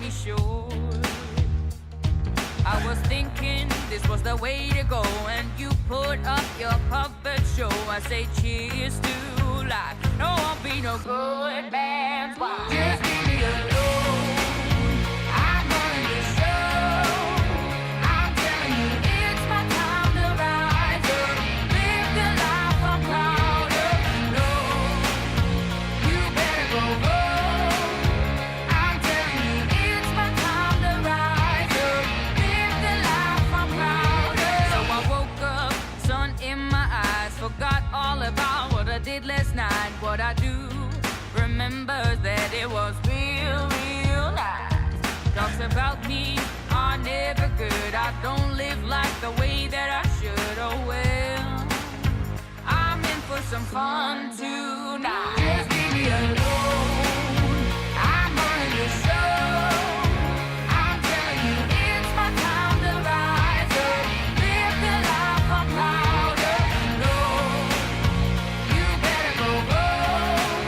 be sure. I was thinking this was the way to go, and you put up your puppet show. I say cheers to life. No, I'll be no good man's wife. Just leave me alone. I'm running the show. I'm telling you, it's my time to rise up. Live the life I'm proud of. No, you better go home. I'm telling you, it's my time to rise up. Live the life I'm proud of. So I woke up, sun in my eyes, forgot all about what I did last night. What I do remember that it was real, real nice. Talks about me are never good. I don't live like the way that I should. Oh well, I'm in for some fun tonight. Just leave me alone. I'm running the show. I'm telling you, it's my time to rise up. Live the life I'm proud of. No, you better go home.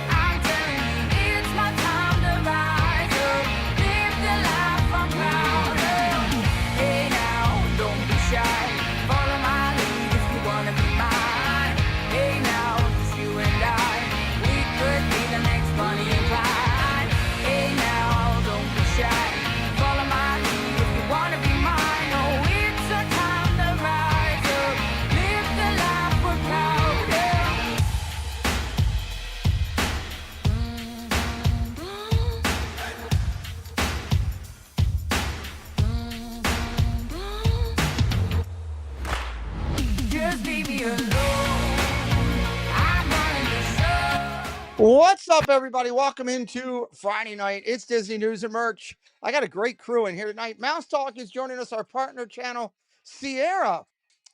I'm telling you, it's my time to rise up. Live the life I'm proud of. Hey now, don't be shy. Follow my lead if you wanna be mine. Hey now, just you and I, we could be the next Bonnie and Clyde. Hey now, don't be shy. Follow my lead if you wanna be mine. Oh, it's our time to rise up. Live the life we're proud of. Just leave me alone. I'm running the show. What's up, everybody? Welcome into Friday night. It's Disney News and Merch. I got a great crew in here tonight. Mouse Talk is joining us, our partner channel, Sierra,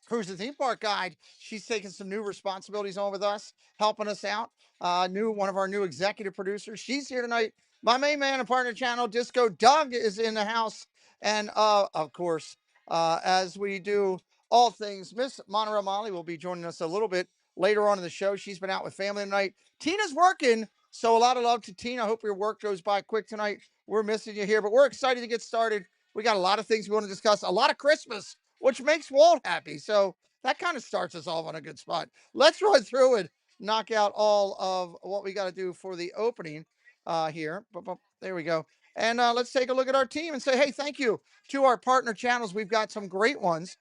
who's the theme park guide. She's taking some new responsibilities on with us, helping us out. One of our new executive producers. She's here tonight. My main man and partner channel, Disco Doug, is in the house. And of course, as we do all things, Miss Monterey Molly will be joining us a little bit later on in the show. She's been out with family tonight. Tina's working, so a lot of love to Tina. I hope your work goes by quick tonight. We're missing you here, but we're excited to get started. We got a lot of things we want to discuss, a lot of Christmas, which makes Walt happy. So that kind of starts us off on a good spot. Let's run through and knock out all of what we got to do for the opening here. There we go. And let's take a look at our team and say, hey, thank you to our partner channels. We've got some great ones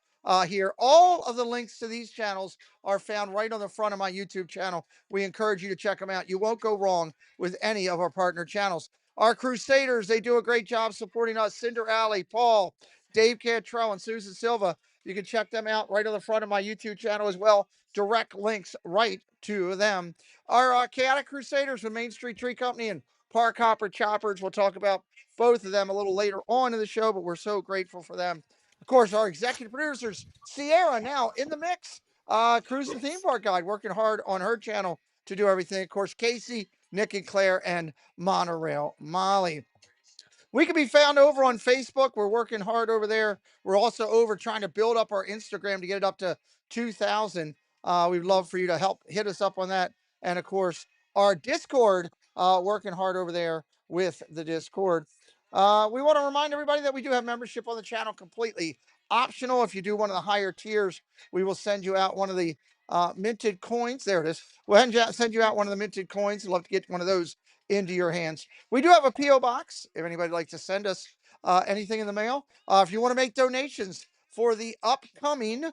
here. All of the links to these channels are found right on the front of my YouTube channel. We encourage you to check them out. You won't go wrong with any of our partner channels. Our Crusaders, they do a great job supporting us. Cinder Alley, Paul, Dave Cantrell, and Susan Silva. You can check them out right on the front of my YouTube channel as well. Direct links right to them. Our Chaotic Crusaders with Main Street Tree Company and Park Hopper Choppers. We'll talk about both of them a little later on in the show, but we're so grateful for them. Of course, our executive producers, Sierra, now in the mix. Cruise and Theme Park Guide, working hard on her channel to do everything. Of course, Casey, Nick and Claire, and Monorail Molly. We can be found over on Facebook. We're working hard over there. We're also over trying to build up our Instagram to get it up to 2,000. We'd love for you to help hit us up on that. And of course, our Discord, working hard over there with the Discord. We want to remind everybody that we do have membership on the channel, completely optional. If you do one of the higher tiers, we will send you out one of the minted coins. There it is. We'll send you out one of the minted coins. I'd love to get one of those into your hands. We do have a P.O. box if anybody would like to send us anything in the mail. If you want to make donations for the upcoming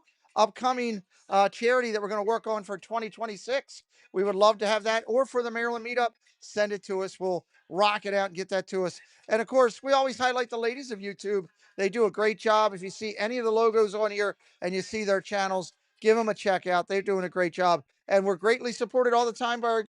charity that we're going to work on for 2026, we would love to have that. Or for the Maryland meetup, send it to us. We'll rock it out and get that to us. And of course, we always highlight the ladies of YouTube. They do a great job. If you see any of the logos on here and you see their channels, give them a check out. They're doing a great job. And we're greatly supported all the time by our...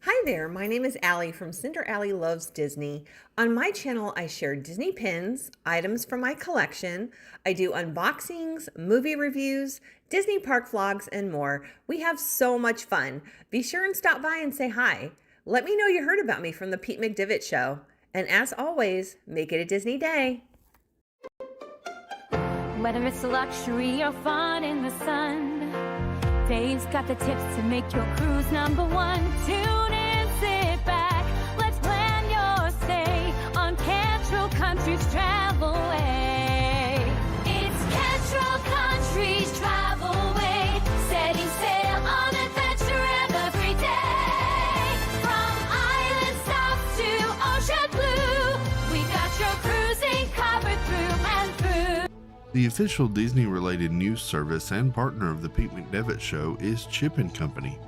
Hi there, my name is Allie from Cinder Alley Loves Disney. On my channel, I share Disney pins, items from my collection. I do unboxings, movie reviews, Disney park vlogs, and more. We have so much fun. Be sure and stop by and say hi. Let me know you heard about me from the Pete McDivitt Show. And as always, make it a Disney day. Whether it's luxury or fun in the sun, Dave's got the tips to make your cruise #1. Tune in, sit back, let's plan your stay on campus. The official Disney-related news service and partner of the Pete McDevitt Show is Chip & Company.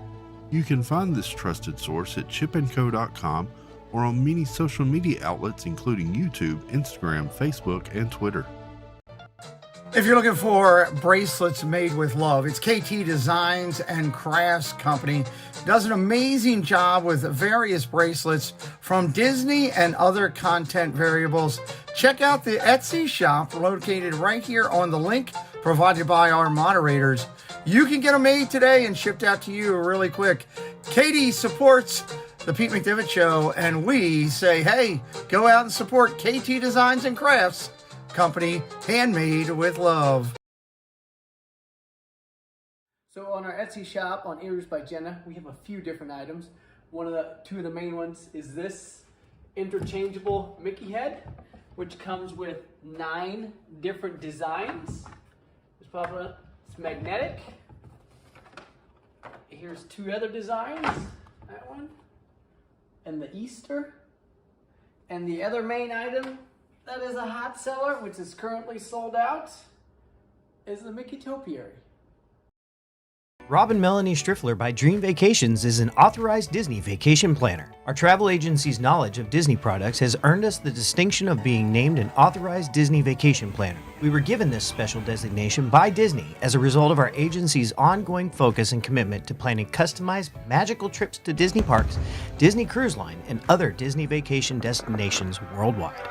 You can find this trusted source at chipandco.com or on many social media outlets including YouTube, Instagram, Facebook, and Twitter. If you're looking for bracelets made with love, it's KT Designs and Crafts Company. Does an amazing job with various bracelets from Disney and other content variables. Check out the Etsy shop located right here on the link provided by our moderators. You can get them made today and shipped out to you really quick. Katie supports the Pete McDevitt Show, and we say, hey, go out and support KT Designs and Crafts Company, handmade with love. So on our Etsy shop on Ears by Jenna, we have a few different items. Two of the main ones is this interchangeable Mickey head, which comes with 9 different designs. It's magnetic. Here's 2 other designs. That one. And the Easter. And the other main item that is a hot seller, which is currently sold out, is the Mickey Topiary. Rob and Melanie Striffler by Dream Vacations is an authorized Disney vacation planner. Our travel agency's knowledge of Disney products has earned us the distinction of being named an authorized Disney vacation planner. We were given this special designation by Disney as a result of our agency's ongoing focus and commitment to planning customized, magical trips to Disney parks, Disney Cruise Line, and other Disney vacation destinations worldwide.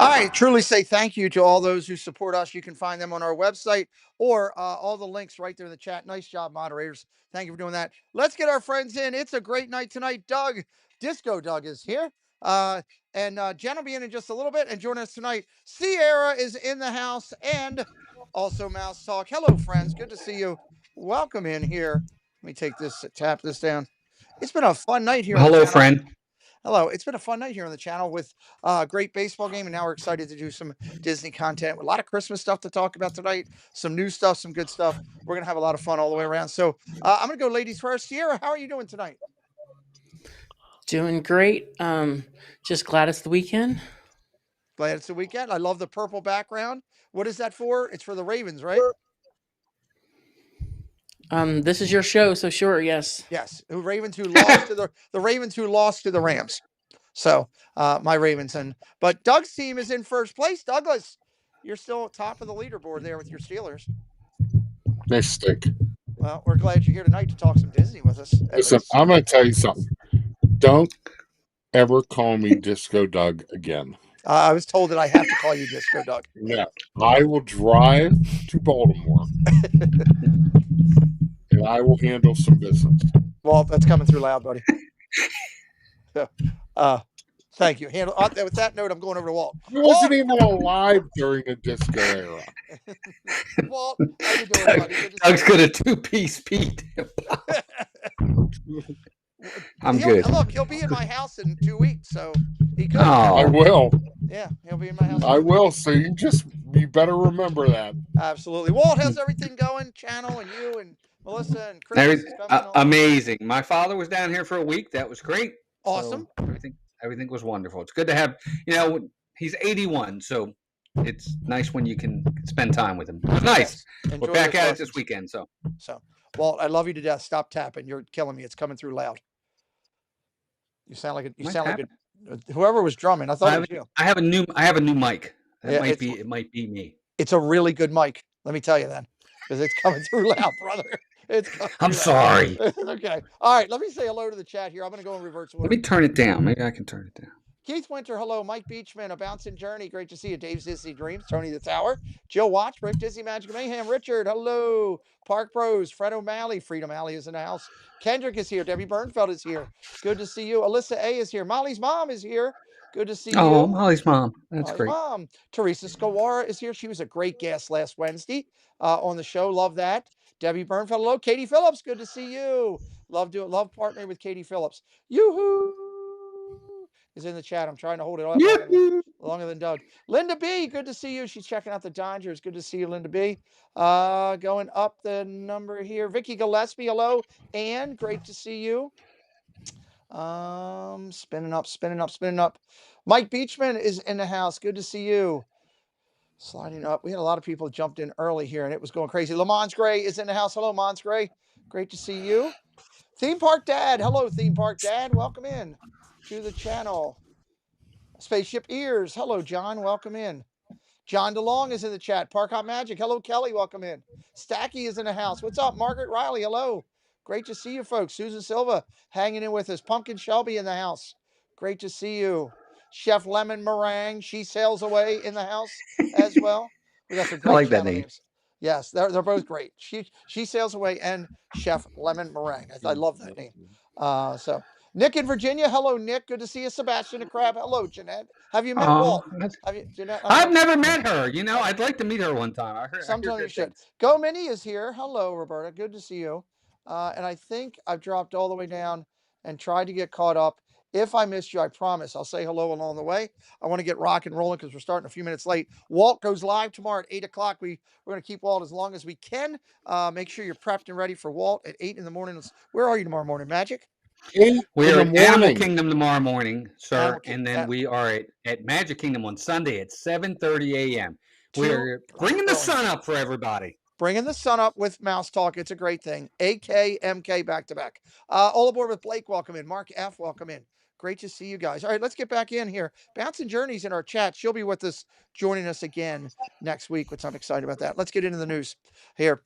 I truly say thank you to all those who support us. You can find them on our website or all the links right there in the chat. Nice job, moderators. Thank you for doing that. Let's get our friends in. It's a great night tonight. Disco Doug is here. And Jen will be in just a little bit and join us tonight. Sierra is in the house and also Mouse Talk. Hello, friends. Good to see you. Welcome in here. Let me tap this down. It's been a fun night here. Hello, friend. Hello. It's been a fun night here on the channel with a great baseball game, and now we're excited to do some Disney content. A lot of Christmas stuff to talk about tonight, some new stuff, some good stuff. We're going to have a lot of fun all the way around. So I'm going to go ladies first. Sierra, how are you doing tonight? Doing great. Just glad it's the weekend. Glad it's the weekend. I love the purple background. What is that for? It's for the Ravens, right? This is your show, so sure, yes. Yes, the Ravens who lost to the Ravens who lost to the Rams. So my Ravens but Doug's team is in first place. Douglas, you're still top of the leaderboard there with your Steelers. They stink. Well, we're glad you're here tonight to talk some Disney with us. Listen, I'm going to tell you something. Don't ever call me Disco Doug again. I was told that I have to call you Disco Doug. Yeah, I will drive to Baltimore. And I will handle some business. Well, that's coming through loud, buddy. So, thank you. With that note, I'm going over to Walt. I wasn't even alive during the disco era. Walt, how you doing, buddy? Doug's got a 2-piece Pete. I'm good. Look, he'll be in my house in 2 weeks, so he could. I will. Yeah, he'll be in my house. I will. So you better remember that. Absolutely. Walt, how's everything going? Channel and you and Melissa and Chris. Amazing. My father was down here for a week. That was great. Awesome. So everything was wonderful. It's good to have, he's 81, so it's nice when you can spend time with him. It's nice. Yes. We're back at it this weekend. So, Walt, I love you to death. Stop tapping. You're killing me. It's coming through loud. You sound like whoever was drumming. I thought it was you. I have a new mic. It might be me. It's a really good mic. Let me tell you that, because it's coming through loud, brother. I'm sorry. Okay. All right. Let me say hello to the chat here. I'm going to go in reverse order. Let me turn it down. Maybe I can turn it down. Keith Winter, hello. Mike Beachman, A Bouncing Journey. Great to see you. Dave's Disney Dreams. Tony the Tower. Jill Watchbrick, Disney Magic Mayhem. Richard, hello. Park Bros. Fred O'Malley. Freedom Alley is in the house. Kendrick is here. Debbie Bernfeld is here. Good to see you. Alyssa A is here. Molly's mom is here. Good to see you. Oh, Molly's mom. That's great. Mom. Teresa Skawara is here. She was a great guest last Wednesday on the show. Love that. Debbie Bernfeld, hello. Katie Phillips, good to see you. Love partnering with Katie Phillips. Yoo-hoo is in the chat. I'm trying to hold it up longer than Doug. Linda B, good to see you. She's checking out the Dodgers. Good to see you, Linda B. Going up the number here. Vicky Gillespie, hello. Ann, great to see you. Spinning up. Mike Beachman is in the house. Good to see you. Sliding up. We had a lot of people jumped in early here, and it was going crazy. Lamont Gray is in the house. Hello, Mons Gray. Great to see you. Theme Park Dad. Hello, Theme Park Dad. Welcome in to the channel. Spaceship Ears. Hello, John. Welcome in. John DeLong is in the chat. Park Hop Magic. Hello, Kelly. Welcome in. Stacky is in the house. What's up, Margaret Riley? Hello. Great to see you, folks. Susan Silva hanging in with us. Pumpkin Shelby in the house. Great to see you. Chef Lemon Meringue. She sails away in the house as well. We got some I great like that channel name. names. Yes, they're both great. She sails away and Chef Lemon Meringue. I love that name. So Nick in Virginia. Hello, Nick. Good to see you. Sebastian the Crab. Hello, Jeanette. Have you met Oh, Walt? Have you, Jeanette? I don't I've know. never met her. You know, I'd like to meet her one time. I hear Sometime you good should. things. Go Minnie is here. Hello, Roberta. Good to see you. And I think I've dropped all the way down and tried to get caught up. If I missed you, I promise I'll say hello along the way. I want to get rock and rolling because we're starting a few minutes late. Walt goes live tomorrow at 8 o'clock. We're going to keep Walt as long as we can. Make sure you're prepped and ready for Walt at 8 in the morning. Where are you tomorrow morning, Magic? 8 We in are the at Animal morning. Kingdom tomorrow morning, sir, Animal and then we are at Magic Kingdom on Sunday at 7:30 a.m. We Two are bringing the early. sun up for everybody. Bringing the sun up with Mouse Talk. It's a great thing. AK, MK back to back. All aboard with Blake. Welcome in. Mark F. Welcome in. Great to see you guys. All right, let's get back in here. Bouncing Journeys in our chat. She'll be with us, joining us again next week, which I'm excited about that. Let's get into the news here.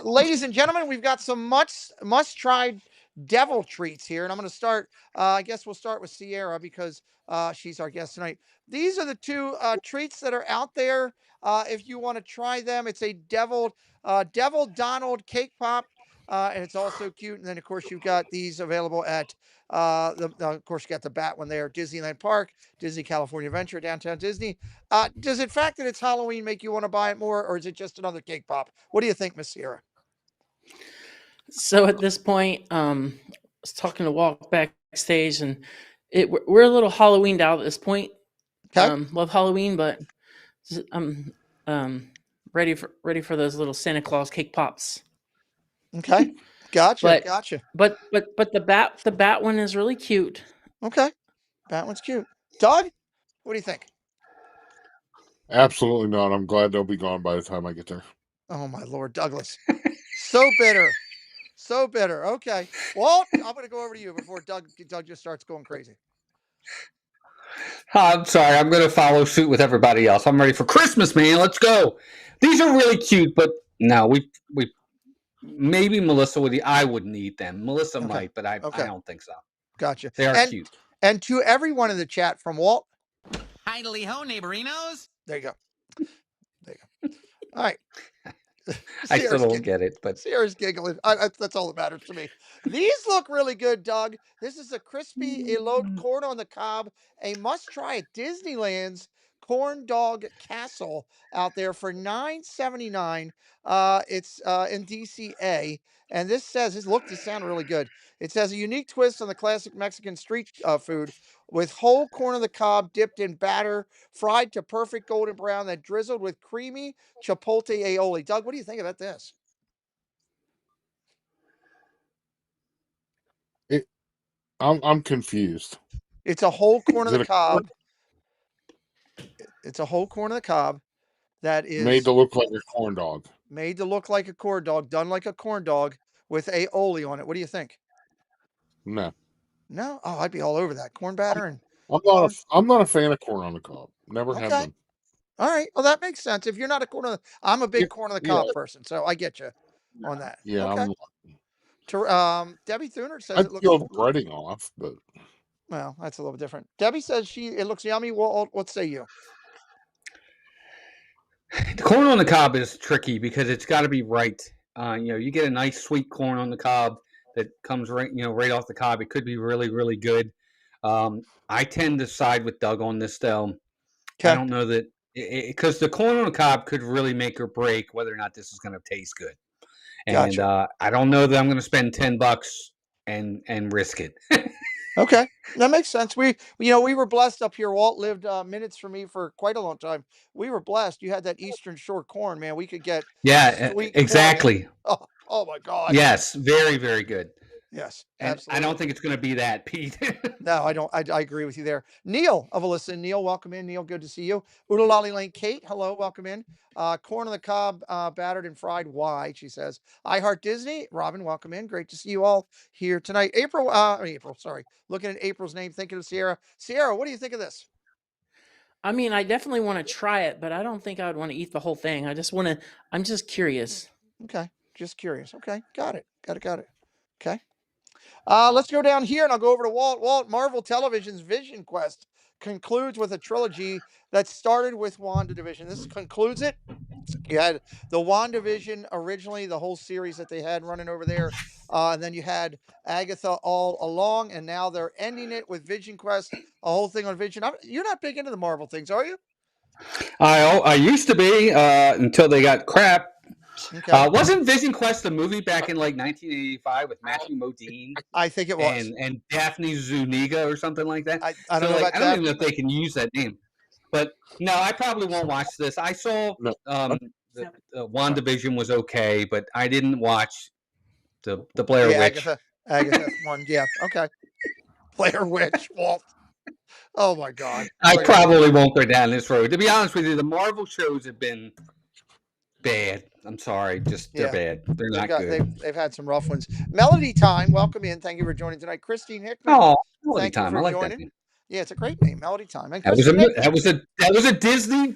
Ladies and gentlemen, we've got some must-try devil treats here. And I'm going to start, I guess we'll start with Sierra because she's our guest tonight. These are the two treats that are out there. If you want to try them, it's a Devil Donald cake pop, and it's also cute. And then, of course, you've got these available at of course, you got the bat one there, Disneyland Park, Disney California Adventure, Downtown Disney. Does the fact that it's Halloween make you want to buy it more, or is it just another cake pop? What do you think, Miss Sierra? So at this point, I was talking to Walt backstage, and we're a little Halloweened out at this point. Okay. Love Halloween, but I'm ready for those little Santa Claus cake pops. Okay, gotcha. But the bat one is really cute. Okay, bat one's cute. Doug, what do you think? Absolutely not. I'm glad they'll be gone by the time I get there. Oh my Lord, Douglas, so bitter. So bitter. Okay. Walt, I'm going to go over to you before Doug just starts going crazy. I'm sorry. I'm going to follow suit with everybody else. I'm ready for Christmas, man. Let's go. These are really cute, but no, we maybe Melissa would. I wouldn't eat them. Melissa might, but I don't think so. Gotcha. They are cute. And to everyone in the chat from Walt. Idly ho, neighborinos. There you go. All right. I still don't get it, but Sierra's giggling. That's all that matters to me. These look really good, Doug. This is a crispy elote corn on the cob, a must-try at Disneyland's Corn Dog Castle out there for $9.79. It's in DCA, and this sound really good. It says a unique twist on the classic Mexican street food with whole corn on the cob dipped in batter, fried to perfect golden brown, then drizzled with creamy chipotle aioli. Doug, what do you think about this? I'm confused. It's a whole corn on the cob. It's a whole corn on the cob that is made to look like a corn dog. Made to look like a corn dog, done like a corn dog with aioli on it. What do you think? No. No? Oh, I'd be all over that. Corn batter and I'm not a fan of corn on the cob. Never have been. All right. Well, that makes sense. If you're not I'm a big corn on the cob person, so I get you on that. Yeah. Okay. Debbie Thuner says I'd peel the breading off, but well, that's a little different. Debbie says it looks yummy. What say you? The corn on the cob is tricky because it's got to be right. You get a nice sweet corn on the cob that comes right off the cob. It could be really, really good. I tend to side with Doug on this though. I don't know that because the corn on the cob could really make or break whether or not this is going to taste good. And Gotcha. I don't know that I'm going to spend $10 and risk it. Okay, that makes sense. We were blessed up here. Walt lived minutes from me for quite a long time. We were blessed. You had that Eastern Shore corn, man. We could get exactly. Oh my God. Yes, very, very good. Yes, And I don't absolutely. think it's going to be that, Pete. No, I don't. I agree with you there. Neil of Alyssa. Neil, welcome in. Neil, good to see you. Oodalali Lane Kate, hello, welcome in. Corn on the cob, battered and fried. Why? She says. I heart Disney. Robin, welcome in. Great to see you all here tonight. April, sorry. Looking at April's name, thinking of Sierra. Sierra, what do you think of this? I mean, I definitely want to try it, but I don't think I would want to eat the whole thing. I'm just curious. Okay, just curious. Okay, got it. Got it. Okay. Let's go down here and I'll go over to Walt. Walt, Marvel Television's Vision Quest concludes with a trilogy that started with WandaVision. This concludes it. You had the WandaVision originally, the whole series that they had running over there. And then you had Agatha all along, and now they're ending it with Vision Quest, a whole thing on Vision. You're not big into the Marvel things, are you? I used to be until they got crap. Okay. Wasn't Vision Quest a movie back in like 1985 with Matthew Modine I think it was. and Daphne Zuniga or something like that? I don't So know like about I don't even know Daphne, if they can use that name. But no, I probably won't watch this. I saw No. the WandaVision was okay, but I didn't watch the Blair the Witch. Agatha one. Yeah. Okay. Blair Witch, Walt. Oh my God. I Blair Witch. probably won't go down this road. To be honest with you, the Marvel shows have been bad. I'm sorry, just they're Yeah. bad. They're not good. They've had some rough ones. Melody Time, welcome in. Thank you for joining tonight. Christine Hickman, Oh, Melody thank you Time. I for like that joining. name. Yeah, it's a great name, Melody Time. And That was a Christine Hickman. that was a Disney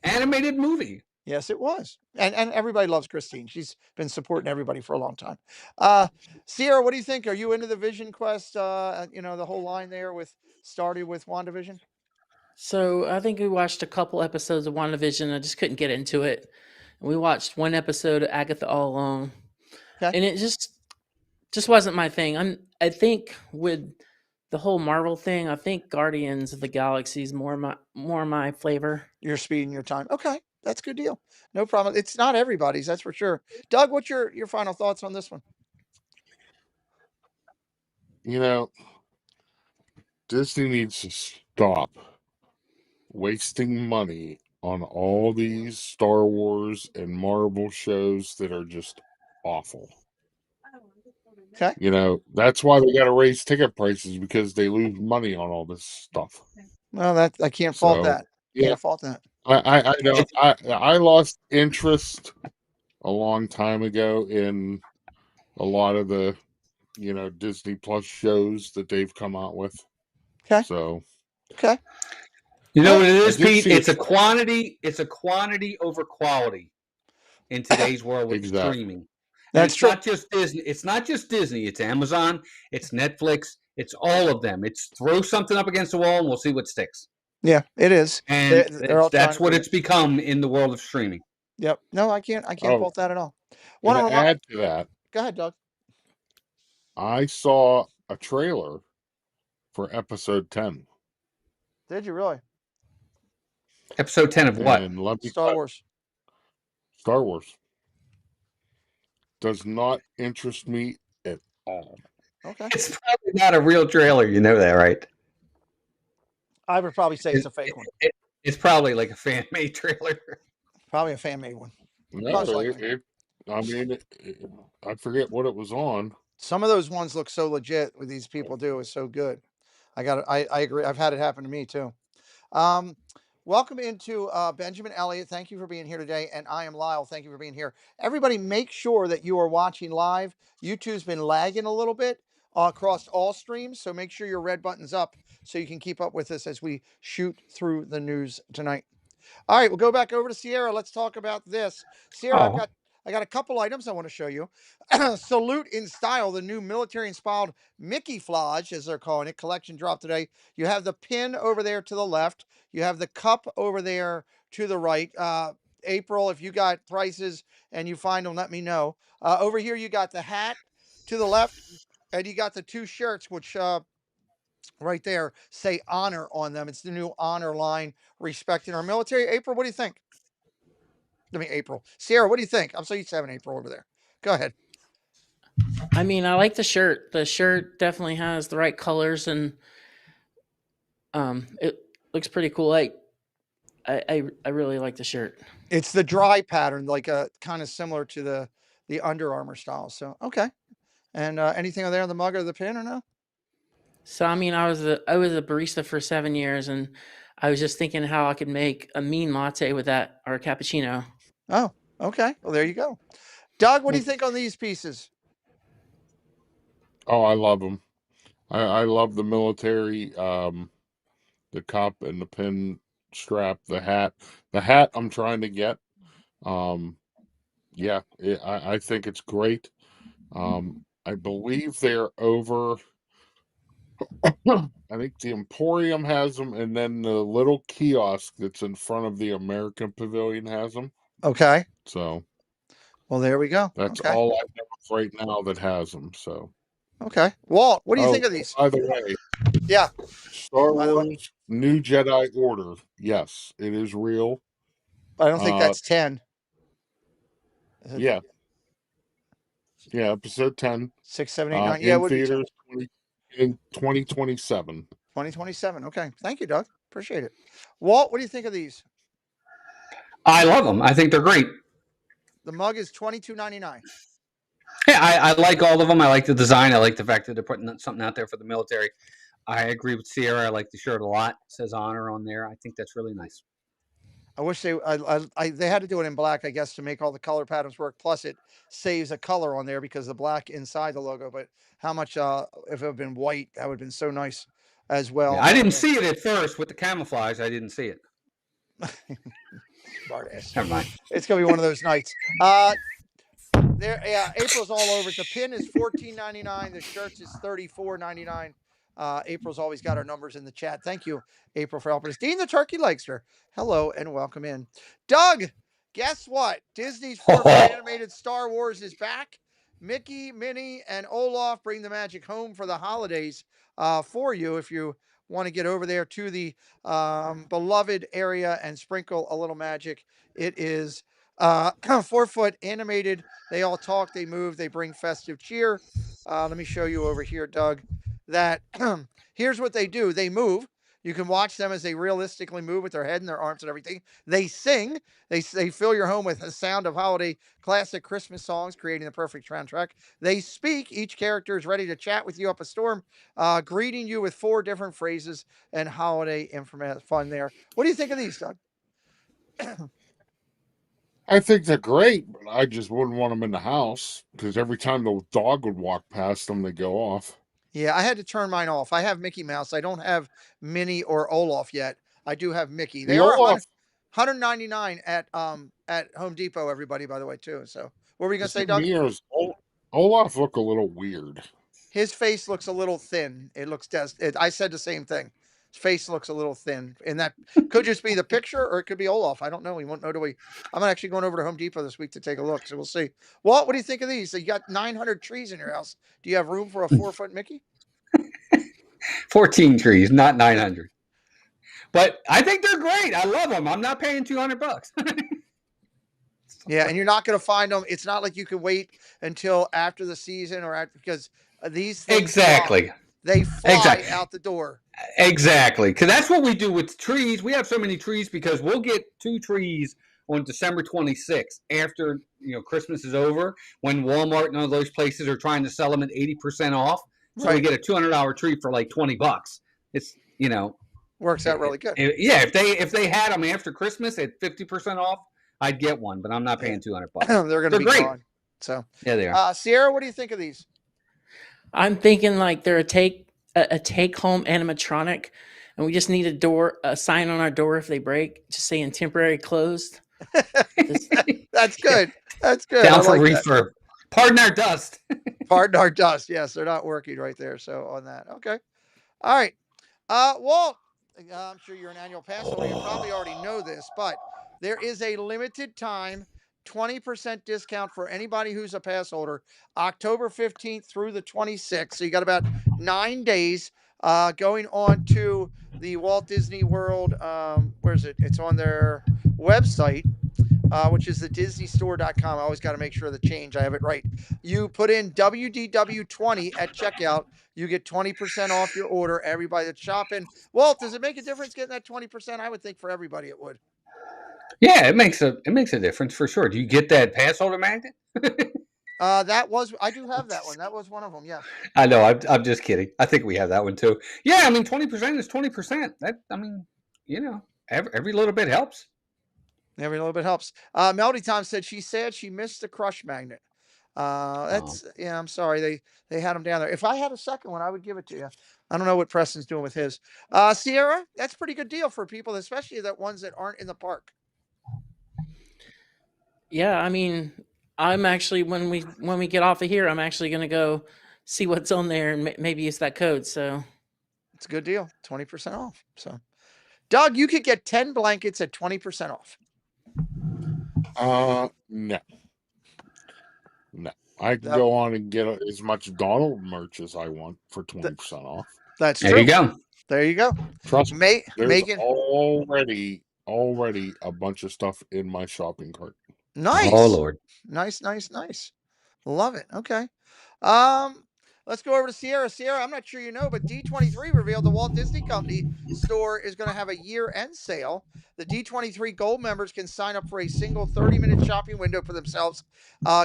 animated movie. Yes, it was. And everybody loves Christine. She's been supporting everybody for a long time. Sierra, what do you think? Are you into the Vision Quest? The whole line there with started with WandaVision? So I think we watched a couple episodes of WandaVision. I just couldn't get into it. We watched one episode of Agatha All Along, Okay. and it just wasn't my thing. I think with the whole Marvel thing, I think Guardians of the Galaxy is more my flavor. You're speeding your time. Okay. That's a good deal. No problem. It's not everybody's, that's for sure. Doug, what's your final thoughts on this one? You know, Disney needs to stop wasting money on all these Star Wars and Marvel shows that are just awful. Okay. That's why they got to raise ticket prices, because they lose money on all this stuff. Well, that I can't fault So, that. yeah, Can't fault that. I know. I lost interest a long time ago in a lot of the Disney Plus shows that they've come out with. Okay. So, Okay. You know what it I is, did Pete? see It's it. a quantity over quality in today's world with Exactly. streaming. And That's it's true. not just Disney. It's not just Disney. It's Amazon. It's Netflix. It's all of them. It's throw something up against the wall and we'll see what sticks. Yeah, it is. And They're all trying that's to what do it's it. become in the world of streaming. Yep. No, I can't Oh, fault that at all. and Want to to remind add to that, Go ahead, Doug. I saw a trailer for episode 10. Did you really? Episode 10 of what? And let me Star Wars. Star Wars does not interest me at all. Okay. It's probably not a real trailer. You know that, right? I would probably say it's a fake one. It's probably like a fan-made trailer. Probably a fan made one. No, Most likely. I forget what it was on. Some of those ones look so legit. What these people do is so good. I agree. I've had it happen to me too. Welcome into Benjamin Elliott. Thank you for being here today. And I am Lyle. Thank you for being here. Everybody, make sure that you are watching live. YouTube's been lagging a little bit across all streams. So make sure your red button's up so you can keep up with us as we shoot through the news tonight. All right, we'll go back over to Sierra. Let's talk about this. Sierra, Oh. I got a couple items I want to show you. Salute in Style, the new military-inspired Mickey Flage, as they're calling it, collection drop today. You have the pin over there to the left. You have the cup over there to the right. April, if you got prices and you find them, let me know. Over here, you got the hat to the left, and you got the two shirts, which right there say honor on them. It's the new honor line, respecting our military. April, what do you think? April. Sierra, what do you think? I'm so used to having April over there. Go ahead. I mean, I like the shirt. The shirt definitely has the right colors, and it looks pretty cool. I really like the shirt. It's the dry pattern, like kind of similar to the Under Armour style. So okay, And anything on there on the mug or the pin or no? So I mean, I was a barista for 7 years, and I was just thinking how I could make a mean latte with that, or a cappuccino. Oh, okay. Well, there you go. Doug, what do you think on these pieces? Oh, I love them. I love the military, the cup and the pin strap, the hat. The hat I'm trying to get. Yeah, I think it's great. I believe they're over. I think the Emporium has them, and then the little kiosk that's in front of the American Pavilion has them. Okay. So Well, there we go. that's Okay. all I know right now that has them. So Okay. Walt, what do you oh, think of these? by the way, Yeah. Star By the way, Wars New Jedi Order. Yes, it is real. I don't think that's 10. Yeah. Yeah, episode 10. 6, 7, 8, 9. Yeah, it In would be 10. theaters in 2027. 2027. Okay. Thank you, Doug. Appreciate it. Walt, what do you think of these? I love them. I think they're great. The mug is $22.99. Yeah, I like all of them. I like the design. I like the fact that they're putting something out there for the military. I agree with Sierra. I like the shirt a lot. It says honor on there. I think that's really nice. I wish they had to do it in black, I guess, to make all the color patterns work. Plus, it saves a color on there because the black inside the logo. But how much if it had been white, that would have been so nice as well. Yeah, I didn't see it at first with the camouflage. I didn't see it. Smart ass. Never mind. It's gonna be one of those nights. There, yeah. April's all over it. The pin is $14.99. The shirts is $34.99. April's always got our numbers in the chat. Thank you, April, for helping us. Dean the Turkey Likester, hello and welcome in. Doug, guess what? Disney's fourth animated Star Wars is back. Mickey, Minnie, and Olaf bring the magic home for the holidays for you if you want to get over there to the beloved area and sprinkle a little magic. It is 4-foot animated. They all talk, they move, they bring festive cheer. Let me show you over here, Doug, that here's what they do. They move. You can watch them as they realistically move with their head and their arms and everything. They sing. They fill your home with the sound of holiday classic Christmas songs, creating the perfect soundtrack. They speak. Each character is ready to chat with you up a storm, greeting you with 4 different phrases and holiday fun there. What do you think of these, Doug? I think they're great, but I just wouldn't want them in the house because every time the dog would walk past them, they go off. Yeah, I had to turn mine off. I have Mickey Mouse. I don't have Minnie or Olaf yet. I do have Mickey. They The are Olaf, $199 at Home Depot, everybody, by the way, too. So what were you gonna say, Doug? Olaf look a little weird. His face looks a little thin. It looks I said the same thing. His face looks a little thin. And that could just be the picture or it could be Olaf. I don't know. We won't know till I'm actually going over to Home Depot this week to take a look. So we'll see. Walt, what do you think of these? So you got 900 trees in your house. Do you have room for a 4-foot Mickey? 14 trees, not 900. But I think they're great. I love them. I'm not paying $200. Yeah, and you're not going to find them. It's not like you can wait until after the season because these things Exactly. They fly out the door. Exactly. Because that's what we do with trees. We have so many trees because we'll get 2 trees on December 26th after Christmas is over, when Walmart and all those places are trying to sell them at 80% off. So we get a $200 tree for like $20. It's works out really good. Yeah, if they had them after Christmas at 50% off, I'd get one, but I'm not paying $200. They're going to be great. gone. So yeah, they are. Sierra, what do you think of these? I'm thinking like they're a take home animatronic, and we just need a sign on our door if they break, just saying temporary closed. That's good. That's good. Down for refurb. Pardon our dust. Pardon our dust. Yes, they're not working right there. So on that. Okay. All right. Walt, I'm sure you're an annual pass holder. You probably already know this, but there is a limited time 20% discount for anybody who's a pass holder, October 15th through the 26th. So you got about 9 days going on to the Walt Disney World. Where is it? It's on their website, which is the DisneyStore.com. I always got to make sure the change, I have it right. You put in WDW20 at checkout. You get 20% off your order. Everybody that's shopping. Walt, does it make a difference getting that 20%? I would think for everybody it would. Yeah, it makes a difference for sure. Do you get that pass holder magnet? I do have that one. That was one of them. Yes. I know. I'm just kidding. I think we have that one too. Yeah, I mean, 20% is 20%. That I mean, every little bit helps. Every little bit helps. Melody Tom said she's sad she missed the crush magnet. Oh. Yeah. I'm sorry they had them down there. If I had a second one, I would give it to you. I don't know what Preston's doing with his. Sierra, that's a pretty good deal for people, especially the ones that aren't in the park. Yeah, I mean, I'm actually when we get off of here, I'm actually gonna go see what's on there and maybe use that code. So It's a good deal, 20% off. So, Doug, you could get 10 blankets at 20% off. No. No. I can go on and get as much Donald merch as I want for 20% off. That's There true. you go. There you go. Trust me, there's Megan. already a bunch of stuff in my shopping cart. Nice. Oh Lord. Nice. Love it. Okay. Um, let's go over to Sierra. Sierra, I'm not sure you know, but D23 revealed the Walt Disney Company store is going to have a year-end sale. The D23 Gold members can sign up for a single 30-minute shopping window for themselves.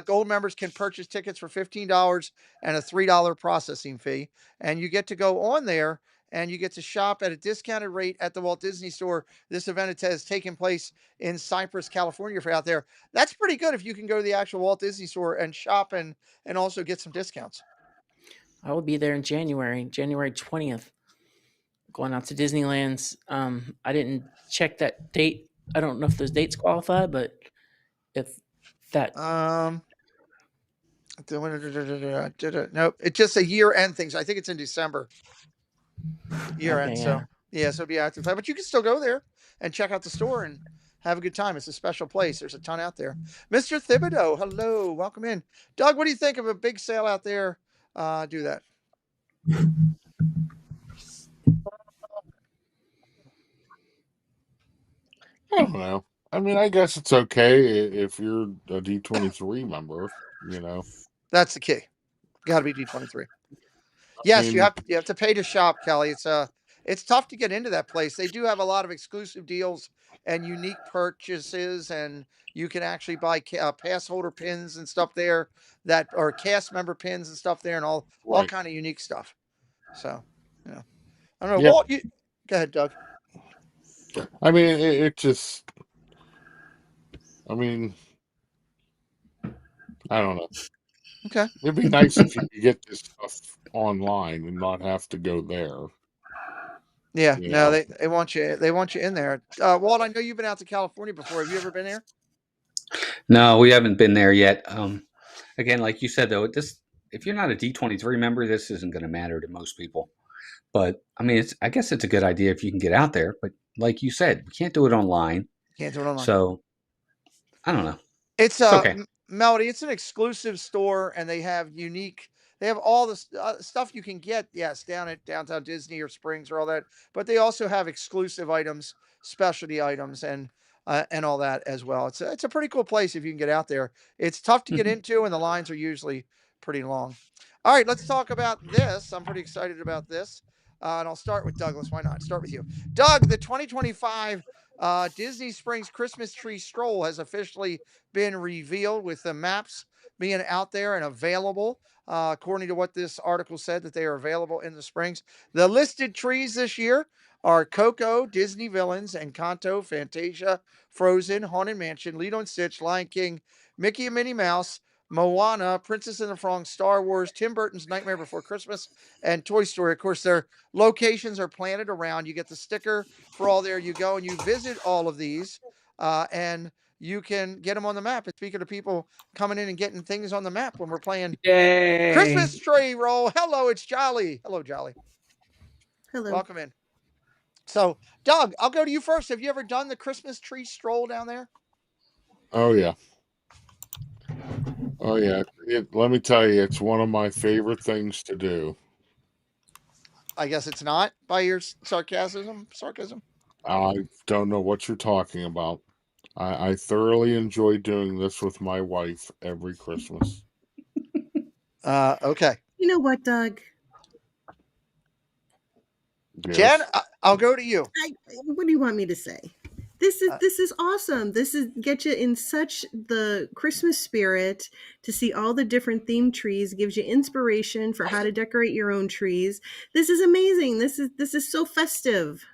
Gold members can purchase tickets for $15 and a $3 processing fee, and you get to go on there and you get to shop at a discounted rate at the Walt Disney Store. This event has taken place in Cypress, California. If you're out there, that's pretty good if you can go to the actual Walt Disney Store and shop and also get some discounts. I will be there in January 20th, going out to Disneyland's. I didn't check that date. I don't know if those dates qualify, but if that nope, it's just a year-end thing. So I think it's in December. Year-end, okay, so it'll be active. But you can still go there and check out the store and have a good time. It's a special place. There's a ton out there. Mr. Thibodeau, hello, welcome in. Doug, what do you think of a big sale out there? Do that. I don't know. I mean, I guess it's okay if you're a D23 member. That's the key. Got to be D23. Yes, you have to pay to shop, Kelly. It's tough to get into that place. They do have a lot of exclusive deals and unique purchases, and you can actually buy pass holder pins and stuff there that are cast member pins and stuff there, and all kind of unique stuff. So, I don't know. Yeah. Walt, go ahead, Doug. I mean, it just. I mean, I don't know. Okay. It'd be nice if you could get this stuff online and not have to go there. Yeah, no, they want you. They want you in there. Walt, I know you've been out to California before. Have you ever been there? No, we haven't been there yet. Again, like you said, though, if you're not a D23 member, this isn't going to matter to most people. But I mean, I guess it's a good idea if you can get out there. But like you said, we can't do it online. Can't do it online. So I don't know. It's okay. Melody. It's an exclusive store, and they have unique. They have all the stuff you can get. Yes, down at Downtown Disney or Springs or all that. But they also have exclusive items, specialty items, and all that as well. It's a pretty cool place if you can get out there. It's tough to get into, and the lines are usually pretty long. All right, let's talk about this. I'm pretty excited about this. And I'll start with Douglas. Why not? Start with you. Doug, the 2025 Disney Springs Christmas Tree Stroll has officially been revealed with the maps being out there and available. According to what this article said, that they are available in the Springs. The listed trees this year are Coco, Disney Villains, Encanto, Fantasia, Frozen, Haunted Mansion, Lilo and Stitch, Lion King, Mickey and Minnie Mouse, Moana, Princess and the Frog, Star Wars, Tim Burton's Nightmare Before Christmas, and Toy Story. Of course, their locations are planted around. You get the sticker for all there. You go and you visit all of these, and you can get them on the map. And speaking of people coming in and getting things on the map when we're playing Christmas Tree Roll. Hello, it's Jolly. Hello, Jolly. Hello. Welcome in. So, Doug, I'll go to you first. Have you ever done the Christmas Tree Stroll down there? Oh, yeah. Oh, yeah. Let me tell you, it's one of my favorite things to do. I guess it's not, by your sarcasm. I don't know what you're talking about. I thoroughly enjoy doing this with my wife every Christmas. Okay. You know what, Doug? Yes. Jen, I'll go to you. What do you want me to say? This is awesome. This is get you in such the Christmas spirit to see all the different themed trees. Gives you inspiration for how to decorate your own trees. This is amazing. This is so festive.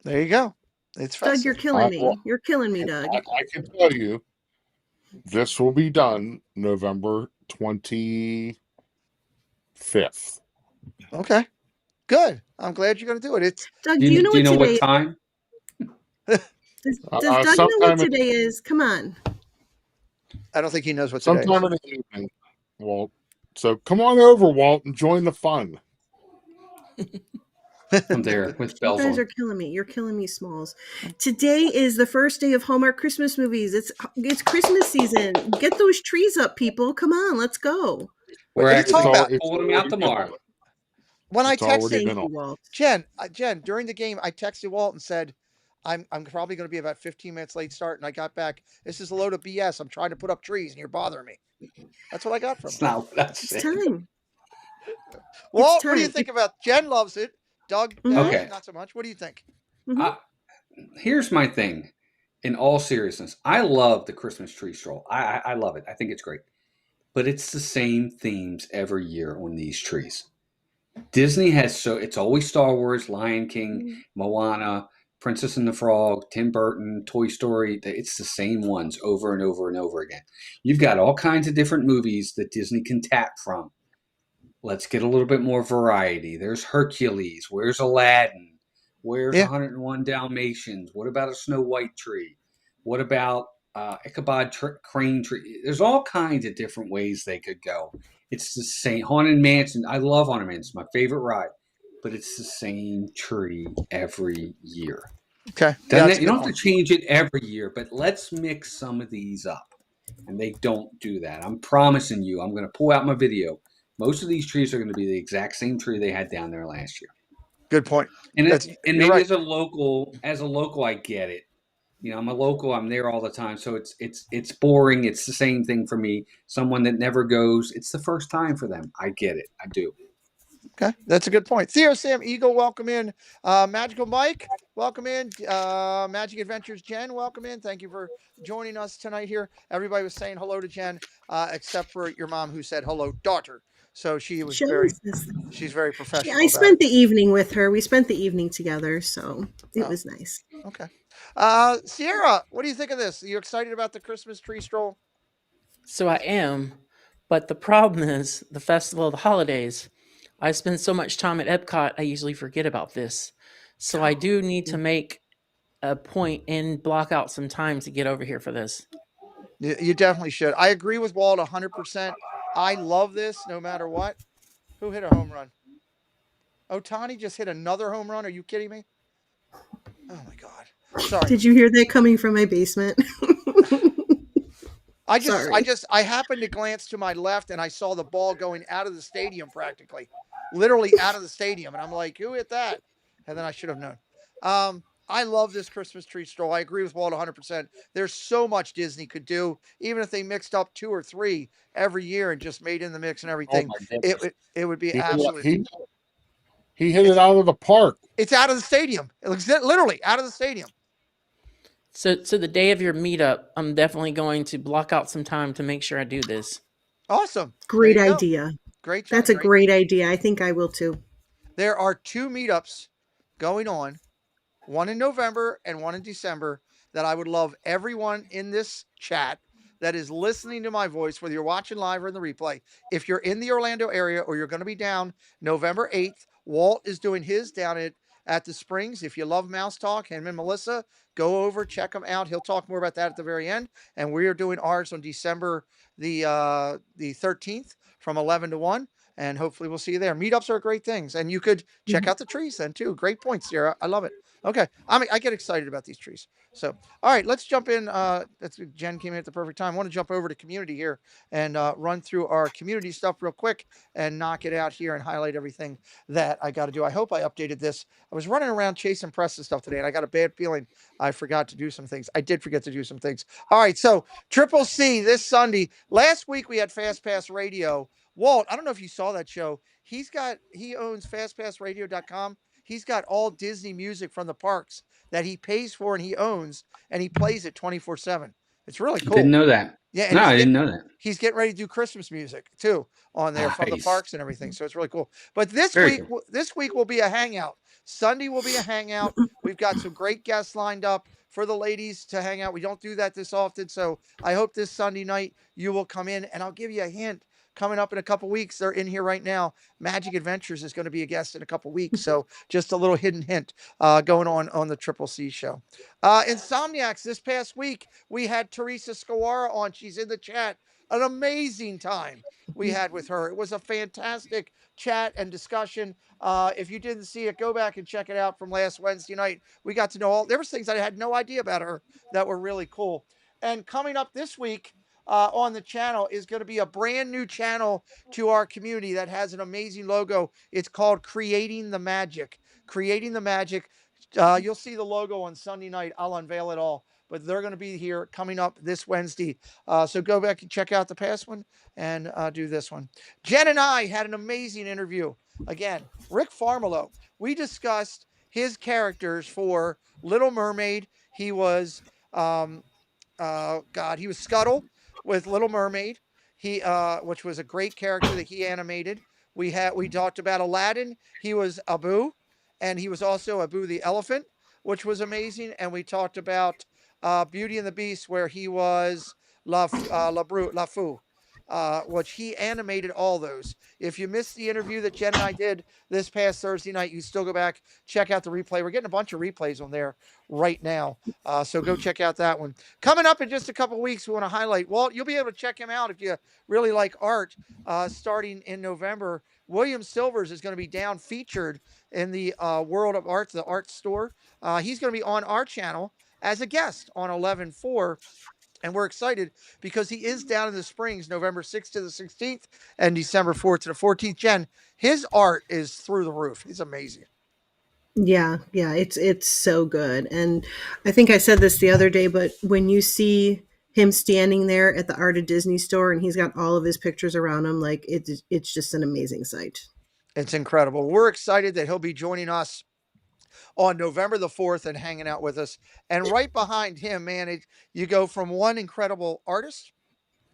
There you go. It's Doug, you're festive. killing me. You're killing me, Doug. I can tell you, this will be done November 25th. Okay, good. I'm glad you're going to do it. It's Doug, do you know Do you what know what today? time? Does Doug know Sometime what today is? Come on. I don't think he knows what today is. sometime in the evening, Walt. So come on over, Walt, and join the fun. I'm there with You bells guys on. are killing me. You're killing me, Smalls. Today is the first day of Hallmark Christmas movies. It's Christmas season. Get those trees up, people. Come on, let's go. We're What are you actually talking about? pulling them out tomorrow. When I It's already texted been Thank you, on. Walt. Jen, during the game, I texted Walt and said, I'm probably going to be about 15 minutes late start. And I got back. This is a load of BS. I'm trying to put up trees and you're bothering me. That's what I got from It's him. not what I It's said. time. Walt, It's what do you time. think about Jen loves it. Doug, Okay. not so much. What do you think? Here's my thing. In all seriousness, I love the Christmas tree stroll. I love it. I think it's great. But it's the same themes every year on these trees. Disney has it's always Star Wars, Lion King, Moana, Princess and the Frog, Tim Burton, Toy Story. It's the same ones over and over and over again. You've got all kinds of different movies that Disney can tap from. Let's get a little bit more variety. There's Hercules. Where's Aladdin? Where's 101 Dalmatians? What about a Snow White tree? What about Ichabod Crane tree? There's all kinds of different ways they could go. It's the same. Haunted Mansion. I love Haunted Mansion. It's my favorite ride. But it's the same tree every year. Okay. You don't have to change it every year, but let's mix some of these up. And they don't do that. I'm promising you, I'm going to pull out my video. Most of these trees are going to be the exact same tree they had down there last year. Good point. And maybe right. as a local, I get it. You know, I'm a local. I'm there all the time, so it's boring. It's the same thing for me. Someone that never goes, it's the first time for them. I get it. I do. Okay, that's a good point. Theo Sam Eagle, welcome in. Magical Mike, welcome in. Magic Adventures Jen, welcome in. Thank you for joining us tonight here. Everybody was saying hello to Jen, except for your mom who said hello, daughter. So she was she's very professional. I spent the evening with her. We spent the evening together, so it was nice. Okay. Sierra, what do you think of this? Are you excited about the Christmas tree stroll? So I am, but the problem is the festival of the holidays. I spend so much time at Epcot, I usually forget about this. So I do need to make a point and block out some time to get over here for this. You definitely should. I agree with Walt 100%. I love this no matter what. Who hit a home run? Ohtani just hit another home run. Are you kidding me? Oh my God. Sorry. Did you hear that coming from my basement? I happened to glance to my left and I saw the ball going out of the stadium practically. Literally out of the stadium. And I'm like, who hit that? And then I should have known. I love this Christmas tree stroll. I agree with Walt 100%. There's so much Disney could do, even if they mixed up 2 or 3 every year and just made in the mix and everything. It would be absolutely. He hit it out of the park. It's out of the stadium. It looks literally out of the stadium. So the day of your meetup, I'm definitely going to block out some time to make sure I do this. Awesome. Great idea. Great job. That's a great idea. I think I will too. There are 2 meetups going on, one in November and one in December, that I would love everyone in this chat that is listening to my voice, whether you're watching live or in the replay. If you're in the Orlando area or you're going to be down November 8th, Walt is doing his down at the Springs. If you love Mouse Talk, him and Melissa, go over, check him out. He'll talk more about that at the very end. And we are doing ours on December the 13th from 11 to 1. And hopefully we'll see you there. Meetups are great things. And you could check out the trees then too. Great point, Sierra. I love it. Okay. I get excited about these trees. So, all right, let's jump in. Jen came in at the perfect time. I want to jump over to community here and run through our community stuff real quick and knock it out here and highlight everything that I got to do. I hope I updated this. I was running around chasing press and stuff today, and I got a bad feeling I forgot to do some things. I did forget to do some things. All right, so Triple C this Sunday. Last week we had Fast Pass Radio. Walt, I don't know if you saw that show. He owns fastpassradio.com. he's got all Disney music from the parks that he pays for and he owns, and he plays it 24/7. It's really Didn't cool. know that. Yeah, and No, I didn't know that. he's getting ready to do Christmas music too on there from the Nice. parks and everything. So it's really cool. But this Very week, cool. this week will be a hangout. Sunday will be a hangout. We've got some great guests lined up for the ladies to hang out. We don't do that this often, so I hope this Sunday night you will come in. And I'll give you a hint. Coming up in a couple weeks, they're in here right now. Magic Adventures is going to be a guest in a couple weeks, so just a little hidden hint going on the Triple C show. Insomniacs, this past week we had Teresa Skawara on. She's in the chat. An amazing time we had with her. It was a fantastic chat and discussion. If you didn't see it, go back and check it out from last Wednesday night. We got to know there was things I had no idea about her that were really cool. And coming up this week on the channel is going to be a brand new channel to our community that has an amazing logo. It's called Creating the Magic. Creating the Magic. You'll see the logo on Sunday night. I'll unveil it all. But they're going to be here coming up this Wednesday. So go back and check out the past one and do this one. Jen and I had an amazing interview. Again, Rick Farmelo. We discussed his characters for Little Mermaid. He was, he was Scuttle with Little Mermaid. Which was a great character that he animated. We talked about Aladdin. He was Abu, and he was also Abu the elephant, which was amazing. And we talked about Beauty and the Beast, where he was LaFou, which he animated all those. If you missed the interview that Jen and I did this past Thursday night, you still go back, check out the replay. We're getting a bunch of replays on there right now. So go check out that one. Coming up in just a couple weeks, we want to highlight, Walt, you'll be able to check him out if you really like art. Starting in November, William Silvers is going to be down featured in the World of Arts, the art store. He's going to be on our channel as a guest on 11/4. And we're excited because he is down in the Springs, November 6th to the 16th and December 4th to the 14th. Jen, his art is through the roof. He's amazing. Yeah, it's so good. And I think I said this the other day, but when you see him standing there at the Art of Disney store and he's got all of his pictures around him, like it's just an amazing sight. It's incredible. We're excited that he'll be joining us on November the 4th and hanging out with us. And right behind him, man, you go from one incredible artist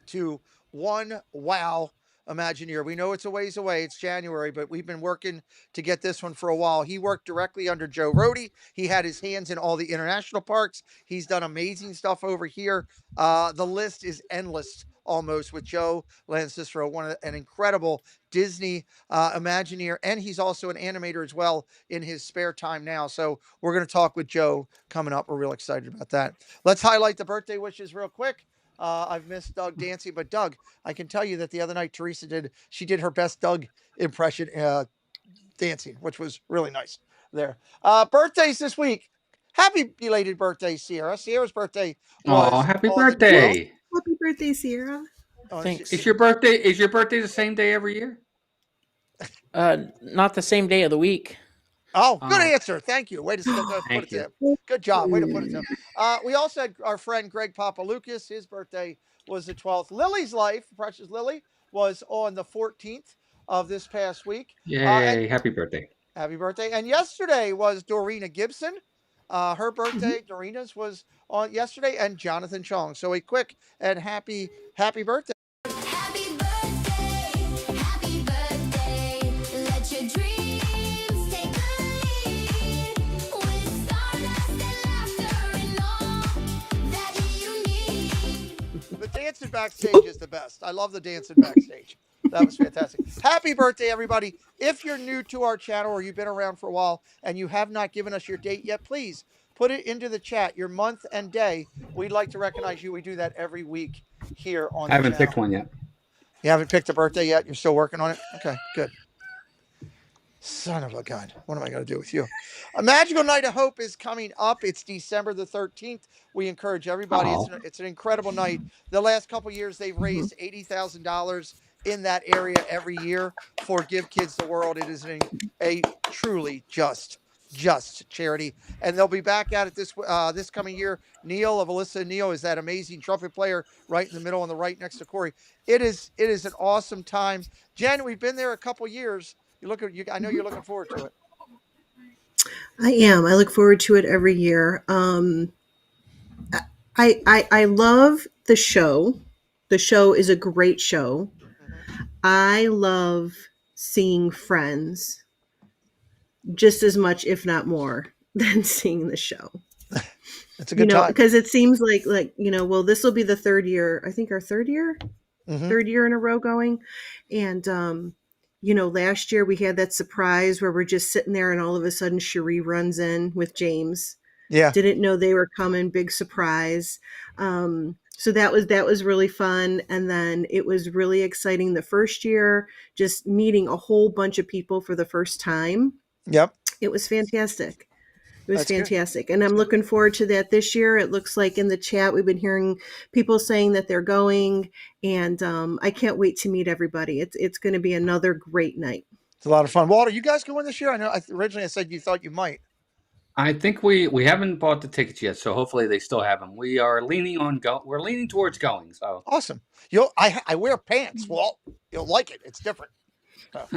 to one wow Imagineer. We know it's a ways away. It's January, but we've been working to get this one for a while. He worked directly under Joe Rohde. He had his hands in all the international parks. He's done amazing stuff over here. The list is endless almost with Joe Lancistro, an incredible Disney Imagineer, and he's also an animator as well in his spare time now. So we're going to talk with Joe coming up. We're real excited about that. Let's highlight the birthday wishes real quick. I've missed Doug dancing, but Doug, I can tell you that the other night Teresa did her best Doug impression dancing, which was really nice there. Birthdays this week. Happy belated birthday, Sierra. Sierra's birthday was Oh, happy on the 12th. birthday! Happy birthday, Sierra. Thanks. Is your birthday the same day every year? Not the same day of the week. Oh, good answer. Thank you. Way to put Thank it to you. him. Good job. Way to put it to him. We also had our friend Greg Papalukas. His birthday was the 12th. Lily's life, precious Lily, was on the 14th of this past week. Yay, happy birthday. Happy birthday. And yesterday was Dorina Gibson. Her birthday, Dorina's, was on yesterday, and Jonathan Chong. So a quick and happy birthday. Happy birthday, let your dreams take the lead. With stardust and laughter and all that you need. The dancing backstage is the best. I love the dancing backstage. That was fantastic. Happy birthday, everybody. If you're new to our channel or you've been around for a while and you have not given us your date yet, please put it into the chat, your month and day. We'd like to recognize you. We do that every week here on the I haven't channel. picked one yet. You haven't picked a birthday yet? You're still working on it? Okay, good. Son of a gun. What am I going to do with you? A Magical Night of Hope is coming up. It's December the 13th. We encourage everybody. It's an incredible night. The last couple of years, they've raised $80,000 in that area every year for Give Kids the World. It is a truly just charity, and they'll be back at it this coming year. Neil of Alyssa and Neil is that amazing trumpet player right in the middle on the right next to Corey. It is an awesome time. Jen, we've been there a couple years. I know you're looking forward to it. I am. I look forward to it every year. I love the show. The show is a great show. Mhm. I love seeing Friends just as much, if not more, than seeing the show. It's a You good know, time. because it seems like well, this will be the third year. I think our Hmm. third year in a row going, and last year we had that surprise where we're just sitting there, and all of a sudden Cherie runs in with James. Yeah. Didn't know they were coming. Big surprise. So that was really fun, and then it was really exciting the first year, just meeting a whole bunch of people for the first time. Yep. It was fantastic. It was That's good. fantastic. And I'm looking forward to that this year. It looks like in the chat, we've been hearing people saying that they're going. And I can't wait to meet everybody. It's going to be another great night. It's a lot of fun. Walter, you guys going this year? I know originally I said you thought you might. I think we haven't bought the tickets yet, so hopefully they still have them. We are leaning on we're leaning towards going. So Awesome. I wear pants, Walt. You'll like it. It's different. So,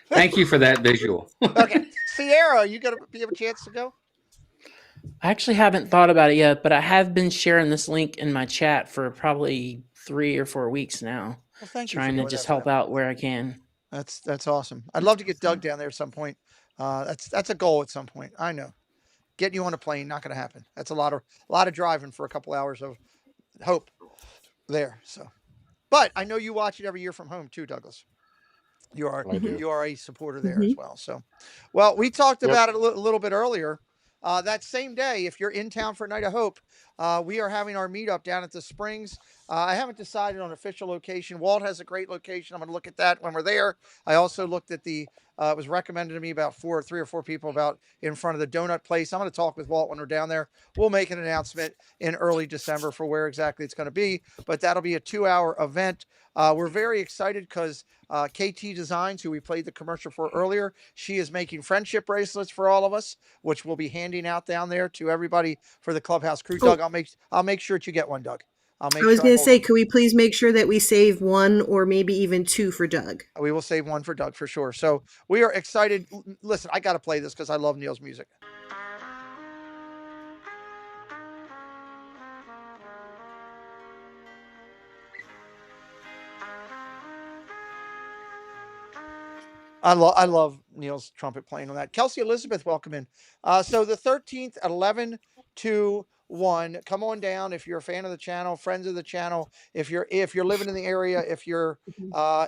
thank you for that visual. okay. Sierra, you gonna have a chance to go? I actually haven't thought about it yet, but I have been sharing this link in my chat for probably 3 or 4 weeks now. Well, thank you for Trying to doing just that. help out where I can. That's awesome. I'd love to get Doug down there at some point. That's a goal at some point. I know. Getting you on a plane, not going to happen. That's a lot of driving for a couple hours of hope there. So, but I know you watch it every year from home too, Douglas. You are I do. you are a supporter there Mm-hmm. as well. So, well, we talked Yep. about it a little bit earlier. That same day, if you're in town for Night of Hope, we are having our meetup down at the Springs. I haven't decided on an official location. Walt has a great location. I'm going to look at that when we're there. I also looked at the. It was recommended to me about 3 or 4 people about in front of the donut place. I'm going to talk with Walt when we're down there. We'll make an announcement in early December for where exactly it's going to be, but that'll be a 2-hour event. We're very excited because KT Designs, who we played the commercial for earlier, she is making friendship bracelets for all of us, which we'll be handing out down there to everybody for the clubhouse crew. Doug, Oh, I'll make sure that you get one, Doug. I'll I make was sure I going to hold say, on. could we please make sure that we save one or maybe even two for Doug? We will save one for Doug for sure. So we are excited. Listen, I got to play this because I love Neil's music. I love Neil's trumpet playing on that. Kelsey Elizabeth, welcome in. So the 13th at 11 to 1. Come on down if you're a fan of the channel, friends of the channel. If you're living in the area, if you're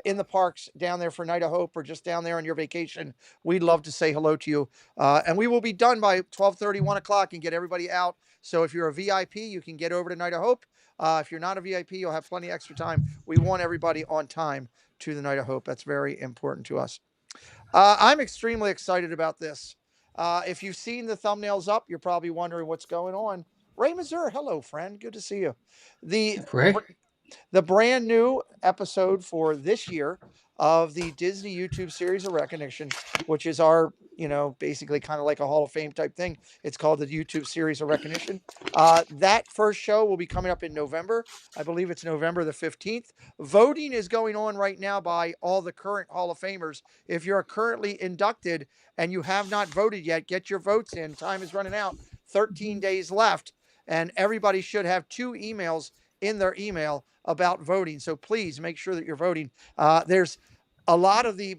in the parks down there for Night of Hope or just down there on your vacation, we'd love to say hello to you. And we will be done by 12:30, 1 o'clock, and get everybody out. So if you're a VIP, you can get over to Night of Hope. If you're not a VIP, you'll have plenty of extra time. We want everybody on time to the Night of Hope. That's very important to us. I'm extremely excited about this. If you've seen the thumbnails up, you're probably wondering what's going on. Ray Mazur, hello, friend. Good to see you. The Ray? the brand new episode for this year of the Disney YouTube series of Recognition, which is our, basically kind of like a Hall of Fame type thing. It's called the YouTube series of Recognition. That first show will be coming up in November. I believe it's November the 15th. Voting is going on right now by all the current Hall of Famers. If you're currently inducted and you have not voted yet, get your votes in. Time is running out. 13 days left. And everybody should have 2 emails in their email about voting. So please make sure that you're voting. There's a lot of the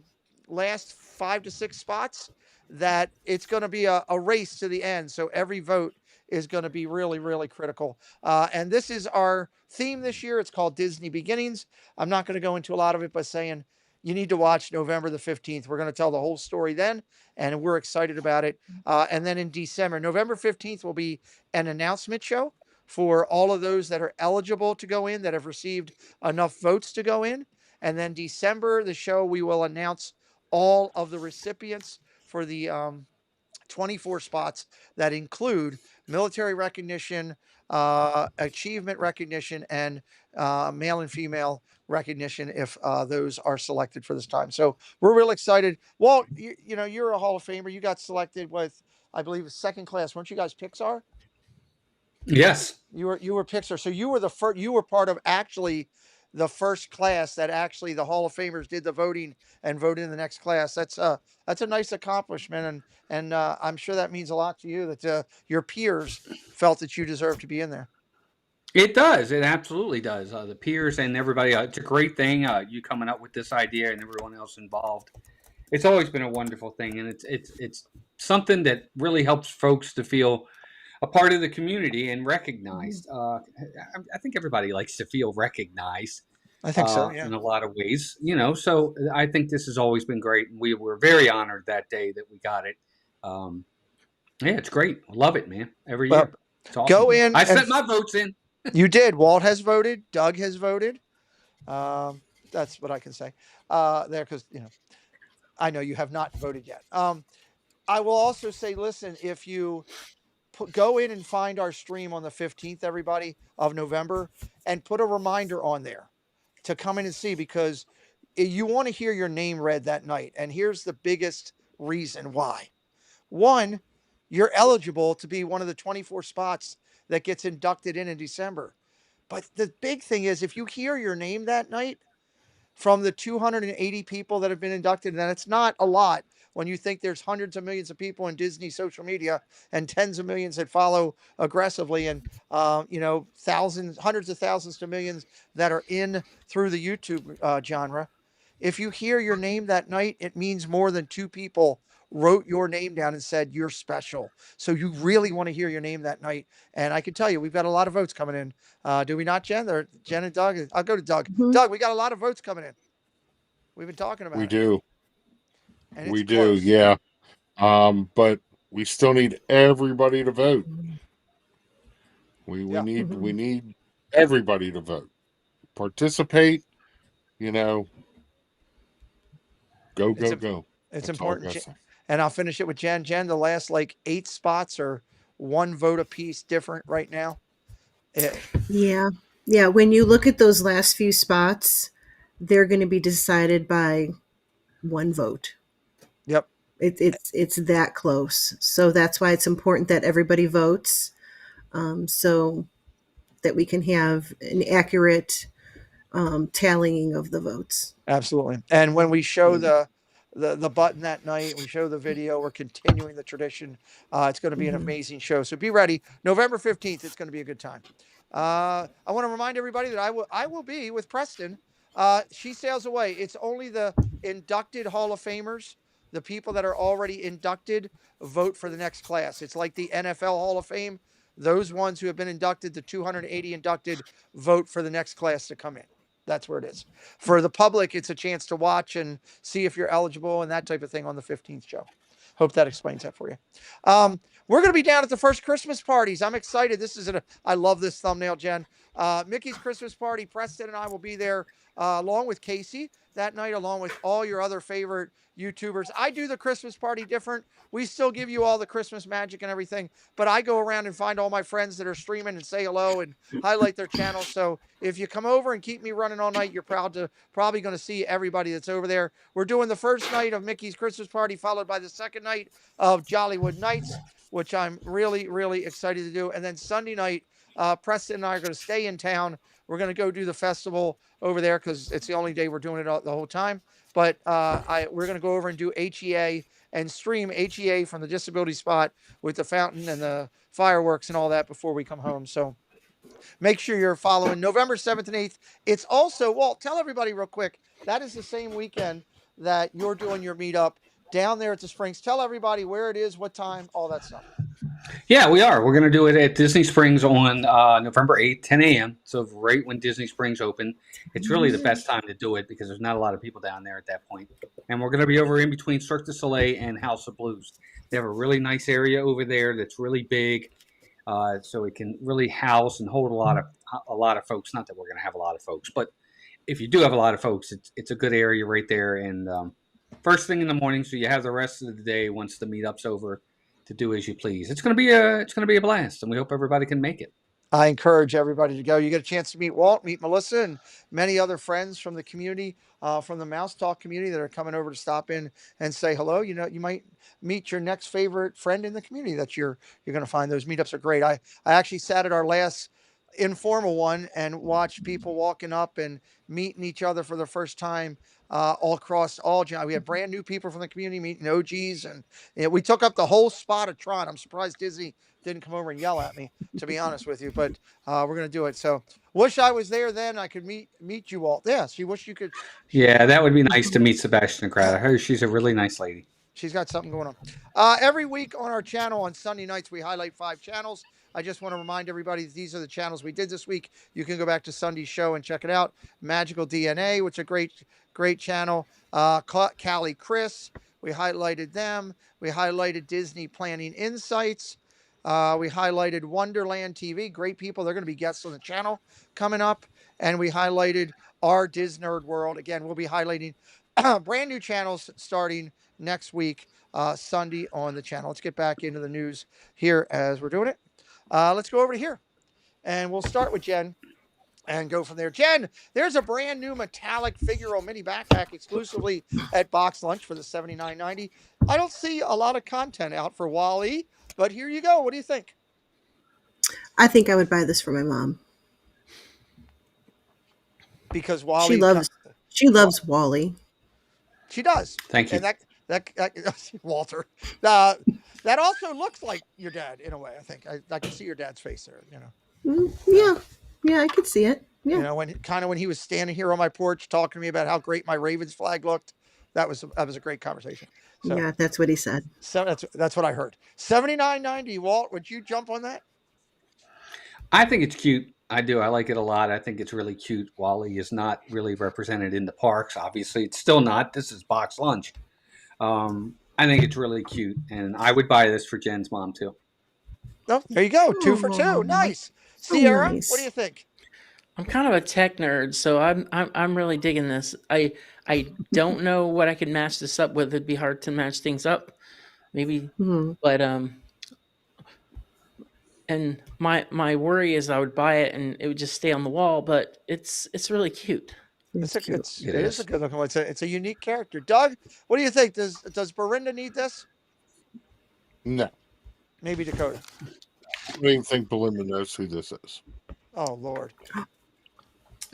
last 5 to 6 spots that it's going to be a race to the end. So every vote is going to be really, really critical. And this is our theme this year. It's called Disney Beginnings. I'm not going to go into a lot of it by saying you need to watch November the 15th. We're going to tell the whole story then, and we're excited about it. And then in December, November 15th will be an announcement show for all of those that are eligible to go in, that have received enough votes to go in. And then December, the show, we will announce all of the recipients for the 24 spots that include military recognition, achievement recognition, and male and female recognition if those are selected for this time. So we're real excited. Walt, you're a Hall of Famer. You got selected with, I believe, second class. Weren't you guys Pixar? Yes. You were Pixar. So you were the first. You were part of actually the first class that actually the Hall of Famers did the voting and voted in the next class. That's a nice accomplishment, and I'm sure that means a lot to you that your peers felt that you deserved to be in there. It does. It absolutely does. The peers and everybody. It's a great thing. You coming up with this idea and everyone else involved. It's always been a wonderful thing, and it's something that really helps folks to feel a part of the community and recognized. I think everybody likes to feel recognized I think so. Yeah. in a lot of ways, So I think this has always been great, and we were very honored that day that we got it. Yeah, it's great. I love it, man. Every Well, year, it's awesome. go in I and sent my votes in. You did. Walt has voted. Doug has voted. That's what I can say there, because I know you have not voted yet. I will also say, listen, if you go in and find our stream on the 15th, everybody, of November, and put a reminder on there to come in and see, because you want to hear your name read that night. And here's the biggest reason why. One, you're eligible to be one of the 24 spots that gets inducted in December. But the big thing is, if you hear your name that night from the 280 people that have been inducted, and it's not a lot when you think there's hundreds of millions of people in Disney social media and tens of millions that follow aggressively, and thousands, hundreds of thousands to millions that are in through the YouTube genre. If you hear your name that night, it means more than two people wrote your name down and said you're special. So you really want to hear your name that night. And I can tell you, we've got a lot of votes coming in. Do we not, Jen? Or Jen and Doug? I'll go to Doug. Doug, we got a lot of votes coming in. We've been talking about We it. do. And We it's do, close. yeah. But we still need everybody to vote. We need everybody to vote. Participate, go. It's That's all I important. gotta say. And I'll finish it with Jen. Jen, the last 8 spots are one vote apiece different right now. Yeah. Yeah. When you look at those last few spots, they're going to be decided by one vote. Yep. It's that close. So that's why it's important that everybody votes, so that we can have an accurate tallying of the votes. Absolutely. And when we show the button that night, we show the video, we're continuing the tradition. It's going to be an amazing show. So be ready. November 15th, it's going to be a good time. I want to remind everybody that I will be with Preston. She sails away. It's only the inducted Hall of Famers, the people that are already inducted, vote for the next class. It's like the NFL Hall of Fame. Those ones who have been inducted, the 280 inducted, vote for the next class to come in. That's where it is. For the public, it's a chance to watch and see if you're eligible and that type of thing on the 15th show. Hope that explains that for you. We're going to be down at the first Christmas parties. I'm excited. I love this thumbnail, Jen. Mickey's Christmas Party. Preston and I will be there along with Casey that night, along with all your other favorite YouTubers. I do the Christmas party different. We still give you all the Christmas magic and everything, but I go around and find all my friends that are streaming and say hello and highlight their channels. So if you come over and keep me running all night, you're probably going to see everybody that's over there. We're doing the first night of Mickey's Christmas Party, followed by the second night of Jollywood Nights, which I'm really, really excited to do. And then Sunday night, Preston and I are going to stay in town. We're going to go do the festival over there because it's the only day we're doing it the whole time. But we're going to go over and do HEA and stream HEA from the disability spot with the fountain and the fireworks and all that before we come home. So make sure you're following November 7th and 8th. It's also, Walt, tell everybody real quick, that is the same weekend that you're doing your meetup down there at the Springs. Tell everybody where it is, what time, all that stuff. Yeah, we are. We're going to do it at Disney Springs on November 8th, 10 a.m. So right when Disney Springs open. It's really the best time to do it because there's not a lot of people down there at that point. And we're going to be over in between Cirque du Soleil and House of Blues. They have a really nice area over there that's really big, so it can really house and hold a lot of folks. Not that we're going to have a lot of folks, but if you do have a lot of folks, it's a good area right there. And first thing in the morning, so you have the rest of the day once the meetup's over to do as you please. It's going to be a blast, and we hope everybody can make it. I encourage everybody to go. You get a chance to meet Walt, meet Melissa, and many other friends from the community, from the Mouse Talk community that are coming over to stop in and say hello. You know, you might meet your next favorite friend in the community that you're going to find. Those meetups are great. I actually sat at our last informal one and watch people walking up and meeting each other for the first time all across all. We had brand new people from the community meeting OGs, and we took up the whole spot of Tron. I'm surprised Disney didn't come over and yell at me, to be honest with you, but we're gonna do it. So wish I was there then. I could meet you all. Yeah, she wish you could. Yeah, that would be nice to meet Sebastian Crowd. I heard she's a really nice lady. She's got something going on. Every week on our channel on Sunday nights, we highlight 5 channels. I just want to remind everybody these are the channels we did this week. You can go back to Sunday's show and check it out. Magical DNA, which is a great channel. Callie Chris, we highlighted them. We highlighted Disney Planning Insights. We highlighted Wonderland TV. Great people. They're going to be guests on the channel coming up. And we highlighted our Disney Nerd World. Again, we'll be highlighting brand new channels starting next week, Sunday on the channel. Let's get back into the news here as we're doing it. Let's go over to here, and we'll start with Jen and go from there. Jen, there's a brand new metallic figural mini backpack exclusively at Box Lunch for the $79.90. I don't see a lot of content out for Wally, but here you go. What do you think? I think I would buy this for my mom. Because Wally she loves Wally. She does. Thank you. And that Walter. That also looks like your dad in a way. I think I can see your dad's face there. Yeah, I could see it. Yeah, when he was standing here on my porch talking to me about how great my Ravens flag looked. That was a great conversation. So, yeah, that's what he said. So that's what I heard. $79.90. Walt, would you jump on that? I think it's cute. I do. I like it a lot. I think it's really cute. Wally is not really represented in the parks. Obviously, it's still not. This is Box Lunch. I think it's really cute, and I would buy this for Jen's mom too. Oh, there you go. 2 for 2. Nice. Sierra, nice. What do you think? I'm kind of a tech nerd, so I'm really digging this. I don't know what I could match this up with. It'd be hard to match things up, maybe. But and my worry is I would buy it and it would just stay on the wall. But it's really cute. It is a good looking one. It's a unique character. Doug, what do you think? Does Belinda need this? No. Maybe Dakota. I don't even think Belinda knows who this is. Oh Lord.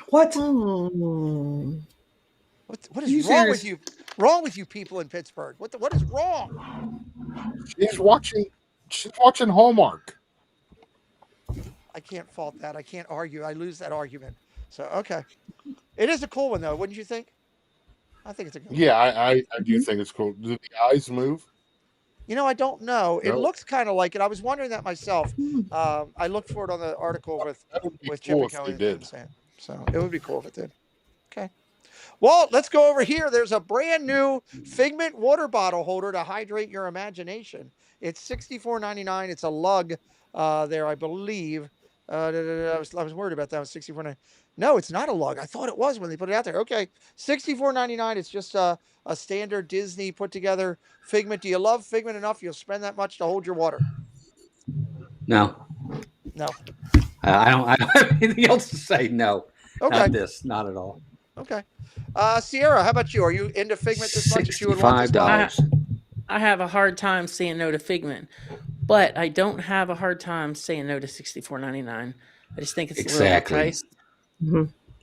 What? Oh. What is wrong with you? Wrong with you people in Pittsburgh? What is wrong? She's watching Hallmark. I can't fault that. I can't argue. I lose that argument. So okay. It is a cool one though, wouldn't you think? I think it's a good one. Yeah, I do think it's cool. Do the eyes move? I don't know. It No. looks kind of like it. I was wondering that myself. I looked for it on the article with Chip cool and if Kelly. they did. So it would be cool if it did. Okay. Well, let's go over here. There's a brand new Figment water bottle holder to hydrate your imagination. It's $64.99. It's a lug there, I believe. I was worried about that. It was $64.99. No, it's not a lug. I thought it was when they put it out there. Okay, $64.99. It's just a standard Disney put together Figment. Do you love Figment enough? You'll spend that much to hold your water? No. No. I don't have anything else to say. No. Okay. Not this. Not at all. Okay. Sierra, how about you? Are you into Figment this much that you would want this bottle? I have a hard time saying no to Figment, but I don't have a hard time saying no to $64.99. I just think it's a little priced.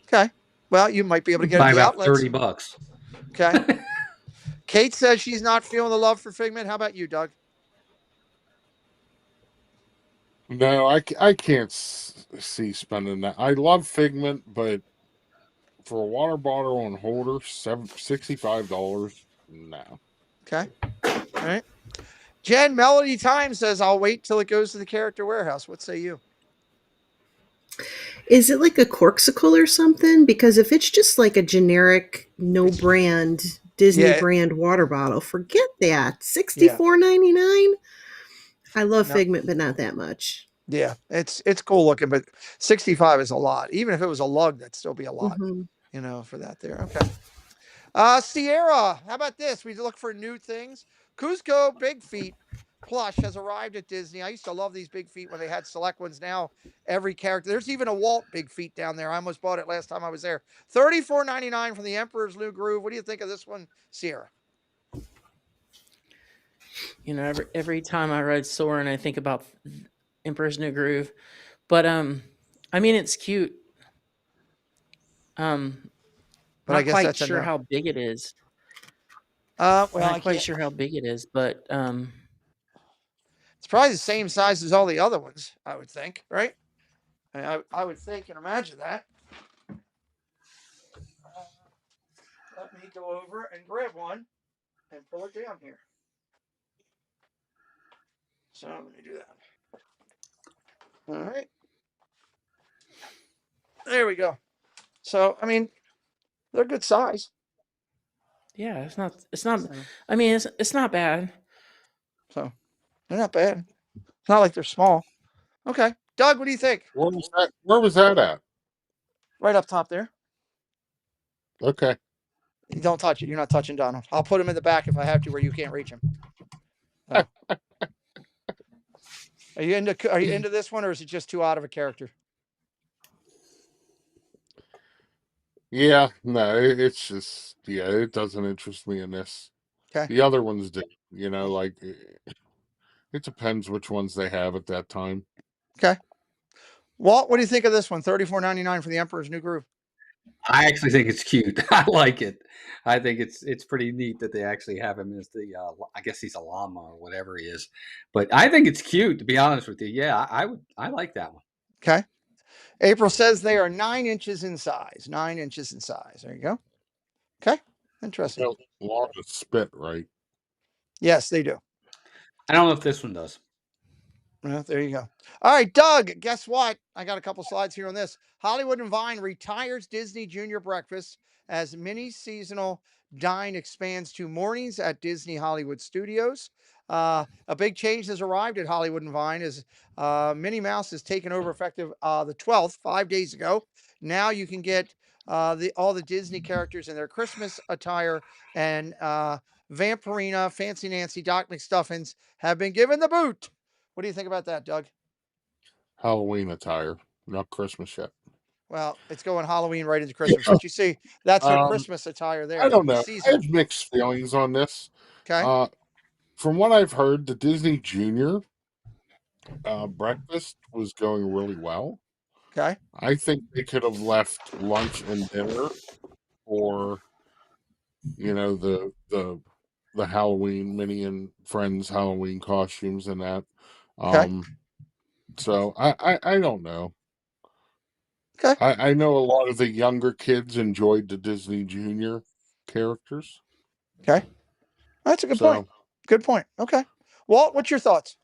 Okay. Well, you might be able to get Buy it at the about outlets. $30. Okay. Kate says she's not feeling the love for Figment. How about you, Doug? No, I can't see spending that. I love Figment, but for a water bottle on holder, $65. No. Okay. All right. Jen, Melody Time says, I'll wait till it goes to the character warehouse. What say you? Is it like a Corksicle or something? Because if it's just like a generic, no brand, Disney brand water bottle, forget that. $64.99? I love Figment, but not that much. Yeah, it's cool looking, but 65 is a lot. Even if it was a lug, that'd still be a lot, for that there. Okay. Sierra, how about this? We look for new things. Cusco Big Feet plush has arrived at Disney. I used to love these Big Feet when they had select ones. Now every character, there's even a Walt Big Feet down there. I almost bought it last time I was there. $34.99 from the Emperor's New Groove. What do you think of this one, Sierra? Every time I ride Soarin', I think about Emperor's New Groove, but I mean, it's cute. Um, But I not guess quite that's a sure no. how big it is. Well, Not I quite can't. sure how big it is, but It's probably the same size as all the other ones, I would think, right? I would think and imagine that. Let me go over and grab one and pull it down here. So let me do that. All right. There we go. So, I mean, they're good size. yeah, it's not. It's not. So, I mean, it's not bad. so they're not bad. It's not like they're small. Okay. Doug, what do you think? Where was that? Where was that at? Right up top there. Okay. You don't touch it. You're not touching Donald. I'll put him in the back if I have to where you can't reach him. So. Are you into this one or is it just too out of a character? Yeah, no, it's just it doesn't interest me in this. Okay. The other ones do, like it depends which ones they have at that time. Okay. Walt, what do you think of this one? $34.99 for the Emperor's New Groove. I actually think it's cute. I like it. I think it's pretty neat that they actually have him as the I guess he's a llama or whatever he is. But I think it's cute, to be honest with you. Yeah, I like that one. Okay. April says they are 9 inches in size. 9 inches in size. There you go. Okay. Interesting. Llamas spit, right? Yes, they do. I don't know if this one does. Well, there you go. All right, Doug, guess what? I got a couple slides here on this. Hollywood and Vine retires Disney Junior Breakfast as mini seasonal dine expands to mornings at Disney Hollywood Studios. A big change has arrived at Hollywood and Vine as Minnie Mouse has taken over effective the 12th, 5 days ago. Now you can get all the Disney characters in their Christmas attire, and Vampirina, Fancy Nancy, Doc McStuffins have been given the boot. What do you think about that, Doug? Halloween attire, not Christmas yet. Well, it's going Halloween right into Yeah. Christmas, but you see, that's their Um, Christmas attire I there, don't the know. I seasonal. have mixed feelings on this. Okay. From what I've heard, the Disney Junior breakfast was going really well. Okay. I think they could have left lunch and dinner for the Halloween Minnie and Friends Halloween costumes and that. Okay. So I don't know. Okay. I know a lot of the younger kids enjoyed the Disney Junior characters. Okay. That's a good point. So Good point. Okay. Walt, what's your thoughts?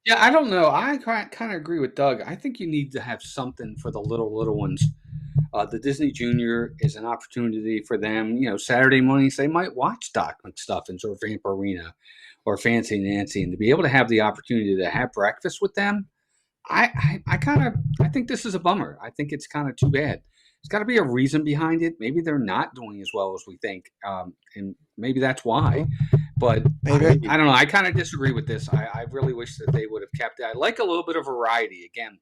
Yeah, I don't know. I kind of agree with Doug. I think you need to have something for the little ones. The Disney Junior is an opportunity for them. Saturday mornings they might watch Doc McStuffins or Vampirina or Fancy Nancy, and to be able to have the opportunity to have breakfast with them, I think this is a bummer. I think it's kind of too bad. There's got to be a reason behind it. Maybe they're not doing as well as we think, and maybe that's why. But Maybe. I don't know. I kind of disagree with this. I really wish that they would have kept it. I like a little bit of variety again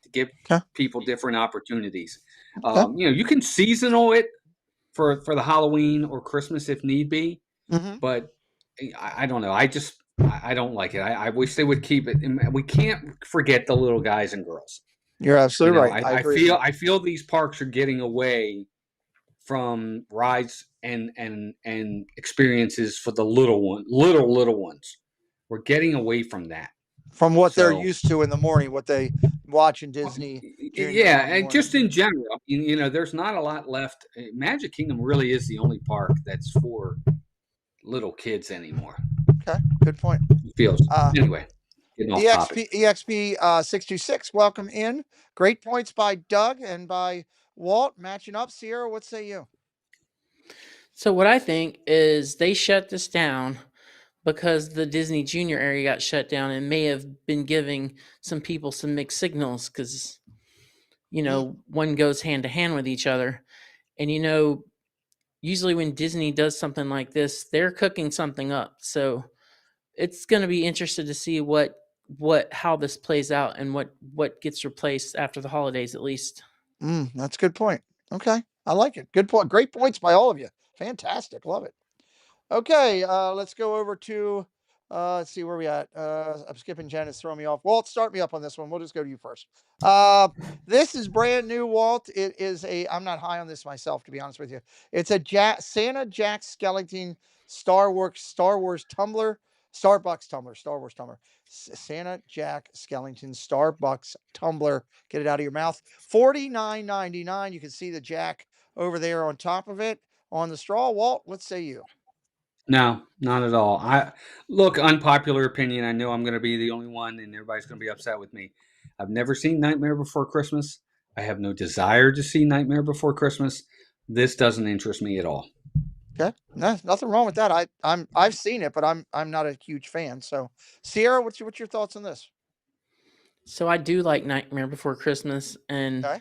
to give people different opportunities. You can seasonal it for the Halloween or Christmas if need be, but I don't know. I don't like it. I wish they would keep it. And we can't forget the little guys and girls. You're absolutely right. I agree. I feel these parks are getting away from rides and experiences for the little ones. We're getting away from that. From what they're used to in the morning, what they watch in Disney Junior. Yeah, and just in general, there's not a lot left. Magic Kingdom really is the only park that's for little kids anymore. Okay, good point. It feels anyway. EXP 626, welcome in. Great points by Doug and by Walt, matching up. Sierra, what say you? So what I think is they shut this down because the Disney Junior area got shut down and may have been giving some people some mixed signals because, one goes hand to hand with each other. And, usually when Disney does something like this, they're cooking something up. So it's going to be interesting to see how this plays out and what gets replaced after the holidays, at least. That's a good point. Okay. I like it. Good point. Great points by all of you. Fantastic. Love it. Okay. Let's go over to Let's see where we at. I'm skipping Jen. It's throwing me off. Walt, start me up on this one. We'll just go to you first. This is brand new, Walt. It is a. I'm not high on this myself, to be honest with you. It's a Santa Jack Skellington Star Wars tumbler, Starbucks tumbler, Star Wars tumbler. Santa Jack Skellington Starbucks tumbler. Get it out of your mouth. $49.99. You can see the Jack over there on top of it on the straw. Walt, what say you? No, not at all. I look, unpopular opinion. I know I'm going to be the only one, and everybody's going to be upset with me. I've never seen Nightmare Before Christmas. I have no desire to see Nightmare Before Christmas. This doesn't interest me at all. Okay, no, nothing wrong with that. I've seen it, but I'm not a huge fan. So, Sierra, what's your thoughts on this? So I do like Nightmare Before Christmas, Okay,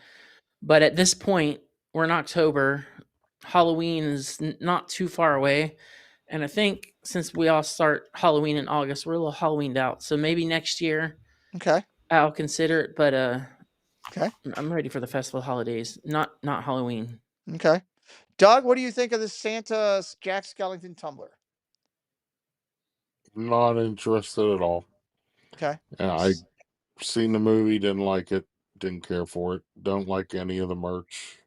but at this point, we're in October. Halloween is not too far away, and I think since we all start Halloween in August, we're a little Halloweened out. So maybe next year okay, I'll consider it, but okay, I'm ready for the festival holidays, not Halloween. okay. Doug, what do you think of this Santa Jack Skellington tumbler? Not interested at all. Okay, And I seen the movie, didn't like it, didn't care for it, don't like any of the merch.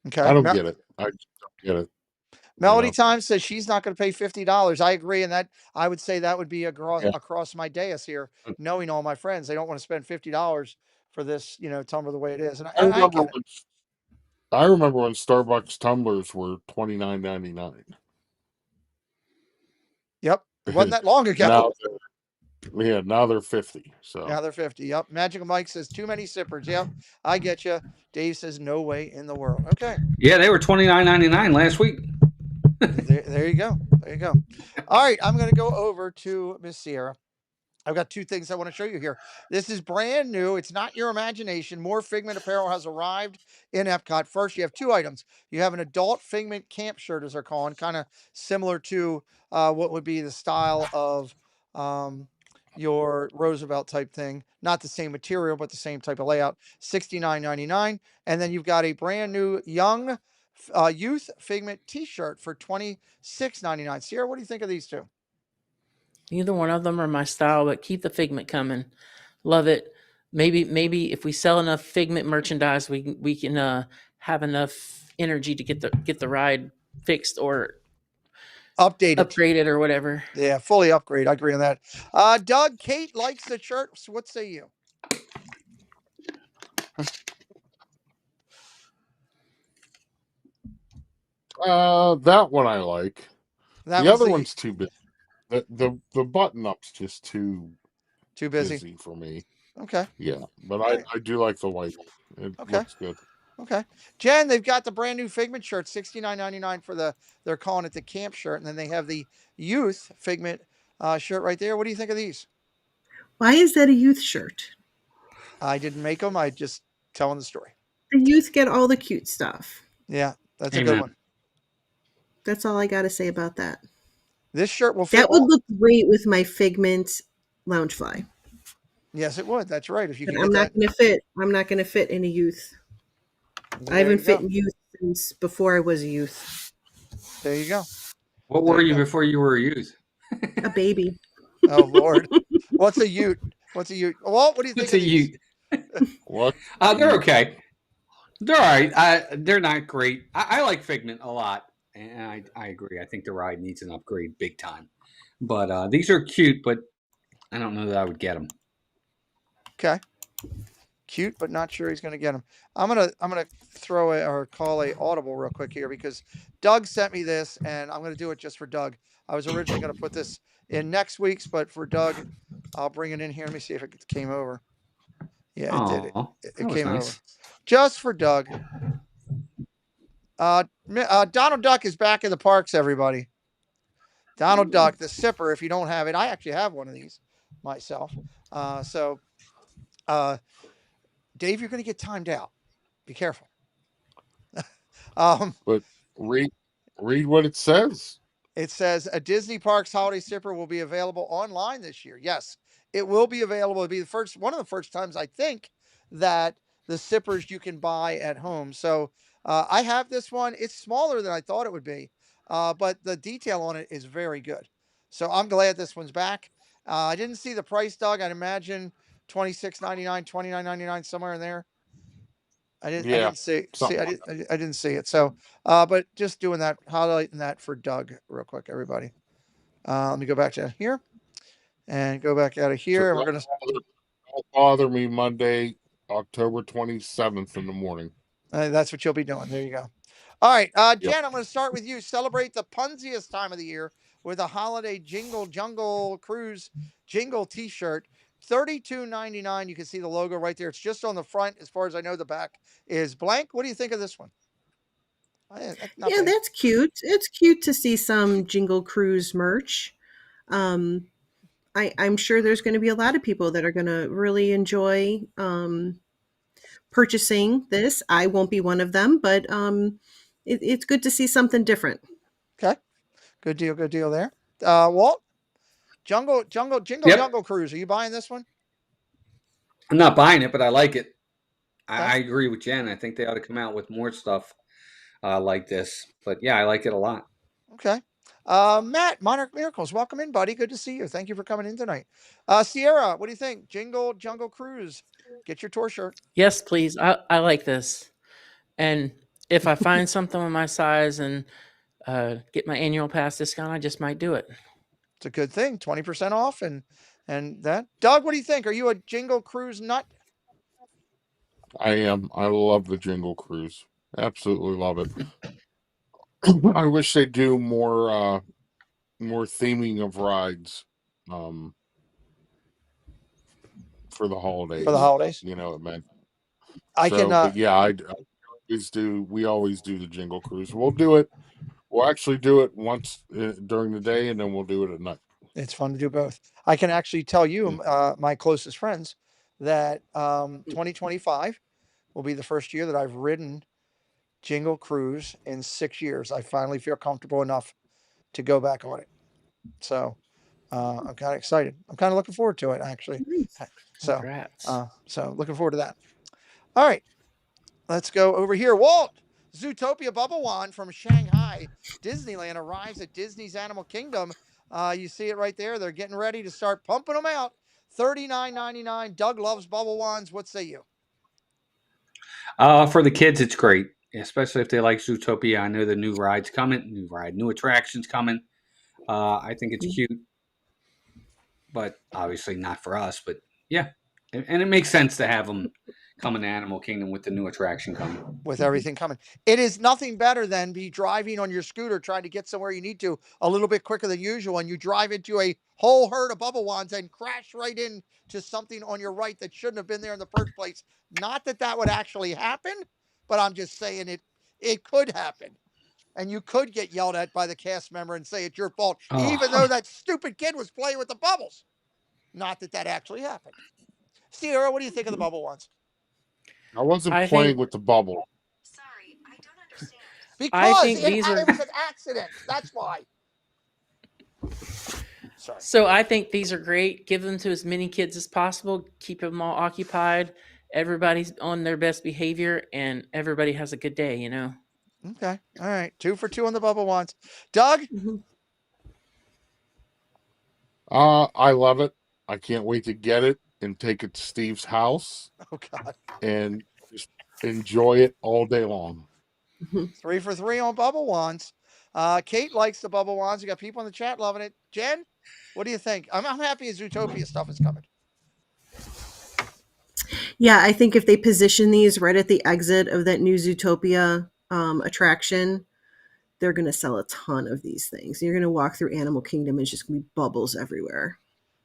okay. I don't get it. I just don't get it. Melody Time says she's not going to pay $50. I agree, and that I would say that would be Yeah. across my dais here, knowing all my friends. They don't want to spend $50 for this, tumbler the way it is, and I I remember get it. when I remember when Starbucks tumblers were $29.99. Yep, it wasn't that long ago. Now they're 50. So Now they're 50. Yep. Magical Mike says too many sippers. Yep. I get you. Dave says no way in the world. Okay. Yeah, they were $29.99 last week. There you go. There you go. All right. I'm going to go over to Miss Sierra. I've got two things I want to show you here. This is brand new. It's not your imagination. More Figment apparel has arrived in Epcot. First, you have two items. You have an adult Figment camp shirt, as they're calling, kind of similar to what would be the style of your Roosevelt type thing. Not the same material, but the same type of layout. $69.99. And then you've got a brand new young youth Figment T-shirt for $26.99. Sierra, what do you think of these two? Neither one of them are my style, but keep the Figment coming. Love it. Maybe if we sell enough Figment merchandise, we can have enough energy to get the ride fixed or upgraded or whatever. Yeah, fully upgrade. I agree on that. Doug, Kate likes the shirt. So what say you? that one I like. That the one's other one's too big. The button up's just too busy for me. Okay. Yeah, but I do like the white one. It looks good. Okay. Jen, they've got the brand new Figment shirt, $69.99 for they're calling it the camp shirt, and then they have the youth Figment shirt right there. What do you think of these? Why is that a youth shirt? I didn't make them. I just telling the story. The youth get all the cute stuff. Yeah, that's a good one. That's all I got to say about that. This shirt will fit. That would look great with my Figment Loungefly. Yes, it would. That's right. If you But can I'm get not that. going to fit. I'm not going to fit in a youth. I haven't fit in youth since before I was a youth. There you go. What were you before you were a youth? A baby. Oh Lord, what's a ute? What's a ute? Walt, what do you think? What's a ute? What? They're okay. They're all right. They're not great. I like Figment a lot, and I agree. I think the ride needs an upgrade big time. But these are cute, but I don't know that I would get them. Okay. Cute, but not sure he's going to get them. I'm gonna throw or call a audible real quick here because Doug sent me this, and I'm going to do it just for Doug. I was originally going to put this in next week's, but for Doug, I'll bring it in here. Let me see if it came over. Yeah, it did. It came over just for Doug. Donald Duck is back in the parks, everybody. Donald Duck, the sipper. If you don't have it, I actually have one of these myself. Dave, you're going to get timed out. Be careful. But read what it says. It says a Disney Parks holiday sipper will be available online this year. Yes, it will be available. It'll be one of the first times I think that the sippers you can buy at home. So I have this one. It's smaller than I thought it would be, but the detail on it is very good. So I'm glad this one's back. I didn't see the price, Doug. I'd imagine $26.99, $29.99, somewhere in there. I Yeah, didn't see something I like didn't I didn't see it. So, but just doing that, highlighting that for Doug real quick, everybody. Let me go back to here and go back out of so. here, and we're gonna. Don't bother me Monday, October 27th in the morning. That's what you'll be doing. There you go. All right, Yep. Jen, I'm going to start with you. Celebrate the punsiest time of the year with a holiday jingle jungle cruise jingle T-shirt. $32.99. You can see the logo right there. It's just on the front. As far as I know, the back is blank. What do you think of this one? Not Yeah, bad. that's cute. It's cute to see some Jingle Cruise merch. Um, I'm sure there's going to be a lot of people that are going to really enjoy purchasing this. I won't be one of them, but it's good to see something different. Okay, good deal. Good deal there. Walt, Jingle Yep. Jungle Cruise. Are you buying this one? I'm not buying it, but I like it. Okay. I agree with Jen. I think they ought to come out with more stuff like this. But yeah, I like it a lot. Okay. Matt, Monarch Miracles, welcome in, buddy. Good to see you. Thank you for coming in tonight. Sierra, what do you think? Jingle Jungle Cruise. Get your tour shirt. Yes, please. I like this. And if I find something on my size and get my annual pass discount, I just might do it. It's a good thing. 20% off and that. Doug, what do you think? Are you a Jingle Cruise nut? I am. I love the Jingle Cruise. Absolutely love it. I wish they do more theming of rides for the holidays. For the holidays? You know, it meant. I can But yeah, I always do. We always do the Jingle Cruise. We'll do it. We'll actually do it once during the day, and then we'll do it at night. it's fun to do both. I can actually tell you, my closest friends, that 2025 will be the first year that I've ridden Jingle Cruise in 6 years. I finally feel comfortable enough to go back on it. So I'm kind of excited. I'm kind of looking forward to it, actually. Nice. So, Congrats. so looking forward to that. All right, let's go over here. Walt, Zootopia Bubble Wand from Shanghai Disneyland arrives at Disney's Animal Kingdom. You see it right there. They're getting ready to start pumping them out. $39.99. Doug loves bubble wands. What say you? For the kids, it's great, especially if they like Zootopia. I know the new ride's coming, new attractions coming. I think it's cute, but obviously not for us. But yeah, and it makes sense to have them come in Animal Kingdom with the new attraction coming. With everything coming, it is nothing better than be driving on your scooter trying to get somewhere you need to a little bit quicker than usual, and you drive into a whole herd of bubble wands and crash right into something on your right that shouldn't have been there in the first place. Not that that would actually happen, but I'm just saying it could happen, and you could get yelled at by the cast member and say it's your fault, even though Oh, that stupid kid was playing with the bubbles. Not that that actually happened. Sierra, what do you think of the bubble wands? I wasn't I playing think with the bubble. I Because think these are it was an accident. That's why. Sorry. so I think these are great. Give them to as many kids as possible. Keep them all occupied. Everybody's on their best behavior, and everybody has a good day. You know. Okay. All right. 2 for 2 on the bubble wands. Doug? Mhm. I love it. I can't wait to get it and take it to Steve's house Oh, God. and just enjoy it all day long. 3 for 3 on bubble wands. Kate likes the bubble wands. You got people in the chat loving it. Jen, what do you think? I'm happy as Zootopia stuff is coming. Yeah, I think if they position these right at the exit of that new Zootopia attraction, they're going to sell a ton of these things. You're going to walk through Animal Kingdom and it's just going to be bubbles everywhere.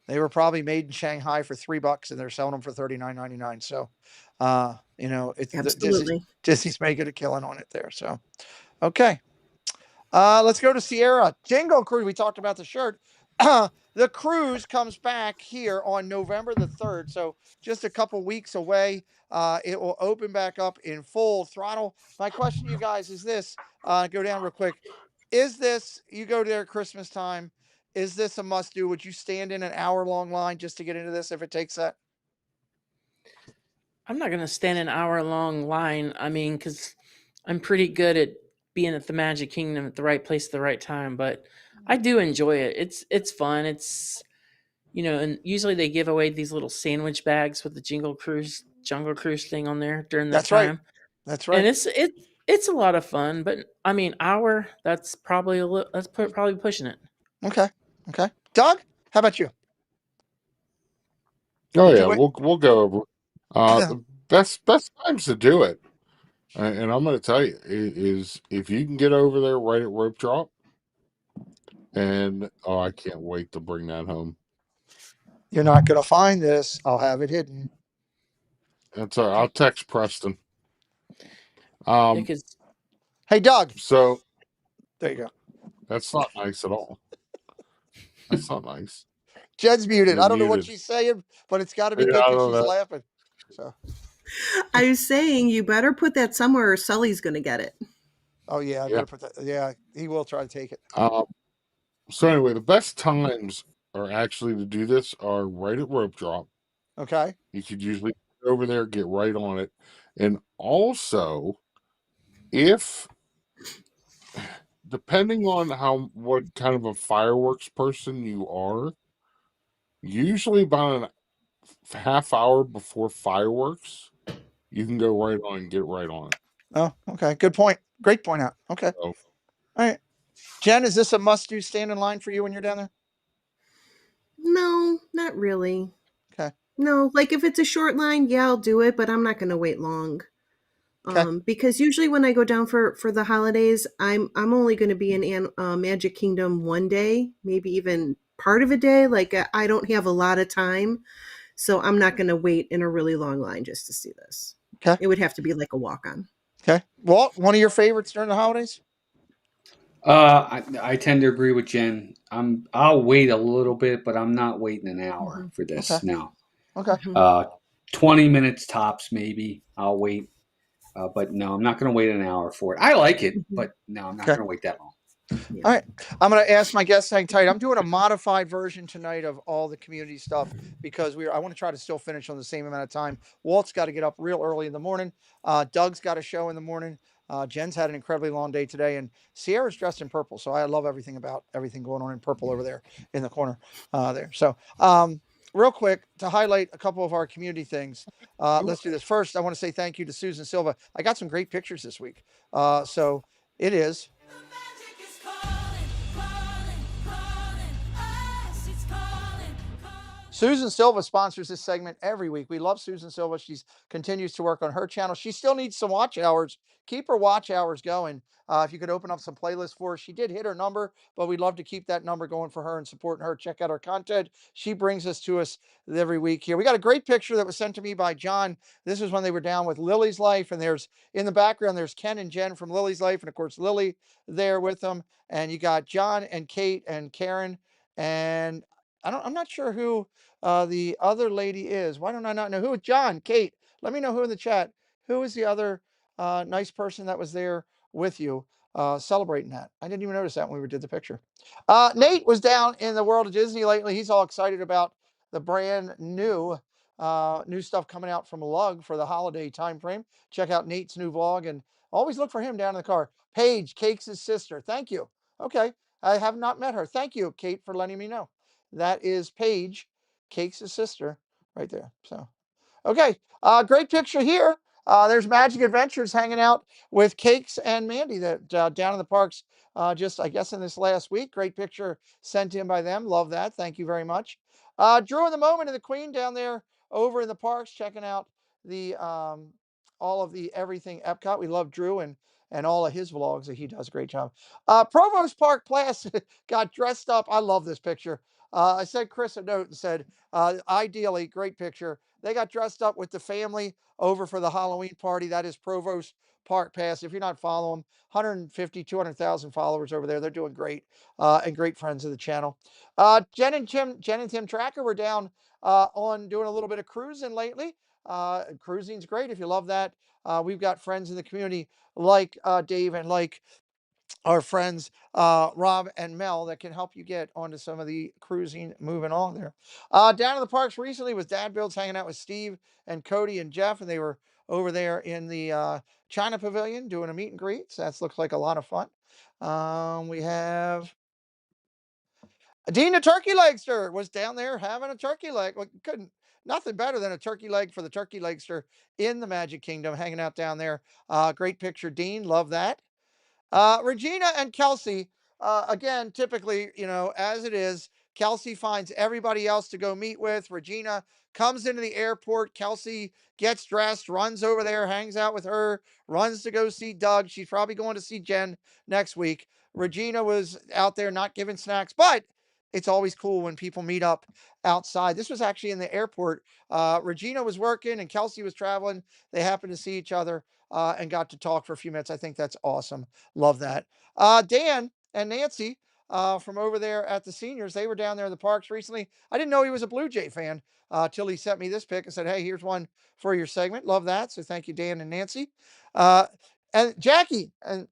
They were probably made in Shanghai for $3 and they're selling them for $39.99. So, it's Absolutely. Disney's making a killing on it there. So, okay. Let's go to Sierra. Jingle Cruise. We talked about the shirt. The cruise comes back here on November the 3rd. So just a couple weeks away. It will open back up in full throttle. My question to you guys is this. Go down real quick. Is this, you go there at Christmas time, is this a must do? Would you stand in an hour-long line just to get into this if it takes that? I'm not going to stand an hour long line. I mean, because I'm pretty good at being at the Magic Kingdom at the right place at the right time. But I do enjoy it. It's fun. It's and usually they give away these little sandwich bags with the Jungle Cruise thing on there during that That's right. time, That's and right. it's a lot of fun. But I mean, hour that's probably probably pushing it. Okay. Okay. Doug, how about you? Oh Would you yeah, wait? we'll go over. The best times to do it, and I'm going to tell you is if you can get over there right at rope drop, and oh, I can't wait to bring that home. You're not going to find this. I'll have it hidden. That's all right. I'll text Preston. Yeah, Um, because Hey, Doug. so There you go. that's not nice at all. That's not nice. Jed's muted. You're I don't know what muted. she's saying, but it's got to be Yeah, good I because don't she's know. laughing. So, I was saying you better put that somewhere or Sully's going to get it. oh yeah, I Yeah. better put that. Yeah, he will try to take it. Um, so anyway, the best times are actually to do this are right at rope drop. Okay. You could usually get over there, get right on it, and also if depending on what kind of a fireworks person you are, usually about a half hour before fireworks, you can go right on and get right on it. Oh, okay. Good point. Great point out. Okay. So, All right. Jen, is this a must do stand in line for you when you're down there? No, not really. Okay. No, like if it's a short line, yeah, I'll do it, but I'm not going to wait long. Okay. Because usually when I go down for the holidays, I'm only going to be in Magic Kingdom one day, maybe even part of a day. Like I don't have a lot of time, so I'm not going to wait in a really long line just to see this. Okay. It would have to be like a walk on. Okay. Walt, one of your favorites during the holidays? I tend to agree with Jen. I'll wait a little bit, but I'm not waiting an hour Hmm. for Okay. this now. Okay. Hmm. 20 minutes tops, maybe. I'll wait. But no, I'm not going to wait an hour for it. I like it, Hmm. but no, I'm not Okay. going to wait that long. Yeah. All right. I'm going to ask my guests hang tight. I'm doing a modified version tonight of all the community stuff because I want to try to still finish on the same amount of time. Walt's got to get up real early in the morning. Doug's got a show in the morning. Jen's had an incredibly long day today, and Sierra's dressed in purple. So I love everything about everything going on in purple over there in the corner there. So, real quick to highlight a couple of our community things. Let's do this. First, I want to say thank you to Susan Silva. I got some great pictures this week. So it is. Susan Silva sponsors this segment every week. We love Susan Silva. She continues to work on her channel. She still needs some watch hours. Keep her watch hours going. If you could open up some playlists for her, she did hit her number, but we'd love to keep that number going for her and supporting her. Check out her content. She brings us to us every week here. We got a great picture that was sent to me by John. This is when they were down with Lily's Life, and there's in the background there's Ken and Jen from Lily's Life, and of course Lily there with them. And you got John and Kate and Karen, and I'm not sure who the other lady is. Why don't I not know who? John, Kate, let me know who in the chat. Who is the other nice person that was there with you celebrating that? I didn't even notice that when we did the picture. Nate was down in the world of Disney lately. He's all excited about the brand new stuff coming out from Lug for the holiday time frame. Check out Nate's new vlog and always look for him down in the car. Paige, Cake's sister. Thank you. Okay. I have not met her. Thank you, Kate, for letting me know. That is Paige, Cake's sister, right there. So, okay, great picture here. There's Magic Adventures hanging out with Cakes and Mandy that down in the parks. Just I guess in this last week. Great picture sent in by them. Love that. Thank you very much. Drew in the Moment and the Queen down there over in the parks checking out the all of the everything Epcot. We love Drew and all of his vlogs that he does a great job. Provost Park Place got dressed up. I love this picture. I sent Chris a note and said, ideally, great picture. They got dressed up with the family over for the Halloween party. That is Provost Park Pass. If you're not following them, 150, 200,000 followers over there. They're doing great and great friends of the channel. Jen and Tim Tracker were down on doing a little bit of cruising lately. Cruising's great if you love that. We've got friends in the community like Dave and like our friends Rob and Mel that can help you get onto some of the cruising moving on there. Down in the parks recently was Dad Builds hanging out with Steve and Cody and Jeff, and they were over there in the China Pavilion doing a meet and greet. So that looks like a lot of fun. We have Dean the turkey legster was down there having a turkey leg. Well, couldn't nothing better than a turkey leg for the turkey legster in the Magic Kingdom, hanging out down there. Great picture, Dean. Love that. Regina and Kelsey, again, typically, as it is, Kelsey finds everybody else to go meet with. Regina comes into the airport. Kelsey gets dressed, runs over there, hangs out with her, runs to go see Doug. She's probably going to see Jen next week. Regina was out there not giving snacks, but it's always cool when people meet up outside. This was actually in the airport. Regina was working and Kelsey was traveling. They happened to see each other and got to talk for a few minutes. I think that's awesome. Love that. Dan and Nancy from over there at the seniors, they were down there in the parks recently. I didn't know he was a Blue Jay fan till he sent me this pic and said, "Hey, here's one for your segment." Love that. So thank you, Dan and Nancy. Uh, and Jackie and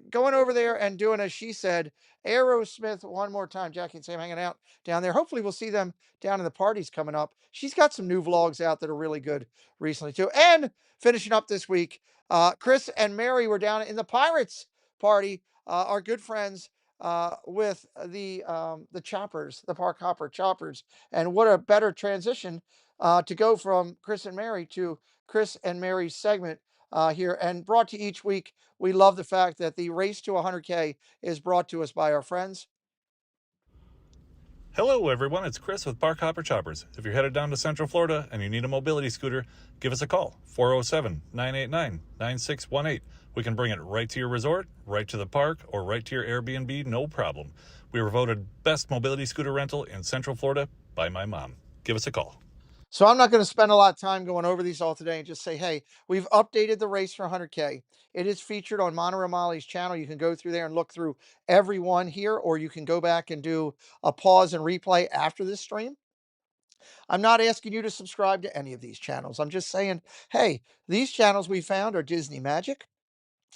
going over there and doing, as she said, Aerosmith one more time. Jackie and Sam hanging out down there. Hopefully we'll see them down in the parties coming up. She's got some new vlogs out that are really good recently too. And finishing up this week, Chris and Mary were down in the Pirates party. Our good friends with the Choppers, the Park Hopper Choppers, and what a better transition to go from Chris and Mary to Chris and Mary's segment here, and brought to each week. We love the fact that the race to 100K is brought to us by our friends. Hello, everyone. It's Chris with Park Hopper Choppers. If you're headed down to Central Florida and you need a mobility scooter, give us a call, 407-989-9618. We can bring it right to your resort, right to the park, or right to your Airbnb, no problem. We were voted best mobility scooter rental in Central Florida by my mom. Give us a call. So I'm not going to spend a lot of time going over these all today and just say, hey, we've updated the race for 100K. It is featured on Mono Ramali's channel. You can go through there and look through every one here, or you can go back and do a pause and replay after this stream. I'm not asking you to subscribe to any of these channels. I'm just saying, hey, these channels we found are Disney Magic.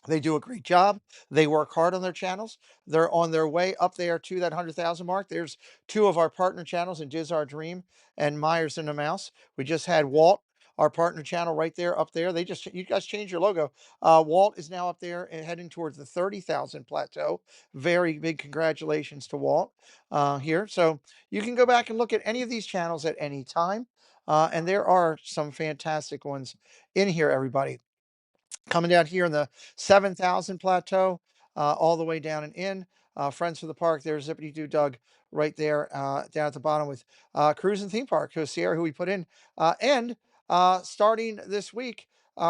They do a great job. They work hard on their channels. They're on their way up there to that 100,000 mark. There's two of our partner channels in Diz Our Dream and Myers and the Mouse. We just had Walt, our partner channel, right there up there. You guys changed your logo. Walt is now up there and heading towards the 30,000 plateau. Very big congratulations to Walt here. So you can go back and look at any of these channels at any time. And there are some fantastic ones in here, everybody. Coming down here in the 7,000 plateau, all the way down and in. Friends for the Park, there's Zippity Doo Doug right there down at the bottom with Cruise and Theme Park, who's Sierra, who we put in. And starting this week,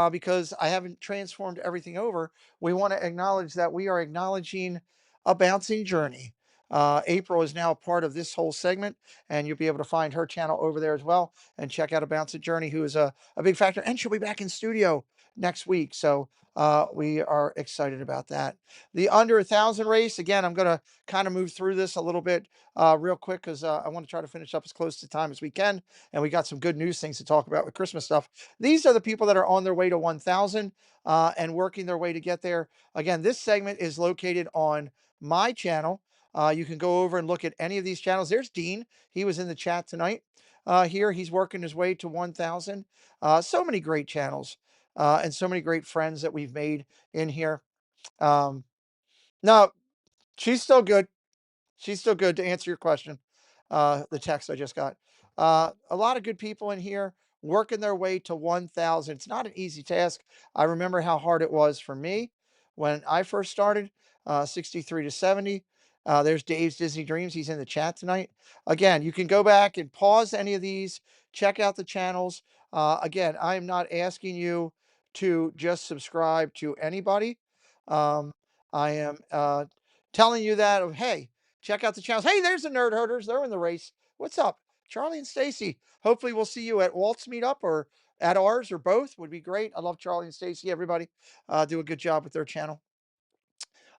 because I haven't transformed everything over, we want to acknowledge that we are acknowledging a bouncing journey. April is now a part of this whole segment, and you'll be able to find her channel over there as well and check out a bouncing journey, who is a big factor. And she'll be back in studio next week. So we are excited about that. The under 1,000 race, again, I'm going to kind of move through this a little bit real quick because I want to try to finish up as close to time as we can. And we got some good news things to talk about with Christmas stuff. These are the people that are on their way to 1,000 and working their way to get there. Again, this segment is located on my channel. You can go over and look at any of these channels. There's Dean. He was in the chat tonight. Here, he's working his way to 1,000. So many great channels. And so many great friends that we've made in here. No, she's still good. She's still good, to answer your question. The text I just got. A lot of good people in here working their way to 1,000. It's not an easy task. I remember how hard it was for me when I first started, 63 to 70. There's Dave's Disney Dreams. He's in the chat tonight. Again, you can go back and pause any of these, check out the channels. Again, I am not asking you to just subscribe to anybody. I am telling you that, hey, check out the channels. Hey, there's the Nerd Herders. They're in the race. What's up? Charlie and Stacy. Hopefully we'll see you at Walt's meetup or at ours, or both would be great. I love Charlie and Stacy. Everybody do a good job with their channel.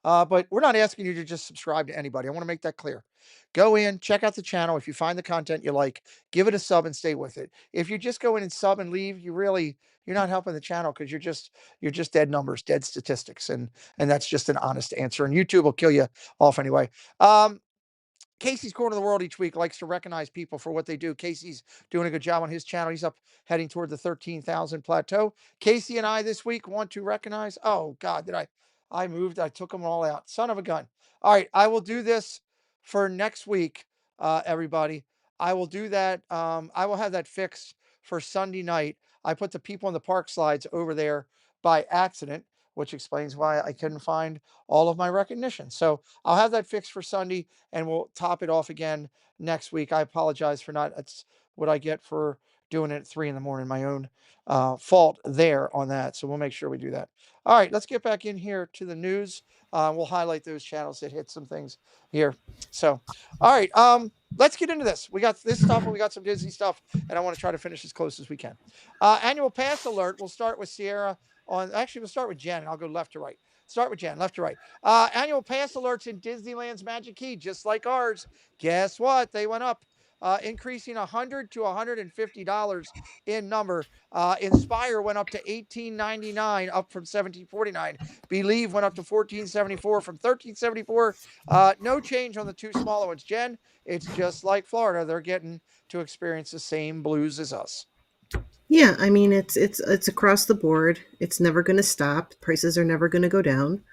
But we're not asking you to just subscribe to anybody. I want to make that clear. Go in, check out the channel. If you find the content you like, give it a sub and stay with it. If you just go in and sub and leave, you're not helping the channel, because you're just dead numbers, dead statistics, and that's just an honest answer. And YouTube will kill you off anyway. Casey's Corner of the World each week likes to recognize people for what they do. Casey's doing a good job on his channel. He's up heading toward the 13,000 plateau. Casey and I this week want to recognize, oh God, I moved, I took them all out. Son of a gun. All right, I will do this for next week, everybody. I will do that. I will have that fixed for Sunday night. I put the people in the park slides over there by accident, which explains why I couldn't find all of my recognition. So I'll have that fixed for Sunday, and we'll top it off again next week. I apologize for not. That's what I get for doing it at 3 in the morning. My own fault there on that. So we'll make sure we do that. All right, let's get back in here to the news. We'll highlight those channels that hit some things here. So, all right, let's get into this. We got this stuff and we got some Disney stuff, and I want to try to finish as close as we can. Annual pass alert. We'll start with Sierra on. Actually, we'll start with Jen, and I'll go left to right. Start with Jen, left to right. Annual pass alerts in Disneyland's Magic Key, just like ours. Guess what? They went up, increasing $100 to $150 in number. Inspire went up to $18.99, up from $17.49. Believe went up to $14.74 from $13.74. No change on the two smaller ones. Jen, it's just like Florida. They're getting to experience the same blues as us. Yeah, I mean it's across the board. It's never going to stop. Prices are never going to go down.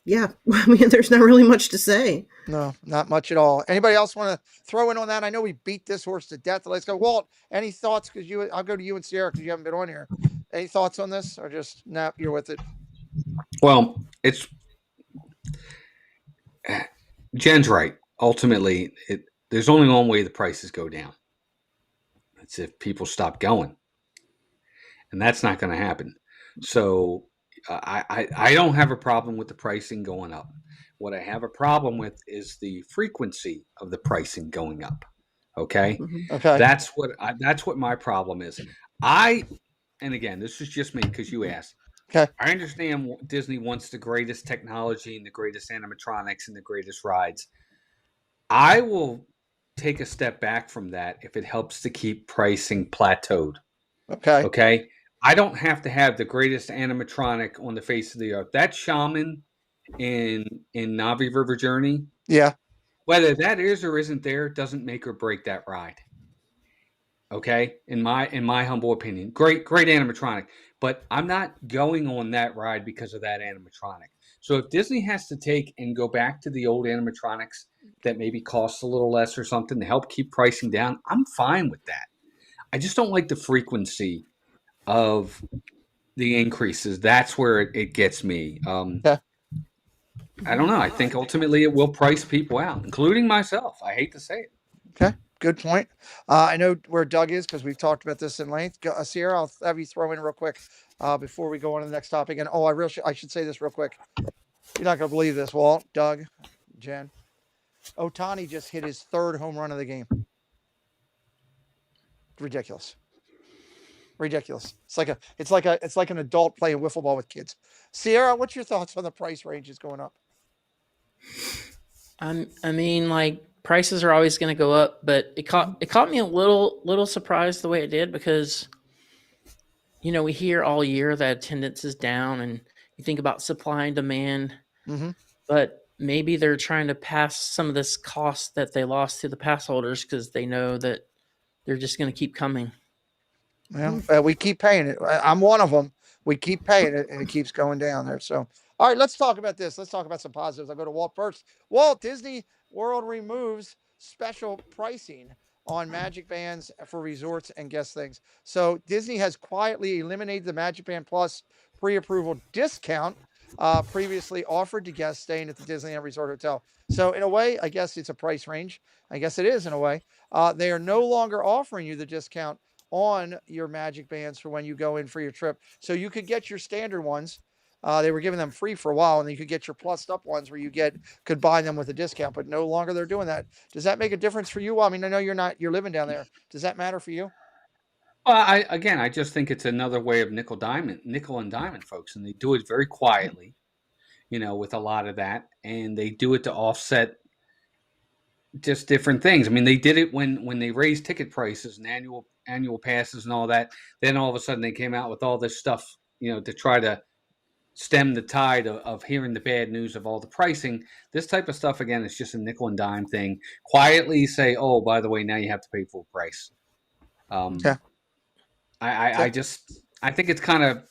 Yeah, I mean there's not really much to say. No, not much at all. Anybody else want to throw in on that? I know we beat this horse to death. Let's go, Walt. Any thoughts? Because I'll go to you and Sierra because you haven't been on here. Any thoughts on this, or just nah, you're with it? Well, it's Jen's right. Ultimately, there's only one way the prices go down. It's if people stop going, and that's not going to happen. So I don't have a problem with the pricing going up. What I have a problem with is the frequency of the pricing going up. Okay, Okay. that's what my problem is. And again, this is just me because you asked. Okay. I understand Disney wants the greatest technology and the greatest animatronics and the greatest rides. I will take a step back from that if it helps to keep pricing plateaued. Okay. Okay. I don't have to have the greatest animatronic on the face of the earth. That shaman in Navi River Journey, Yeah. whether that is or isn't there, doesn't make or break that ride. Okay, in my humble opinion, great animatronic, but I'm not going on that ride because of that animatronic. So if Disney has to take and go back to the old animatronics that maybe cost a little less or something to help keep pricing down, I'm fine with that. I just don't like the frequency of the increases. That's where it gets me. Yeah. I don't know. I think ultimately it will price people out, including myself. I hate to say it. Okay. Good point. I know where Doug is because we've talked about this in length. Sierra, I'll have you throw in real quick before we go on to the next topic. And I should say this real quick. You're not going to believe this, Walt, Doug, Jen. Ohtani just hit his third home run of the game. Ridiculous. It's like an adult playing wiffle ball with kids. Sierra, what's your thoughts on the price ranges going up? I mean, like prices are always going to go up, but it caught me a little surprised the way it did because, we hear all year that attendance is down, and you think about supply and demand, but maybe they're trying to pass some of this cost that they lost to the pass holders because they know that they're just going to keep coming. Well, we keep paying it. I'm one of them. We keep paying it, and it keeps going down there. So, all right, let's talk about this. Let's talk about some positives. I'll go to Walt first. Walt, Disney World removes special pricing on Magic Bands for resorts and guest things. So, Disney has quietly eliminated the Magic Band Plus pre-approval discount previously offered to guests staying at the Disneyland Resort Hotel. So, in a way, I guess it's a price range. I guess it is in a way. They are no longer offering you the discount on your Magic Bands for when you go in for your trip. So you could get your standard ones. They were giving them free for a while, and then you could get your plussed up ones where you could buy them with a discount, but no longer they're doing that. Does that make a difference for you? Well, I mean, I know you're living down there. Does that matter for you? Well, I just think it's another way of nickel and diamond folks, and they do it very quietly, with a lot of that, and they do it to offset just different things. I mean, they did it when they raised ticket prices and annual passes and all that. Then all of a sudden they came out with all this stuff, to try to stem the tide of hearing the bad news of all the pricing. This type of stuff, again, is just a nickel and dime thing. Quietly say, oh, by the way, now you have to pay full price. Yeah. I think it's kind of,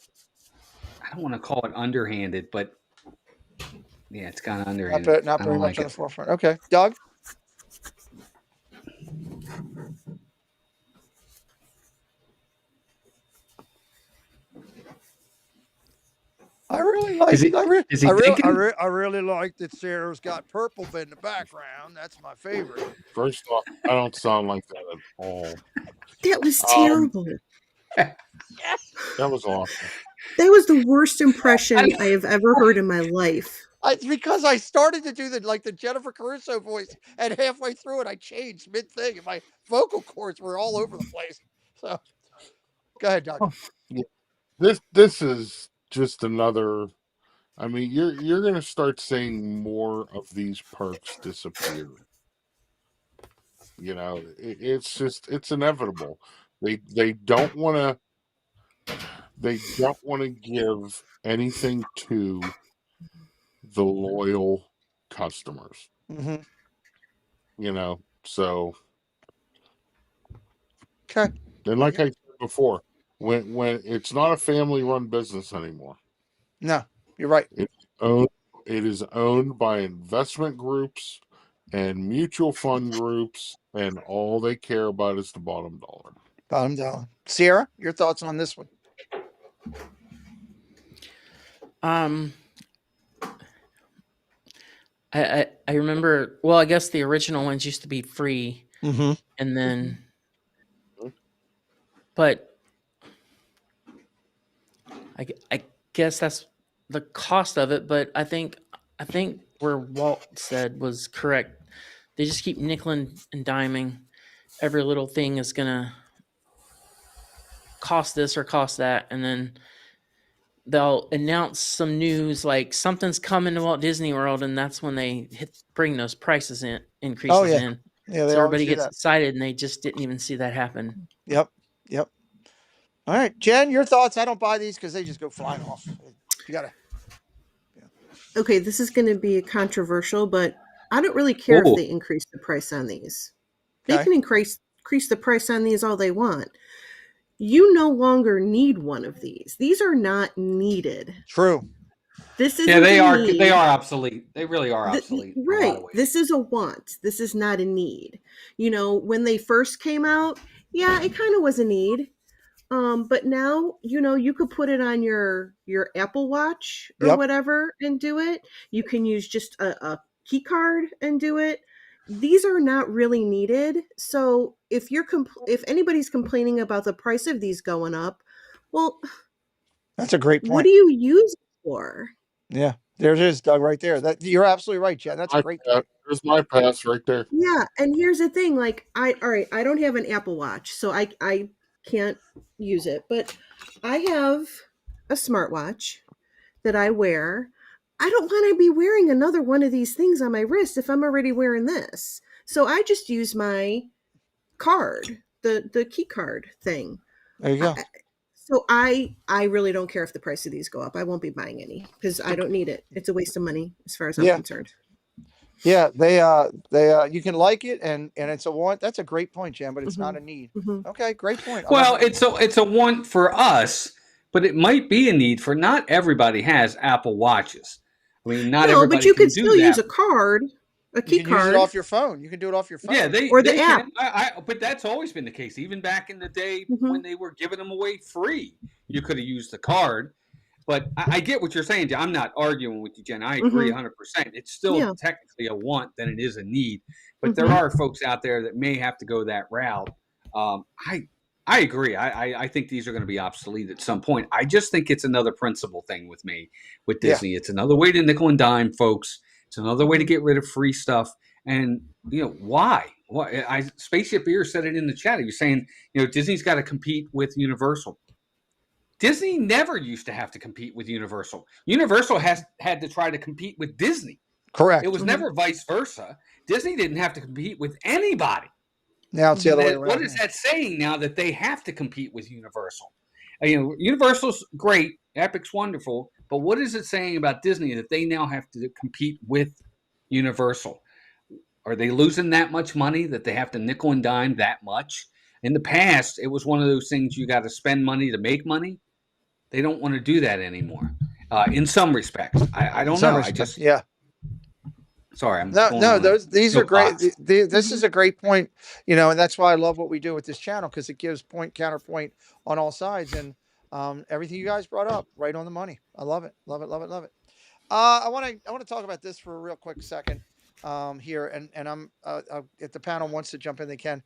I don't want to call it underhanded, but Yeah, it's kind of under. Not I very don't much like on the it. forefront. Okay, Doug. I really like. Is he thinking? I really like that Sarah's got purple in the background. That's my favorite. First off, I don't sound like that at all. That was terrible. That was awful. That was the worst impression I have ever heard in my life. It's because I started to do the Jennifer Caruso voice, and halfway through it, I changed mid thing, and my vocal cords were all over the place. So, go ahead, Doug. Yeah. This is just another. I mean, you're going to start seeing more of these perks disappear. You know, it's inevitable. They don't want to give anything to the loyal customers. Mm-hmm. You know, so okay. And like I said before, when it's not a family run business anymore. No, you're right. It is owned by investment groups and mutual fund groups, and all they care about is the bottom dollar. Bottom dollar. Sierra, your thoughts on this one? I remember. Well, I guess the original ones used to be free, mm-hmm. and then, but I guess that's the cost of it. But I think where Walt said was correct. They just keep nickel and diming. Every little thing is gonna cost this or cost that, and then they'll announce some news like something's coming to Walt Disney World, and that's when they bring those prices increases in. Yeah, so everybody gets excited, and they just didn't even see that happen. Yep. All right, Jen, your thoughts? I don't buy these because they just go flying off. You gotta. Yeah. Okay, this is going to be controversial, but I don't really care if they increase the price on these. They can increase the price on these all they want. You no longer need one of these. These are not needed. True. This is they are obsolete. They really are obsolete. Right. This is a want. This is not a need. You know, when they first came out, yeah, it kind of was a need. But now, you know, you could put it on your Apple Watch or whatever and do it. You can use just a key card and do it. These are not really needed. So if anybody's complaining about the price of these going up, well, that's a great point. What do you use it for? Yeah, there it is, Doug, right there. You're absolutely right, Jen. That's a great point. There's my pass right there. Yeah, and here's the thing: like, I don't have an Apple Watch, so I can't use it, but I have a smartwatch that I wear. I don't want to be wearing another one of these things on my wrist if I'm already wearing this. So I just use my card, the key card thing. There you go. So I really don't care if the price of these go up. I won't be buying any because I don't need it. It's a waste of money as far as I'm concerned. Yeah, they you can like it and it's a want. That's a great point, Jen, but it's not a need. Okay, great point. Well, it's a want for us, but it might be a need for not everybody has Apple Watches. I mean, not everybody. But you can still use a card, a key card. Use it off your phone. You can do it off your phone. Yeah, the app. But that's always been the case. Even back in the day when they were giving them away free, you could have used the card. But I get what you're saying. I'm not arguing with you, Jen. I agree 100%. It's still technically a want than it is a need. But there are folks out there that may have to go that route. I agree. I think these are going to be obsolete at some point. I just think it's another principle thing with me, with Disney. It's another way to nickel and dime folks. It's another way to get rid of free stuff. And, you know, why? Spaceship Beer said it in the chat. He was saying, you know, Disney's got to compete with Universal. Disney never used to have to compete with Universal. Universal had to try to compete with Disney. Correct. It was never vice versa. Disney didn't have to compete with anybody. Now it's the other way around. What is that saying now that they have to compete with Universal? You know, Universal's great, Epic's wonderful, but what is it saying about Disney that they now have to compete with Universal? Are they losing that much money that they have to nickel and dime that much? In the past, it was one of those things you got to spend money to make money. They don't want to do that anymore. In some respects, I don't know. Sorry, I'm No, going no, on a these are great. soapbox. This is a great point, and that's why I love what we do with this channel because it gives point counterpoint on all sides, and everything you guys brought up, right on the money. I love it, love it, love it, love it. I want to talk about this for a real quick second here, and I'm if the panel wants to jump in, they can.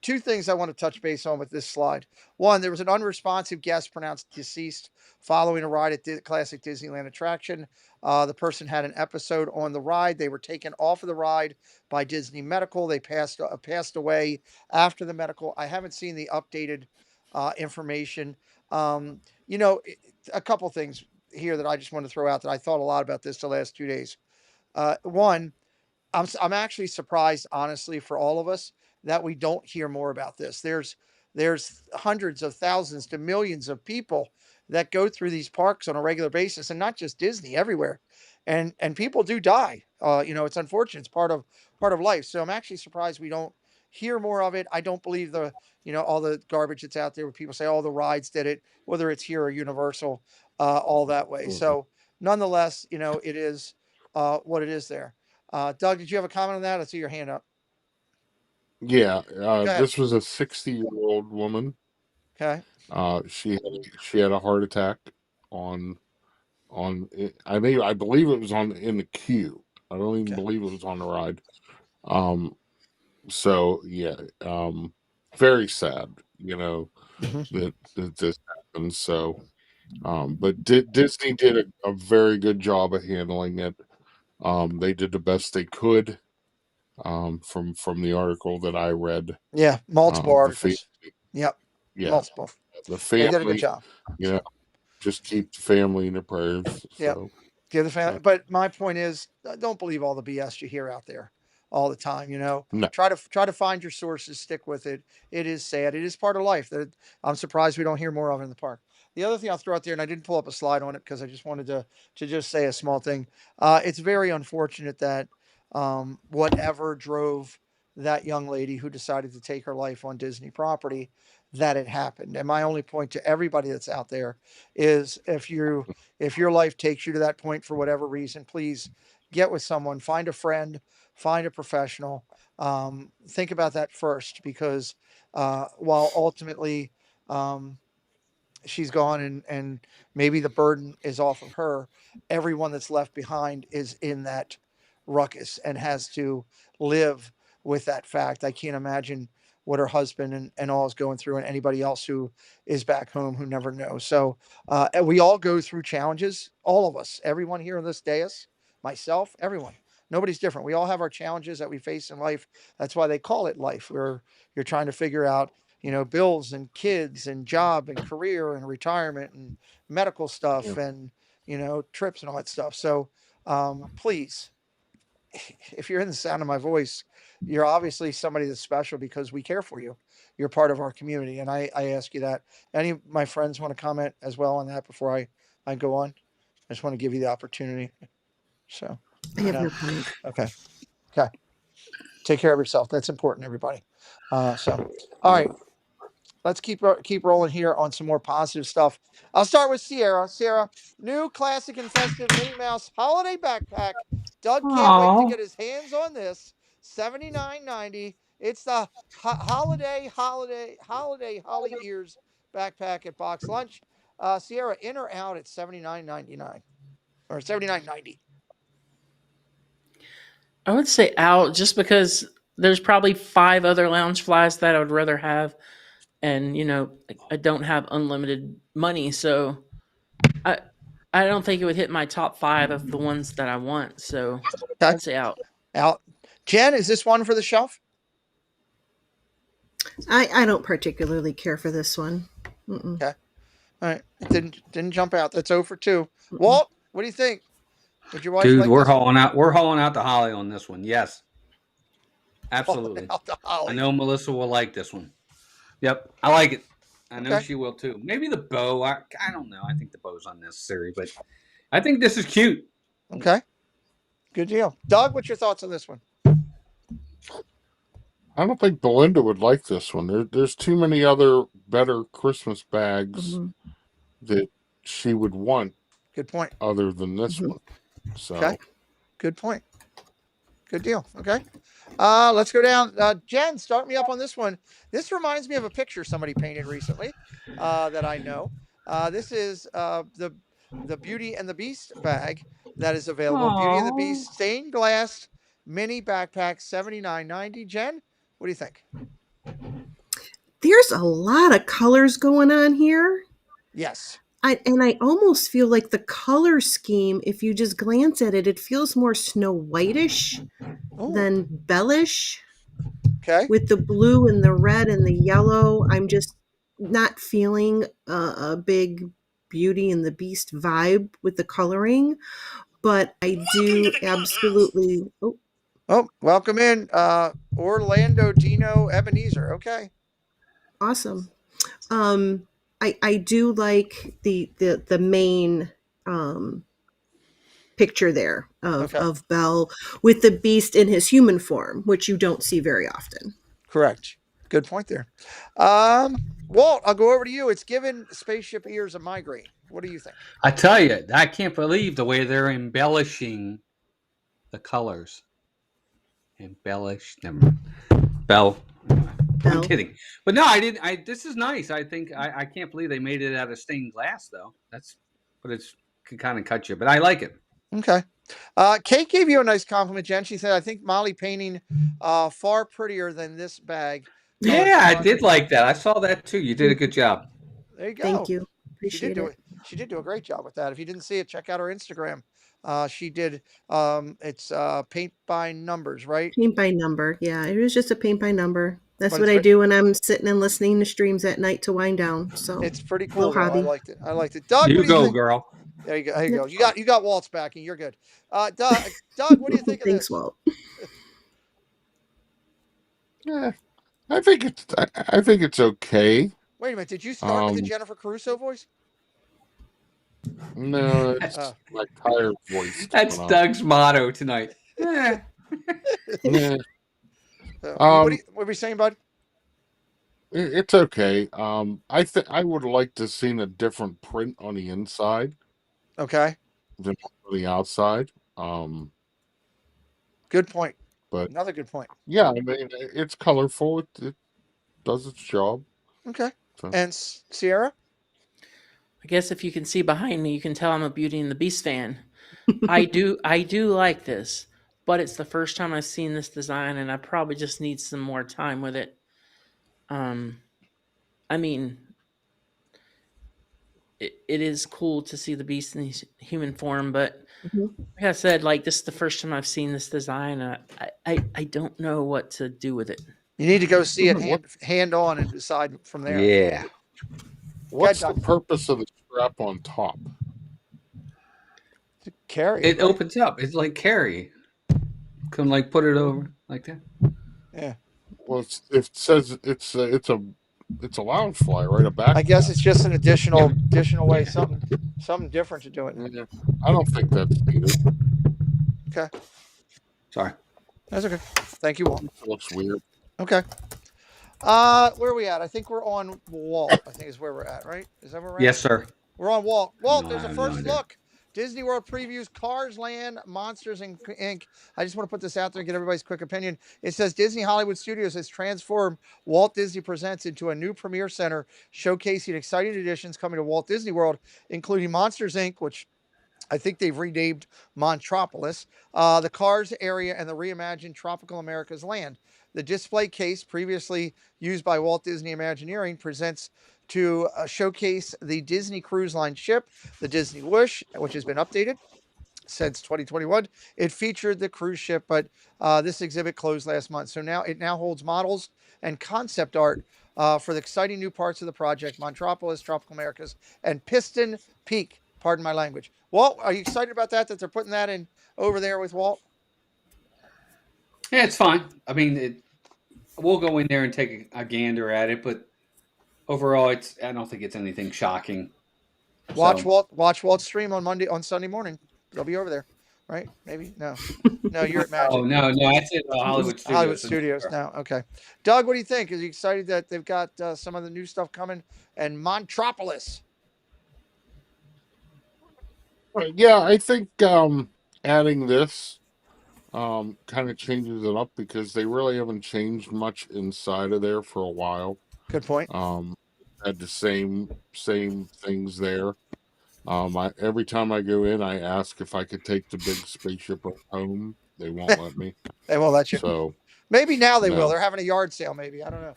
Two things I want to touch base on with this slide. One, there was an unresponsive guest pronounced deceased following a ride at the classic Disneyland attraction. The person had an episode on the ride. They were taken off of the ride by Disney Medical. They passed away after the medical. I haven't seen the updated information. Um, a couple things here that I just want to throw out that I thought a lot about this the last 2 days. One, I'm actually surprised, honestly, for all of us that we don't hear more about this. There's hundreds of thousands to millions of people that go through these parks on a regular basis, and not just Disney, everywhere. And people do die. It's unfortunate. It's part of life. So I'm actually surprised we don't hear more of it. I don't believe all the garbage that's out there where people say all the rides did it, whether it's here or Universal, all that way. So nonetheless, it is what it is there. Doug, did you have a comment on that? I see your hand up. Yeah, Go ahead. this was a 60-year-old woman. Okay. She had a heart attack on I believe it was on in the queue. I don't even believe it was on the ride. So yeah, very sad, that this happened. So, but Disney did a very good job of handling it. They did the best they could. From the article that I read, Yeah, multiple the articles. Yep. yeah, Multiple. the They did a good family, job. just keep the family in their prayers. Yep. So Give the family. But my point is, don't believe all the BS you hear out there all the time. no, Try to find your sources. Stick with it. It is sad. It is part of life. I'm surprised we don't hear more of it in the park. The other thing I'll throw out there, and I didn't pull up a slide on it because I just wanted to just say a small thing. It's very unfortunate that whatever drove that young lady who decided to take her life on Disney property, that it happened. And my only point to everybody that's out there is if your life takes you to that point for whatever reason, please get with someone, find a friend, find a professional. Think about that first because while ultimately she's gone and maybe the burden is off of her, everyone that's left behind is in that ruckus and has to live with that fact. I can't imagine what her husband and all is going through and anybody else who is back home who never knows. So and we all go through challenges, all of us, everyone here on this dais, myself, everyone. Nobody's different. We all have our challenges that we face in life. That's why they call it life, where you're trying to figure out bills and kids and job and career and retirement and medical stuff and, trips and all that stuff. So please, if you're in the sound of my voice, you're obviously somebody that's special because we care for you. You're part of our community. And I ask you that. Any of my friends want to comment as well on that before I go on? I just want to give you the opportunity. So, I have no comment. Okay. Okay. Take care of yourself. That's important, everybody. All right. Let's keep rolling here on some more positive stuff. I'll start with Sierra. Sierra, new classic and festive Minnie Mouse holiday backpack. Doug can't wait to get his hands on this. $79.90. It's the holiday Holly Ears backpack at Box Lunch. Sierra, in or out at $79.99 or $79.90. I would say out just because there's probably 5 other lounge flies that I would rather have. And, I don't have unlimited money. So I don't think it would hit my top 5 of the ones that I want. So I'd say out. Out. Jen, is this one for the shelf? I don't particularly care for this one. Okay. All right. It didn't jump out. That's 0 for 2. Walt, what do you think? Would your wife Dude, like we're this hauling out. We're hauling out the Holly on this one. Yes, absolutely. Out the Holly. I know Melissa will like this one. Yep, I like it. I know she will too. Maybe the bow. I don't know. I think the bow's unnecessary, but I think this is cute. Okay. Good deal. Doug, what's your thoughts on this one? I don't think Belinda would like this one. There's too many other better Christmas bags that she would want. Good point. Other than this one. So okay. Good point. Good deal. Okay. Let's go down. Jen, start me up on this one. This reminds me of a picture somebody painted recently that I know. This is the Beauty and the Beast bag that is available. Beauty and the Oh, Beast stained glass mini backpack, $79.90. Jen, what do you think? There's a lot of colors going on here. Yes. I almost feel like the color scheme, if you just glance at it, it feels more Snow Whitish Oh, than Bellish. okay. With the blue and the red and the yellow, I'm just not feeling a big Beauty and the Beast vibe with the coloring, but I do absolutely. Oh, Oh, welcome in, Orlando Dino Ebenezer. Okay. awesome. Um, I do like the main picture there Okay. of Belle with the Beast in his human form, which you don't see very often. Correct. Good point there. Walt, I'll go over to you. It's given spaceship ears a migraine. What do you think? I tell you, I can't believe the way they're embellishing the colors. Embellish, never mind. Bell. I'm Belle. kidding, but no, I didn't. This is nice. I think I can't believe they made it out of stained glass though. But it's can kind of cut you. But I like it. Okay. Kate gave you a nice compliment, Jen. She said, I think Molly painting far prettier than this bag. Colors Yeah, are I fun. did like that. I saw that too. You did a good job. There you Thank go. you. She did Appreciate do it. it. She did do a great job with that. If you didn't see it, check out her Instagram. She did it's paint by numbers, right? Paint by number. Yeah, it was just a paint by number. That's But what I do when I'm sitting and listening to streams at night to wind down. So, it's pretty little cool though. I hobby. liked it. I liked it. Doug, what You do you go, think? girl. There you go. There you Yep. go. You got Walt's backing. You're good. Doug, what do you think of Thanks, this? Walt. Yeah, I think it's okay. Wait a minute. Did you start with the Um, Jennifer Caruso voice? no, Uh, it's my tired voice That's coming up. Doug's motto tonight. Eh. Yeah. what were you saying, bud? It's okay. I would like to seen a different print on the inside Okay. than on the outside. Um, Good point. but Another good point. yeah, I mean, it's colorful. It does its job. Okay. So And Sierra? I guess if you can see behind me, you can tell I'm a Beauty and the Beast fan. I do like this, but it's the first time I've seen this design, and I probably just need some more time with it. I mean, it is cool to see the Beast in his human form, but Mhm. like I said, like this is the first time I've seen this design. I don't know what to do with it. You need to go see it what hand on and decide from there. Yeah. what's Doug. the purpose of the strap on top? To carry it, It right? opens up. It's like Carrie. Can like put it over like that. Yeah. Well, it says it's a lounge fly, right? A back. I guess it's just an additional way, Yeah. something different to do it. Yeah, I don't think that's needed. Okay. Sorry. That's okay. Thank you, Walt. It looks weird. Okay. Where are we at? I think we're on Walt. I think is where we're at, right? Is that where we're at? Yes, sir. We're on Walt. Walt, No, there's I a have no first idea. look. Disney World previews Cars Land Monsters Inc. I just want to put this out there and get everybody's quick opinion. It says Disney Hollywood Studios has transformed Walt Disney Presents into a new premiere center showcasing exciting additions coming to Walt Disney World, including Monsters Inc., which I think they've renamed Montropolis, the Cars area, and the reimagined Tropical America's Land. The display case, previously used by Walt Disney Imagineering, presents to showcase the Disney Cruise Line ship, the Disney Wish, which has been updated since 2021. It featured the cruise ship, but this exhibit closed last month. So now it holds models and concept art for the exciting new parts of the project: Montropolis, Tropical Americas, and Piston Peak. Pardon my language. Walt, are you excited about that they're putting that in over there with Walt? Yeah, it's fine. I mean, we'll go in there and take a gander at it, but overall, I don't think it's anything shocking. Watch So, Walt's stream on Sunday morning. They'll be over there, right? Maybe no, you're at Magic. oh no, that's it. Hollywood Studios. Hollywood Studios now. Okay, Doug, what do you think? Is you excited that they've got some of the new stuff coming and Montropolis? Yeah, I think adding this kind of changes it up because they really haven't changed much inside of there for a while. Good point. Had the same things there. Every time I go in, I ask if I could take the big spaceship home. They won't let me. They won't let you. So Maybe now they will. no, They're having a yard sale. Maybe I don't know.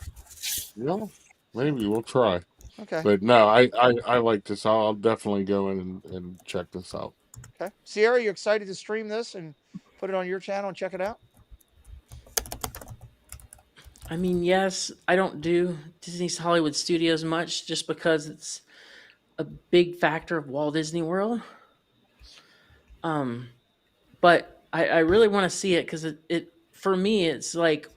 yeah, maybe we'll try. Okay. But no, I like this. I'll definitely go in and check this out. Okay. Sierra, you excited to stream this and put it on your channel and check it out? I mean, yes, I don't do Disney's Hollywood Studios much just because it's a big factor of Walt Disney World. But I really want to see it because it for me it's like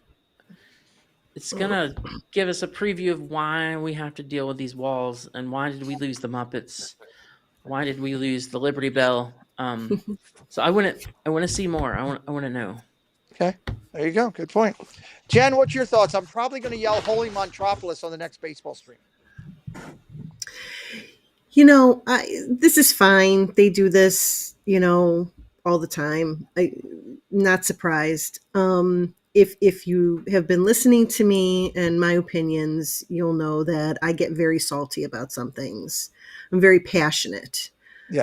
it's gonna give us a preview of why we have to deal with these walls and why did we lose the Muppets, why did we lose the Liberty Bell. So I want to see more. I want to know. Okay. There you go. Good point. Jen, what's your thoughts? I'm probably going to yell Holy Montropolis on the next baseball stream. This is fine. They do this, all the time. I'm not surprised. If you have been listening to me and my opinions, you'll know that I get very salty about some things. I'm very passionate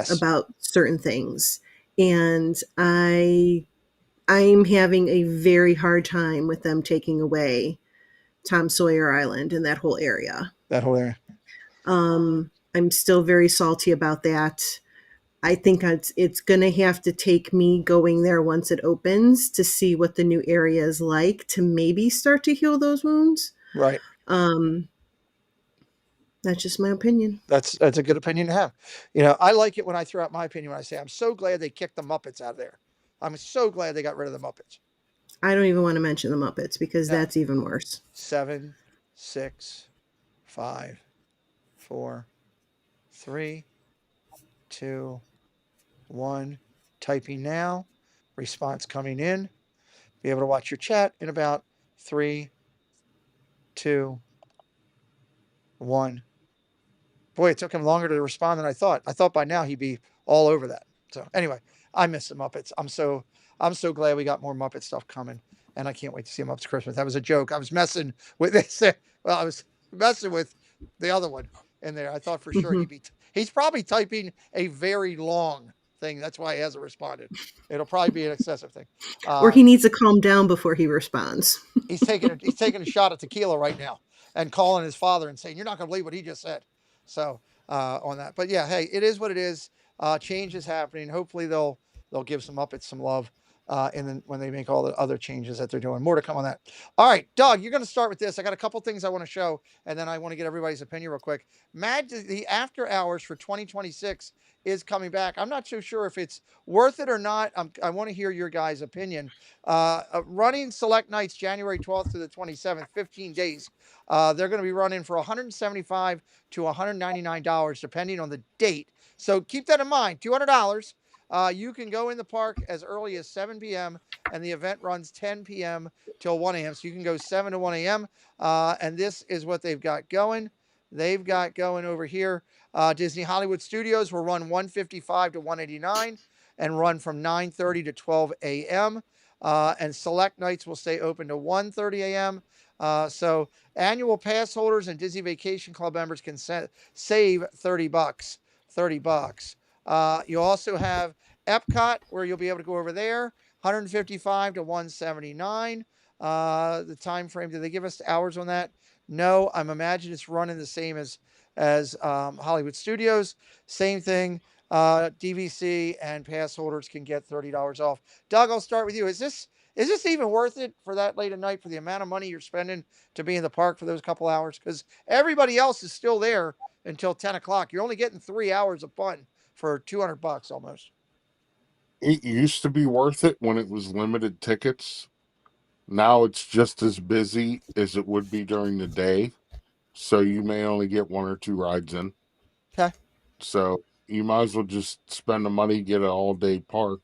about certain things. And I'm having a very hard time with them taking away Tom Sawyer Island and that whole area. I'm still very salty about that. I think it's going to have to take me going there once it opens to see what the new area is like to maybe start to heal those wounds. Right. That's just my opinion. That's a good opinion to have. I like it when I throw out my opinion when I say I'm so glad they kicked the Muppets out of there. I'm so glad they got rid of the Muppets. I don't even want to mention the Muppets because that's even worse. 7, 6, 5, 4, 3, 2, 1. Typing now. Response coming in. Be able to watch your chat in about 3, 2, 1. Boy, it took him longer to respond than I thought. I thought by now he'd be all over that. So anyway, I miss the Muppets. I'm so glad we got more Muppet stuff coming, and I can't wait to see them up to Christmas. That was a joke. I was messing with this. Well, I was messing with the other one in there. I thought for sure he's probably typing a very long thing. That's why he hasn't responded. It'll probably be an excessive thing. Or he needs to calm down before he responds. He's taking a shot at tequila right now and calling his father and saying, "You're not going to believe what he just said." So on that, but yeah, hey, it is what it is. Change is happening. Hopefully they'll give some Muppets some love, and then when they make all the other changes that they're doing. More to come on that. All right, Doug, you're going to start with this. I got a couple things I want to show, and then I want to get everybody's opinion real quick. The after hours for 2026 is coming back. I'm not so sure if it's worth it or not. I want to hear your guys' opinion. Running select nights January 12th to the 27th, 15 days. They're going to be running for $175 to $199 depending on the date. So keep that in mind. $200. You can go in the park as early as 7 p.m. and the event runs 10 p.m. till 1 a.m. So you can go 7 to 1 a.m. And this is what they've got going. They've got going over here. Disney Hollywood Studios will run 155 to 189 and run from 9:30 to 12 a.m. And select nights will stay open to 1:30 a.m. So annual pass holders and Disney Vacation Club members can save $30. $30. You also have Epcot, where you'll be able to go over there, 155 to 179. The time frame, did they give us hours on that? No, I'm imagining it's running the same as Hollywood Studios. Same thing. DVC and pass holders can get $30 off. Doug, I'll start with you. Is this even worth it for that late at night for the amount of money you're spending to be in the park for those couple hours? Because everybody else is still there until 10 o'clock. You're only getting 3 hours of fun for $200 almost. It used to be worth it when it was limited tickets. Now it's just as busy as it would be during the day. So you may only get 1 or 2 rides in. Okay. So you might as well just spend the money, get an all-day park.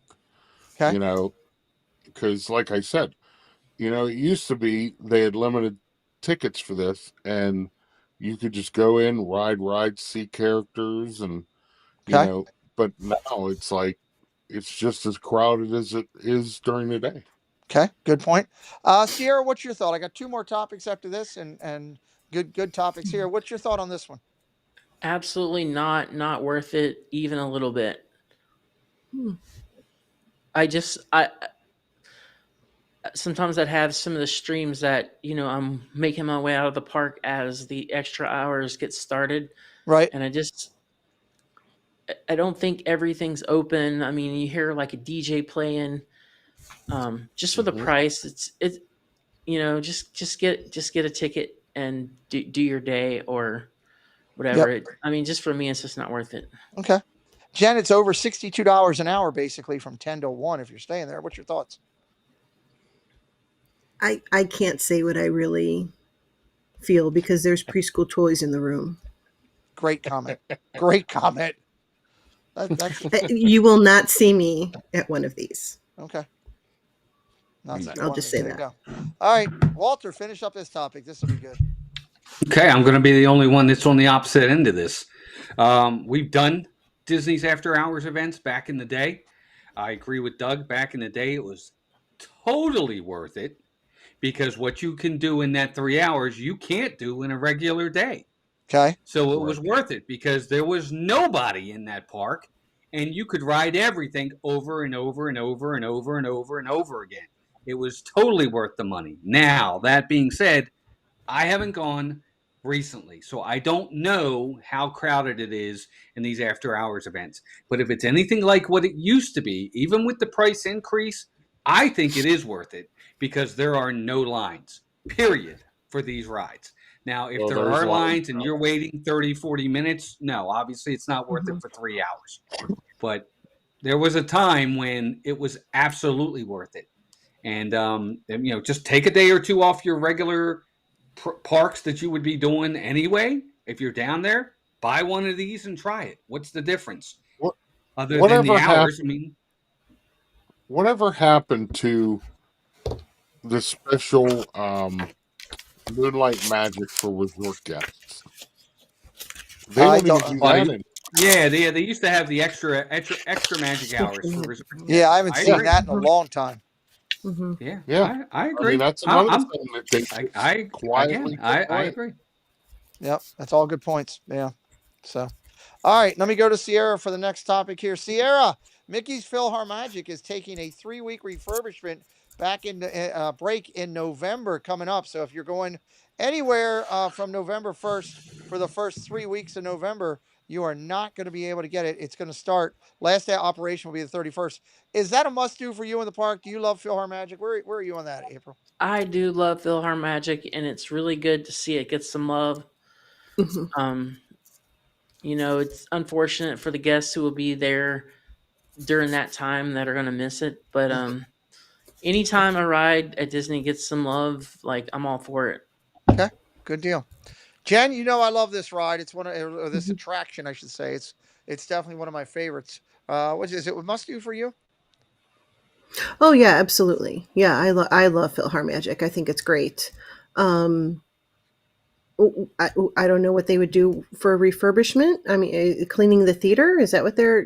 Okay. Because like I said, it used to be they had limited tickets for this, and you could just go in, ride rides, see characters, and but now it's like it's just as crowded as it is during the day. Okay, good point. Sierra, what's your thought? I got two more topics after this, and good topics here. What's your thought on this one? Absolutely not worth it even a little bit. I sometimes I'd have some of the streams that I'm making my way out of the park as the extra hours get started, Right. and I don't think everything's open. I mean, you hear like a DJ playing, just for the price. It's just get a ticket and do your day or whatever. Yep. I mean, just for me, it's just not worth it. Okay. Jen, it's over $62 an hour basically from 10 to 1 if you're staying there. What's your thoughts? I can't say what I really feel because there's preschool toys in the room. Great comment. Great comment. That's You will not see me at one of these. okay. I'll just say that. Go. All right, Walter, finish up this topic. This will be good. Okay, I'm going to be the only one that's on the opposite end of this. We've done Disney's after hours events back in the day. I agree with Doug. Back in the day, it was totally worth it because what you can do in that 3 hours, you can't do in a regular day. Okay. So it was worth it because there was nobody in that park and you could ride everything over and over and over and over and over and over again. It was totally worth the money. Now, that being said, I haven't gone recently, so I don't know how crowded it is in these after hours events. But if it's anything like what it used to be, even with the price increase, I think it is worth it because there are no lines, period, for these rides. Now, if there are lines and you're waiting 30, 40 minutes, no, obviously it's not worth it for 3 hours. But there was a time when it was absolutely worth it. And, just take a day or two off your regular parks that you would be doing anyway. If you're down there, buy one of these and try it. What's the difference? Other than the hours, whatever happened to the special Moonlight Magic for resort guests? They don't even do that anymore. Yeah, they used to have the extra magic hours for resort guests. Yeah, I haven't seen that in a long time. Mm-hmm. Yeah, I agree. I mean, that's another thing that they I agree. Yep, that's all good points. Yeah. So, all right, let me go to Sierra for the next topic here. Sierra, Mickey's PhilharMagic is taking a 3-week refurbishment back in the break in November coming up. So if you're going anywhere from November 1st for the first 3 weeks of November, you are not going to be able to get it. It's going to start. Last day of operation will be the 31st. Is that a must-do for you in the park? Do you love PhilharMagic? Where are you on that, April? I do love PhilharMagic, and it's really good to see it get some love. It's unfortunate for the guests who will be there during that time that are going to miss it. But anytime a ride at Disney gets some love, I'm all for it. Okay, good deal. Jen, I love this ride. It's one of this attraction, I should say. It's definitely one of my favorites. What is it? Must do for you? Oh yeah, absolutely. Yeah, I love PhilharMagic. I think it's great. I don't know what they would do for a refurbishment. I mean, cleaning the theater, is that what they're,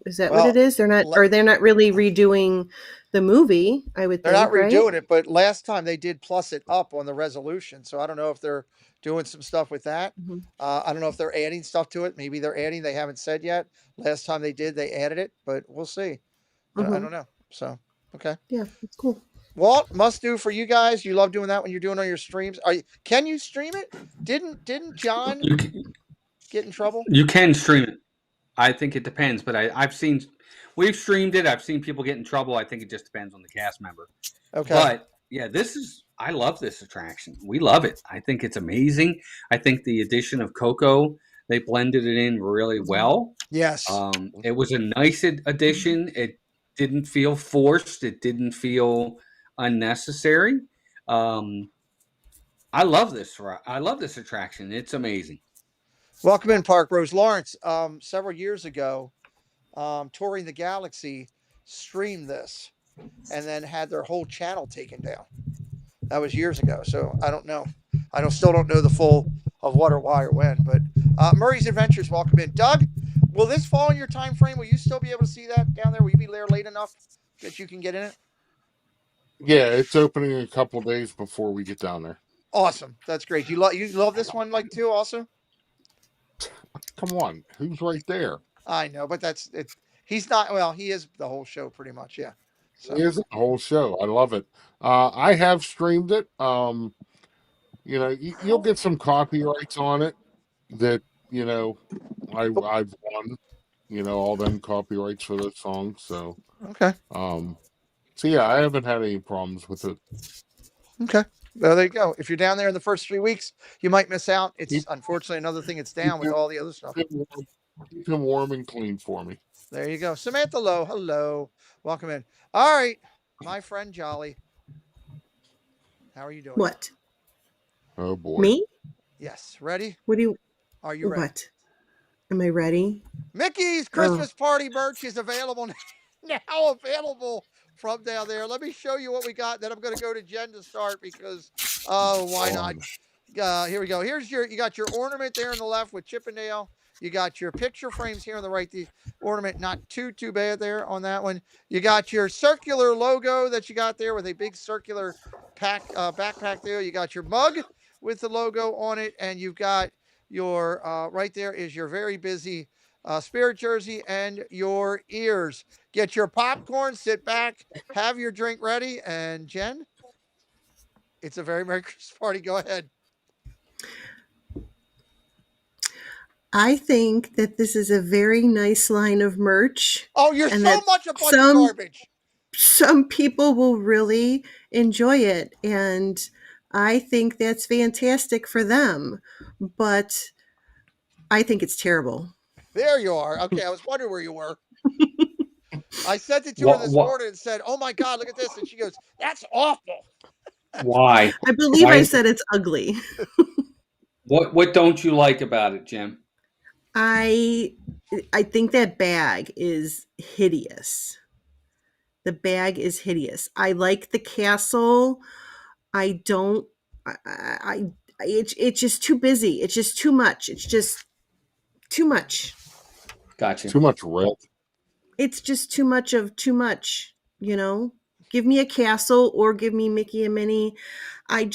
is that what it is? They're not really redoing the movie, I would think. They're not redoing right? it, but last time they did plus it up on the resolution. So I don't know if they're doing some stuff with that. I don't know if they're adding stuff to it. Maybe they're adding, they haven't said yet. Last time they did, they added it, but we'll see. I don't know. So, okay. Yeah, it's cool. Walt, must do for you guys. You love doing that when you're doing all your streams. Can you stream it? Didn't John get in trouble? You can stream it. I think it depends, but we've streamed it. I've seen people get in trouble. I think it just depends on the cast member. Okay. But yeah, I love this attraction. We love it. I think it's amazing. I think the addition of Coco, they blended it in really well. Yes. It was a nice addition. It didn't feel forced. It didn't feel unnecessary. I love this. I love this attraction. It's amazing. Welcome in, Park Rose. Lawrence, several years ago, Touring the Galaxy streamed this and then had their whole channel taken down. That was years ago. So I don't know. I still don't know the full of what or why or when, but Murray's Adventures, welcome in. Doug, Will this fall in your time frame? Will you still be able to see that down there? Will you be there late enough that you can get in it? Yeah, it's opening a couple days before we get down there. Awesome. That's great. You love this one like too also? Come on, who's right there? I know, but that's it. He's not well, he is the whole show pretty much, yeah. It So is a whole show. I love it. I have streamed it. You'll get some copyrights on it that you know I've won. All them copyrights for those songs. So okay. yeah, I haven't had any problems with it. Okay. Well, there you go. If you're down there in the first 3 weeks, you might miss out. It's Keep, unfortunately another thing it's keep down with him, all the other stuff. keep him warm and clean for me. There you go. Samantha Lowe, hello. Welcome in. All right, my friend Jolly. How are you doing? What? Oh boy. Me? Yes. Ready? What do you? Are you ready? What? Am I ready? Mickey's Christmas Party merch is available now available from down there. Let me show you what we got. Then I'm going to go to Jen to start because, why not? Here we go. You got your ornament there on the left with Chippendale. You got your picture frames here on the right. The ornament not too bad there on that one. You got your circular logo that you got there with a big circular backpack there. You got your mug with the logo on it, and you've got your right there is your very busy Spirit jersey and your ears. Get your popcorn, sit back, have your drink ready, and Jen, it's a very Merry Christmas party. Go ahead. I think that this is a very nice line of merch. Oh, you're and so that much a bunch of garbage. Some people will really enjoy it, and I think that's fantastic for them. But I think it's terrible. There you are. Okay, I was wondering where you were. I sent it to her this morning and said, "Oh my God, look at this!" And she goes, "That's awful." Why? I believe I said it's ugly. What don't you like about it, Jim? I think that bag is hideous. The bag is hideous. I like the castle. I don't. It's just too busy. It's just too much. It's just too much. Gotcha. Too much red. It's just too much of too much. Give me a castle or give me Mickey and Minnie. I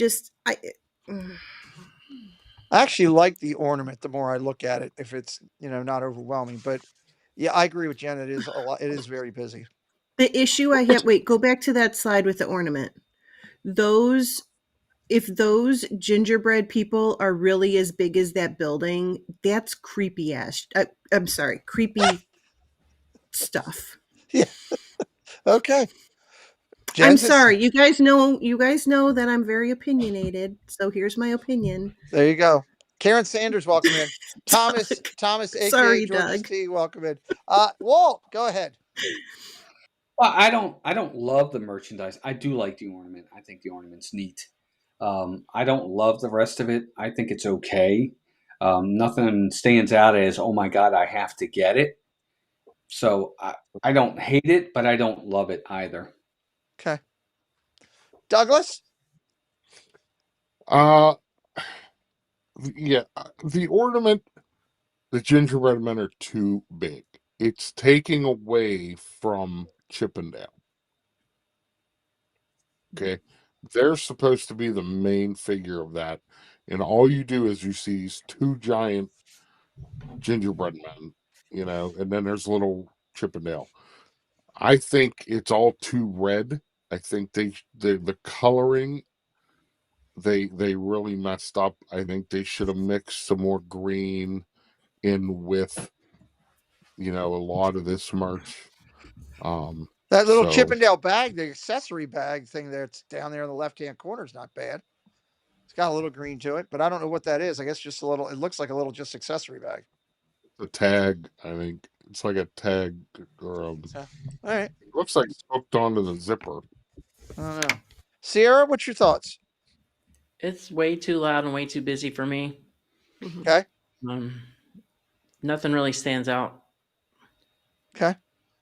actually like the ornament the more I look at it, if it's not overwhelming. But yeah, I agree with Jen. It is a lot. It is very busy. The issue I have. Wait, go back to that slide with the ornament. If those gingerbread people are really as big as that building, that's creepy ass. I'm sorry, creepy stuff. Yeah. Okay. I'm sorry. You guys know that I'm very opinionated. So here's my opinion. There you go. Karen Sanders, welcome in. Thomas, aka Sorry, George's Doug. T, welcome in. Walt, go ahead. Well, I don't love the merchandise. I do like the ornament. I think the ornament's neat. I don't love the rest of it. I think it's okay. Nothing stands out as, oh my God, I have to get it. So I don't hate it, but I don't love it either. Okay. Douglas? Yeah, the ornament, the gingerbread men are too big. It's taking away from Chippendale. Okay. They're supposed to be the main figure of that. And all you do is you see these two giant gingerbread men, and then there's little Chippendale. I think it's all too red. I think the coloring they really messed up. I think they should have mixed some more green in with a lot of this merch. That little Chippendale bag, the accessory bag thing that's down there in the left-hand corner is not bad. It's got a little green to it, but I don't know what that is. I guess just a little, it looks like a little just accessory bag. The tag, I think it's like a tag or all right. It looks like it's hooked onto the zipper. I don't know. Sierra, what's your thoughts? It's way too loud and way too busy for me. Okay. Nothing really stands out. Okay.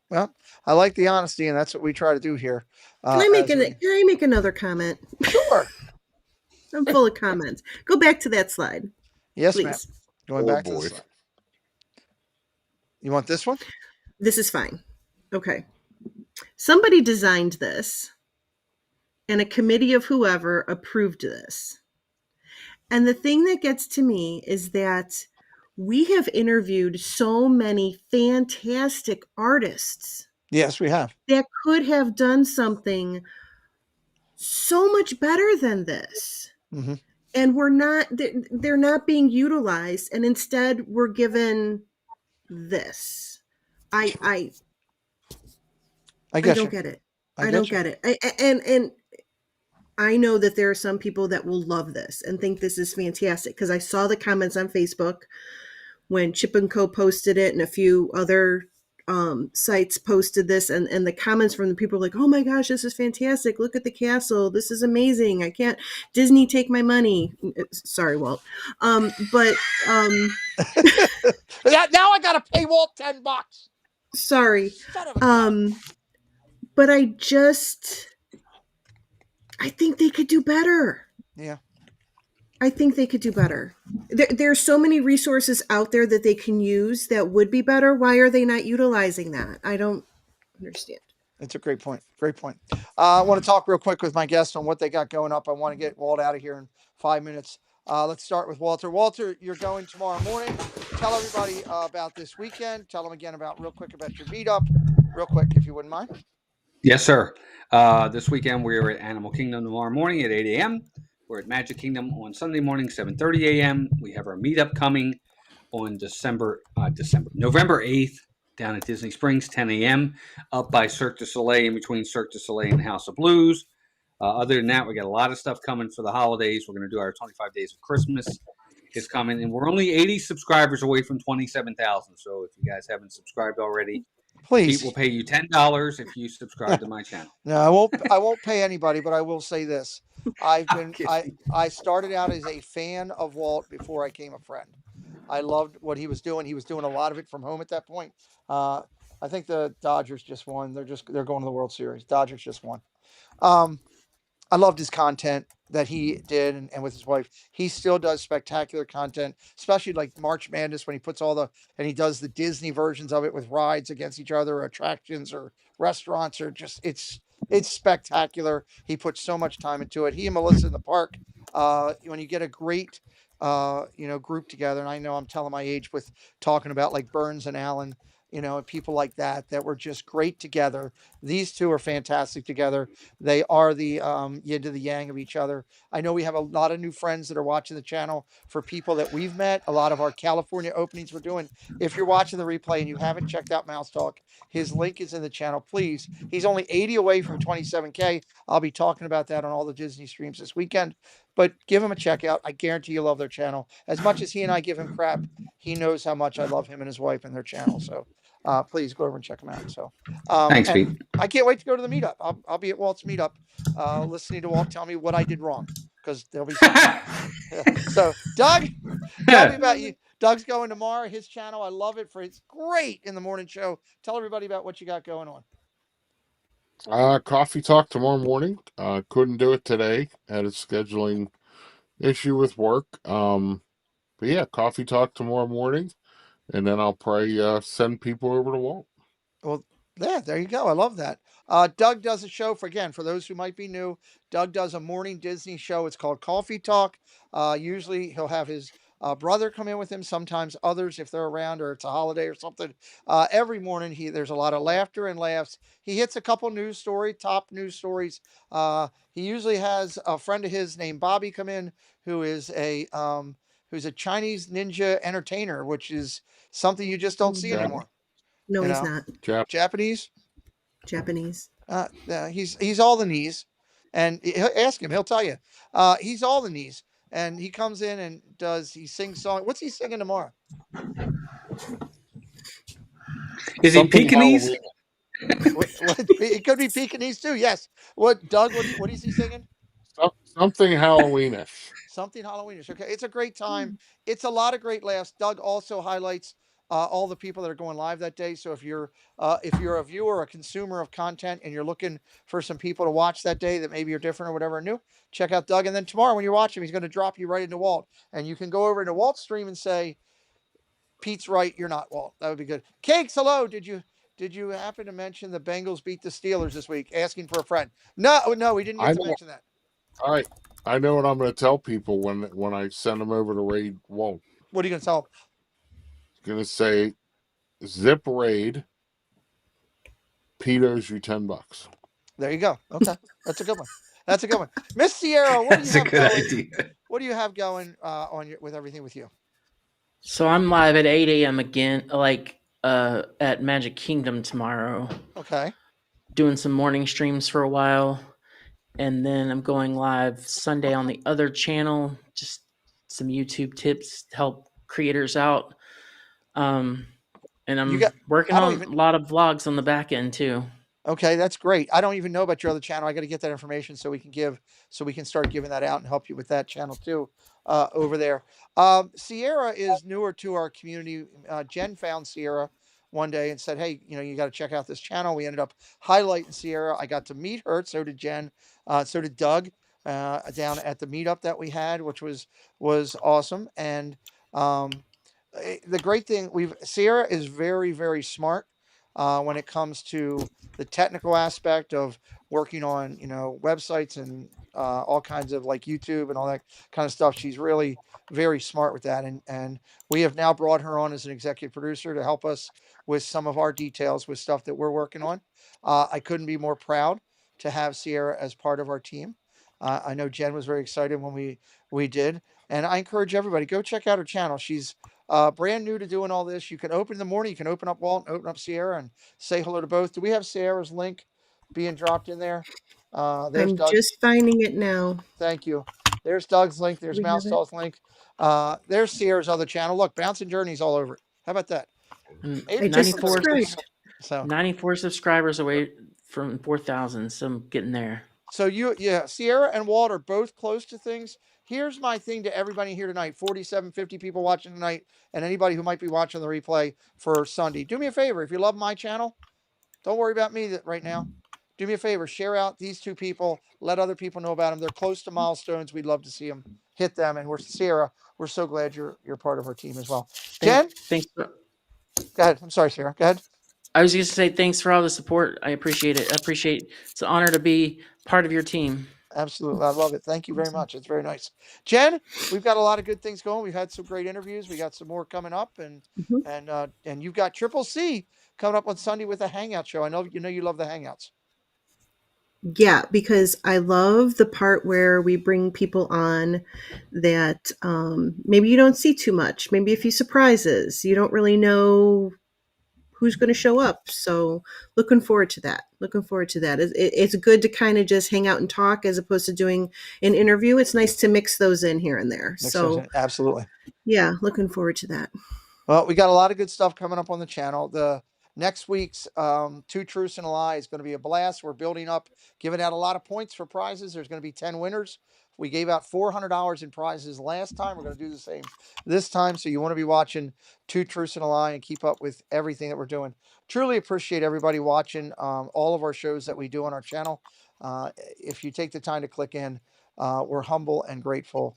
Well, I like the honesty, and that's what we try to do here. Can I make another comment? Sure. I'm full of comments. Go back to that slide. Yes, please. ma'am. Going back to the slide. You want this one? This is fine. Okay. Somebody designed this, and a committee of whoever approved this. And the thing that gets to me is that we have interviewed so many fantastic artists Yes, we have. that could have done something so much better than this. Mm-hmm. And they're not being utilized, and instead we're given this. I get don't you. get it. I I get don't you. get it. And I know that there are some people that will love this and think this is fantastic, because I saw the comments on Facebook when Chip and Co posted it, and a few other sites posted this, and the comments from the people were like, oh my gosh, this is fantastic. Look at the castle. This is amazing. I can't, Disney, take my money. Sorry, Walt. But now I got to pay Walt $10. sorry. Son of a gun. But I think they could do better. Yeah. I think they could do better. There's so many resources out there that they can use that would be better. Why are they not utilizing that? I don't understand. It's a great point. Great point. I want to talk real quick with my guests on what they got going up. I want to get Walt out of here in 5 minutes. Let's start with Walter. Walter, you're going tomorrow morning. Tell everybody about this weekend. Tell them again real quick about your meetup. Real quick, if you wouldn't mind. Yes, sir. This weekend we're at Animal Kingdom tomorrow morning at 8 a.m. We're at Magic Kingdom on Sunday morning, 7:30 a.m. We have our meetup coming on November 8th down at Disney Springs, 10 a.m. up by Cirque du Soleil, in between Cirque du Soleil and House of Blues. Other than that, we got a lot of stuff coming for the holidays. We're going to do our 25 Days of Christmas is coming, and we're only 80 subscribers away from 27,000. So if you guys haven't subscribed already, please, Pete will pay you $10 if you subscribe to my channel. No, I won't pay anybody, but I will say this. I started out as a fan of Walt before I became a friend. I loved what he was doing. He was doing a lot of it from home at that point. I think the Dodgers just won. They're going to the World Series. Dodgers just won. I loved his content that he did, and with his wife. He still does spectacular content, especially like March Madness when he puts and he does the Disney versions of it with rides against each other, or attractions or restaurants, or just it's spectacular. He puts so much time into it. He and Melissa in the park. When you get a great group together, and I know I'm telling my age with talking about like Burns and Allen, and people like that were just great together. These two are fantastic together. They are the yin to the yang of each other. I know we have a lot of new friends that are watching the channel for people that we've met. A lot of our California openings we're doing. If you're watching the replay and you haven't checked out Mouse Talk, his link is in the channel. Please, he's only 80 away from 27K. I'll be talking about that on all the Disney streams this weekend. But give him a check out. I guarantee you'll love their channel. As much as he and I give him crap, he knows how much I love him and his wife and their channel. So please go over and check them out. So thanks, Pete. I can't wait to go to the meetup. I'll be at Walt's meetup, listening to Walt tell me what I did wrong, because there'll be something. So Doug, tell me about you. Doug's going tomorrow. His channel, I love it. It's great in the morning show. Tell everybody about what you got going on. Coffee talk tomorrow morning. Couldn't do it today. Had a scheduling issue with work. But yeah, coffee talk tomorrow morning, and then I'll probably send people over to Walt. Well, yeah, there you go. I love that. Doug does a show for those who might be new. Doug does a morning Disney show. It's called Coffee Talk. Usually he'll have his brother come in with him. Sometimes others, if they're around or it's a holiday or something. Every morning there's a lot of laughter and laughs. He hits a couple top news stories. He usually has a friend of his named Bobby come in, who is who's a Chinese ninja entertainer, which is something you just don't see anymore. No, he's not. Japanese. Japanese. He's all the knees, and ask him. He'll tell you. He's all the knees, and he comes in and he sings song. What's he singing tomorrow? Is he Pekingese? It could be Pekingese too. Yes. What, Doug? What is he singing? Something Halloweenish. Something Halloweenish. Okay, it's a great time. It's a lot of great laughs. Doug also highlights all the people that are going live that day. So if you're a viewer, a consumer of content, and you're looking for some people to watch that day that maybe are different or whatever new, check out Doug. And then tomorrow when you watch him, he's going to drop you right into Walt, and you can go over into Walt's stream and say, Pete's right. You're not, Walt. That would be good. Cakes, hello. Did you happen to mention the Bengals beat the Steelers this week? Asking for a friend. No, we didn't I get to know. mention that. All right. I know what I'm going to tell people when I send them over to raid Walt. What are you going to tell them? Going to say, zip raid. Pete owes you $10. There you go. Okay, that's a good one. That's a good one. Miss Sierra, what do you That's a have good going? idea. What do you have going with everything with you? So I'm live at 8 a.m. again, at Magic Kingdom tomorrow, Okay. doing some morning streams for a while. And then I'm going live Sunday on the other channel, just some YouTube tips to help creators out. And You I'm got. working I don't on even. a lot of vlogs on the back end too. Okay, that's great. I don't even know about your other channel. I got to get that information so we can start giving that out and help you with that channel too, over there. Sierra is newer to our community. Jen found Sierra one day and said, "Hey, you got to check out this channel." We ended up highlighting Sierra. I got to meet her. So did Jen. So did Doug, down at the meetup that we had, which was awesome. And the great thing Sierra is very, very smart when it comes to the technical aspect of working on websites and all kinds of like YouTube and all that kind of stuff. She's really very smart with that, and we have now brought her on as an executive producer to help us with some of our details with stuff that we're working on. I couldn't be more proud to have Sierra as part of our team. I know Jen was very excited when we did, and I encourage everybody, go check out her channel. She's brand new to doing all this. You can open in the morning. You can open up Walt, open up Sierra, and say hello to both. Do we have Sierra's link being dropped in there? There's I'm Doug's. just finding it now. Thank you. There's Doug's link. Do There's we have Mouse it? Doll's link. There's Sierra's other channel. Look, Bouncing Journeys all over it. How about that? And I just 94 subscribed. So 94 subscribers away from 4,000, so I'm getting there. So yeah, Sierra and Walt are both close to things. Here's my thing to everybody here tonight 47, 50 people watching tonight, and anybody who might be watching the replay for Sunday. Do me a favor. If you love my channel, don't worry about me right now. Do me a favor. Share out these two people. Let other people know about them. They're close to milestones. We'd love to see them hit them. And Sierra, we're so glad you're part of our team as well. Jen? Thanks. Go ahead. I'm sorry, Sierra. Go ahead. I was just to say thanks for all the support. I appreciate it. It's an honor to be part of your team. Absolutely. I love it. Thank you very much. It's very nice. Jen, we've got a lot of good things going. We've had some great interviews. We got some more coming up, and Mhm. and you've got Triple C coming up on Sunday with a hangout show. I know you love the hangouts. Yeah, because I love the part where we bring people on that maybe you don't see too much, maybe a few surprises. You don't really know who's going to show up. So looking forward to that. Looking forward to that. It's good to kind of just hang out and talk as opposed to doing an interview. It's nice to mix those in here and there. So Absolutely. yeah, looking forward to that. Well, we got a lot of good stuff coming up on the channel. The next week's Two Truths and a Lie is going to be a blast. We're building up, giving out a lot of points for prizes. There's going to be 10 winners. We gave out $400 in prizes last time. We're going to do the same this time. So you want to be watching Two Truths and a Lie and keep up with everything that we're doing. Truly appreciate everybody watching all of our shows that we do on our channel. If you take the time to click in, we're humble and grateful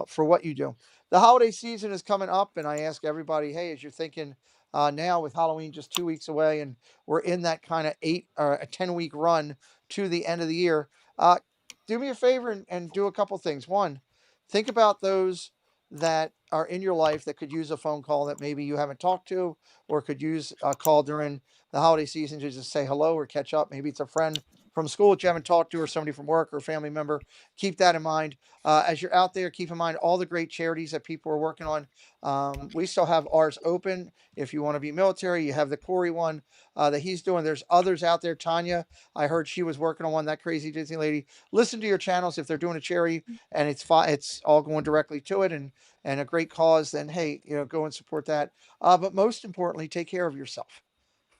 for what you do. The holiday season is coming up, and I ask everybody, hey, as you're thinking now with Halloween just 2 weeks away, and we're in that kind of 10-week run to the end of the year, do me a favor and do a couple things. One, think about those that are in your life that could use a phone call that maybe you haven't talked to, or could use a call during the holiday season to just say hello or catch up. Maybe it's a friend from school that you haven't talked to, or somebody from work, or a family member. Keep that in mind. As you're out there, keep in mind all the great charities that people are working on. We still have ours open. If you want to be military, you have the Corey one that he's doing. There's others out there. Tanya, I heard she was working on one, that crazy Disney lady. Listen to your channels. If they're doing a charity and it's all going directly to it and a great cause, then hey, go and support that. But most importantly, take care of yourself.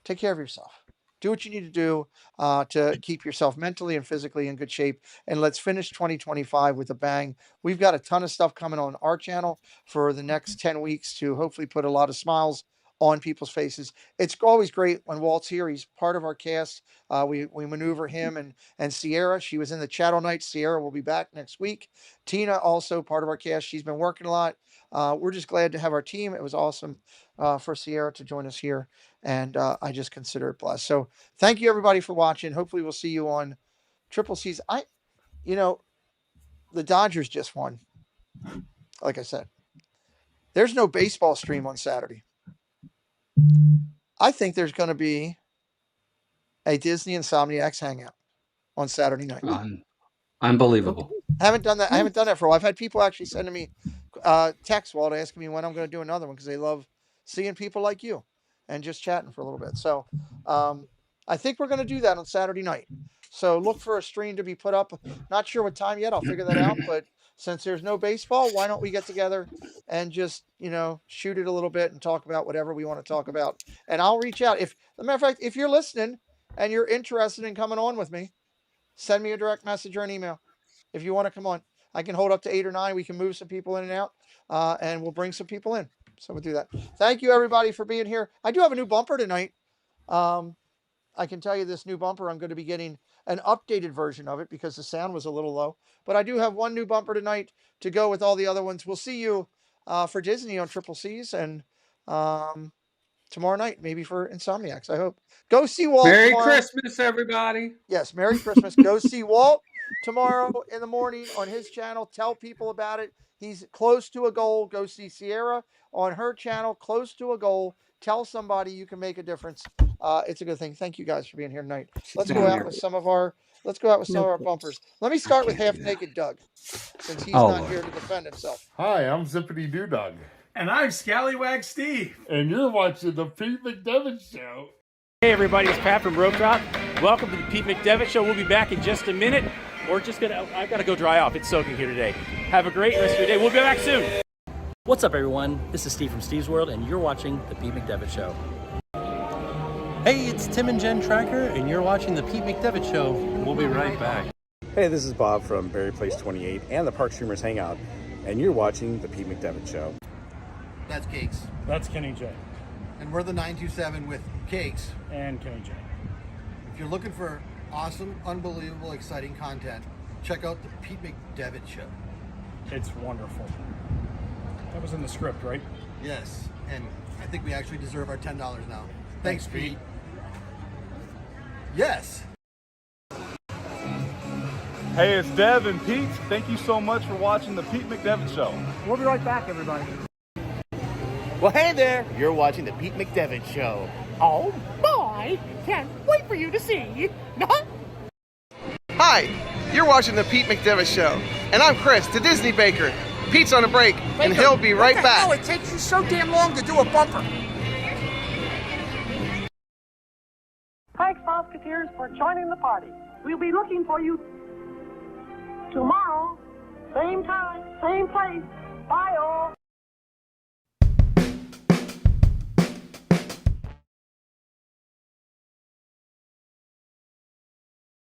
Take care of yourself. Do what you need to do to keep yourself mentally and physically in good shape. And let's finish 2025 with a bang. We've got a ton of stuff coming on our channel for the next 10 weeks to hopefully put a lot of smiles on people's faces. It's always great when Walt's here. He's part of our cast. We maneuver him and Sierra. She was in the chat all night. Sierra will be back next week. Tina, also part of our cast. She's been working a lot. we're just glad to have our team. It was awesome for Sierra to join us here, and I just consider it blessed. So thank you everybody for watching. Hopefully we'll see you on Triple C's. You know, the Dodgers just won. Like I said, there's no baseball stream on Saturday. I think there's going to be a Disney Insomniacs hangout on Saturday night. Unbelievable. I haven't done that for a while. I've had people actually sending me texts, Walt, asking me when I'm going to do another one because they love seeing people like you and just chatting for a little bit. So I think we're going to do that on Saturday night. So look for a stream to be put up. Not sure what time yet. I'll figure that out. But since there's no baseball, why don't we get together and just, shoot it a little bit and talk about whatever we want to talk about. And I'll reach out. If, as a matter of fact, if you're listening and you're interested in coming on with me, send me a direct message or an email. If you want to come on, I can hold up to 8 or 9. We can move some people in and out, and we'll bring some people in. So we'll do that. Thank you, everybody, for being here. I do have a new bumper tonight. I can tell you this new bumper, I'm going to be getting an updated version of it because the sound was a little low. But I do have one new bumper tonight to go with all the other ones. We'll see you for Disney on Triple C's and tomorrow night, maybe for Insomniacs, I hope. Go see Walt Merry tomorrow. Christmas, everybody. Yes, Merry Christmas. Go see Walt tomorrow in the morning on his channel. Tell people about it. He's close to a goal. Go see Sierra on her channel, close to a goal. Tell somebody you can make a difference. It's a good thing. Thank you guys for being here tonight. Let's go out with some of our bumpers. Let me start with Half Naked Doug, since he's not here to defend himself. Hi, I'm Zippity Doo Dog. And I'm Scallywag Steve. And you're watching the Pete McDevitt Show. Hey everybody, it's Pat from Rope Drop. Welcome to the Pete McDevitt Show. We'll be back in just a minute. I've got to go dry off. It's soaking here today. Have a great rest of your day. We'll be back soon. What's up everyone? This is Steve from Steve's World and you're watching the Pete McDevitt Show. Hey, it's Tim and Jen Tracker and you're watching the Pete McDevitt Show. We'll be right back. Hey, this is Bob from Berry Place 28 and the Park Streamers Hangout, and you're watching the Pete McDevitt Show. That's Cakes. That's Kenny J. And we're the 927 with Cakes. And Kenny J. If you're looking for awesome, unbelievable, exciting content, check out the Pete McDevitt Show. It's wonderful. That was in the script, right? Yes, and I think we actually deserve our $10 now. Thanks, Pete. Yes. Hey, it's Dev and Pete. Thank you so much for watching the Pete McDevitt Show. We'll be right back, everybody. Well, hey there. You're watching the Pete McDevitt Show. Oh, boy. Can't wait for you to see. Hi, you're watching the Pete McDevitt Show. And I'm Chris, the Disney Baker. Pete's on a break, and he'll be right back. It takes you so damn long to do a bumper. Thanks, Musketeers, for joining the party. We'll be looking for you tomorrow, same time, same place. Bye, all.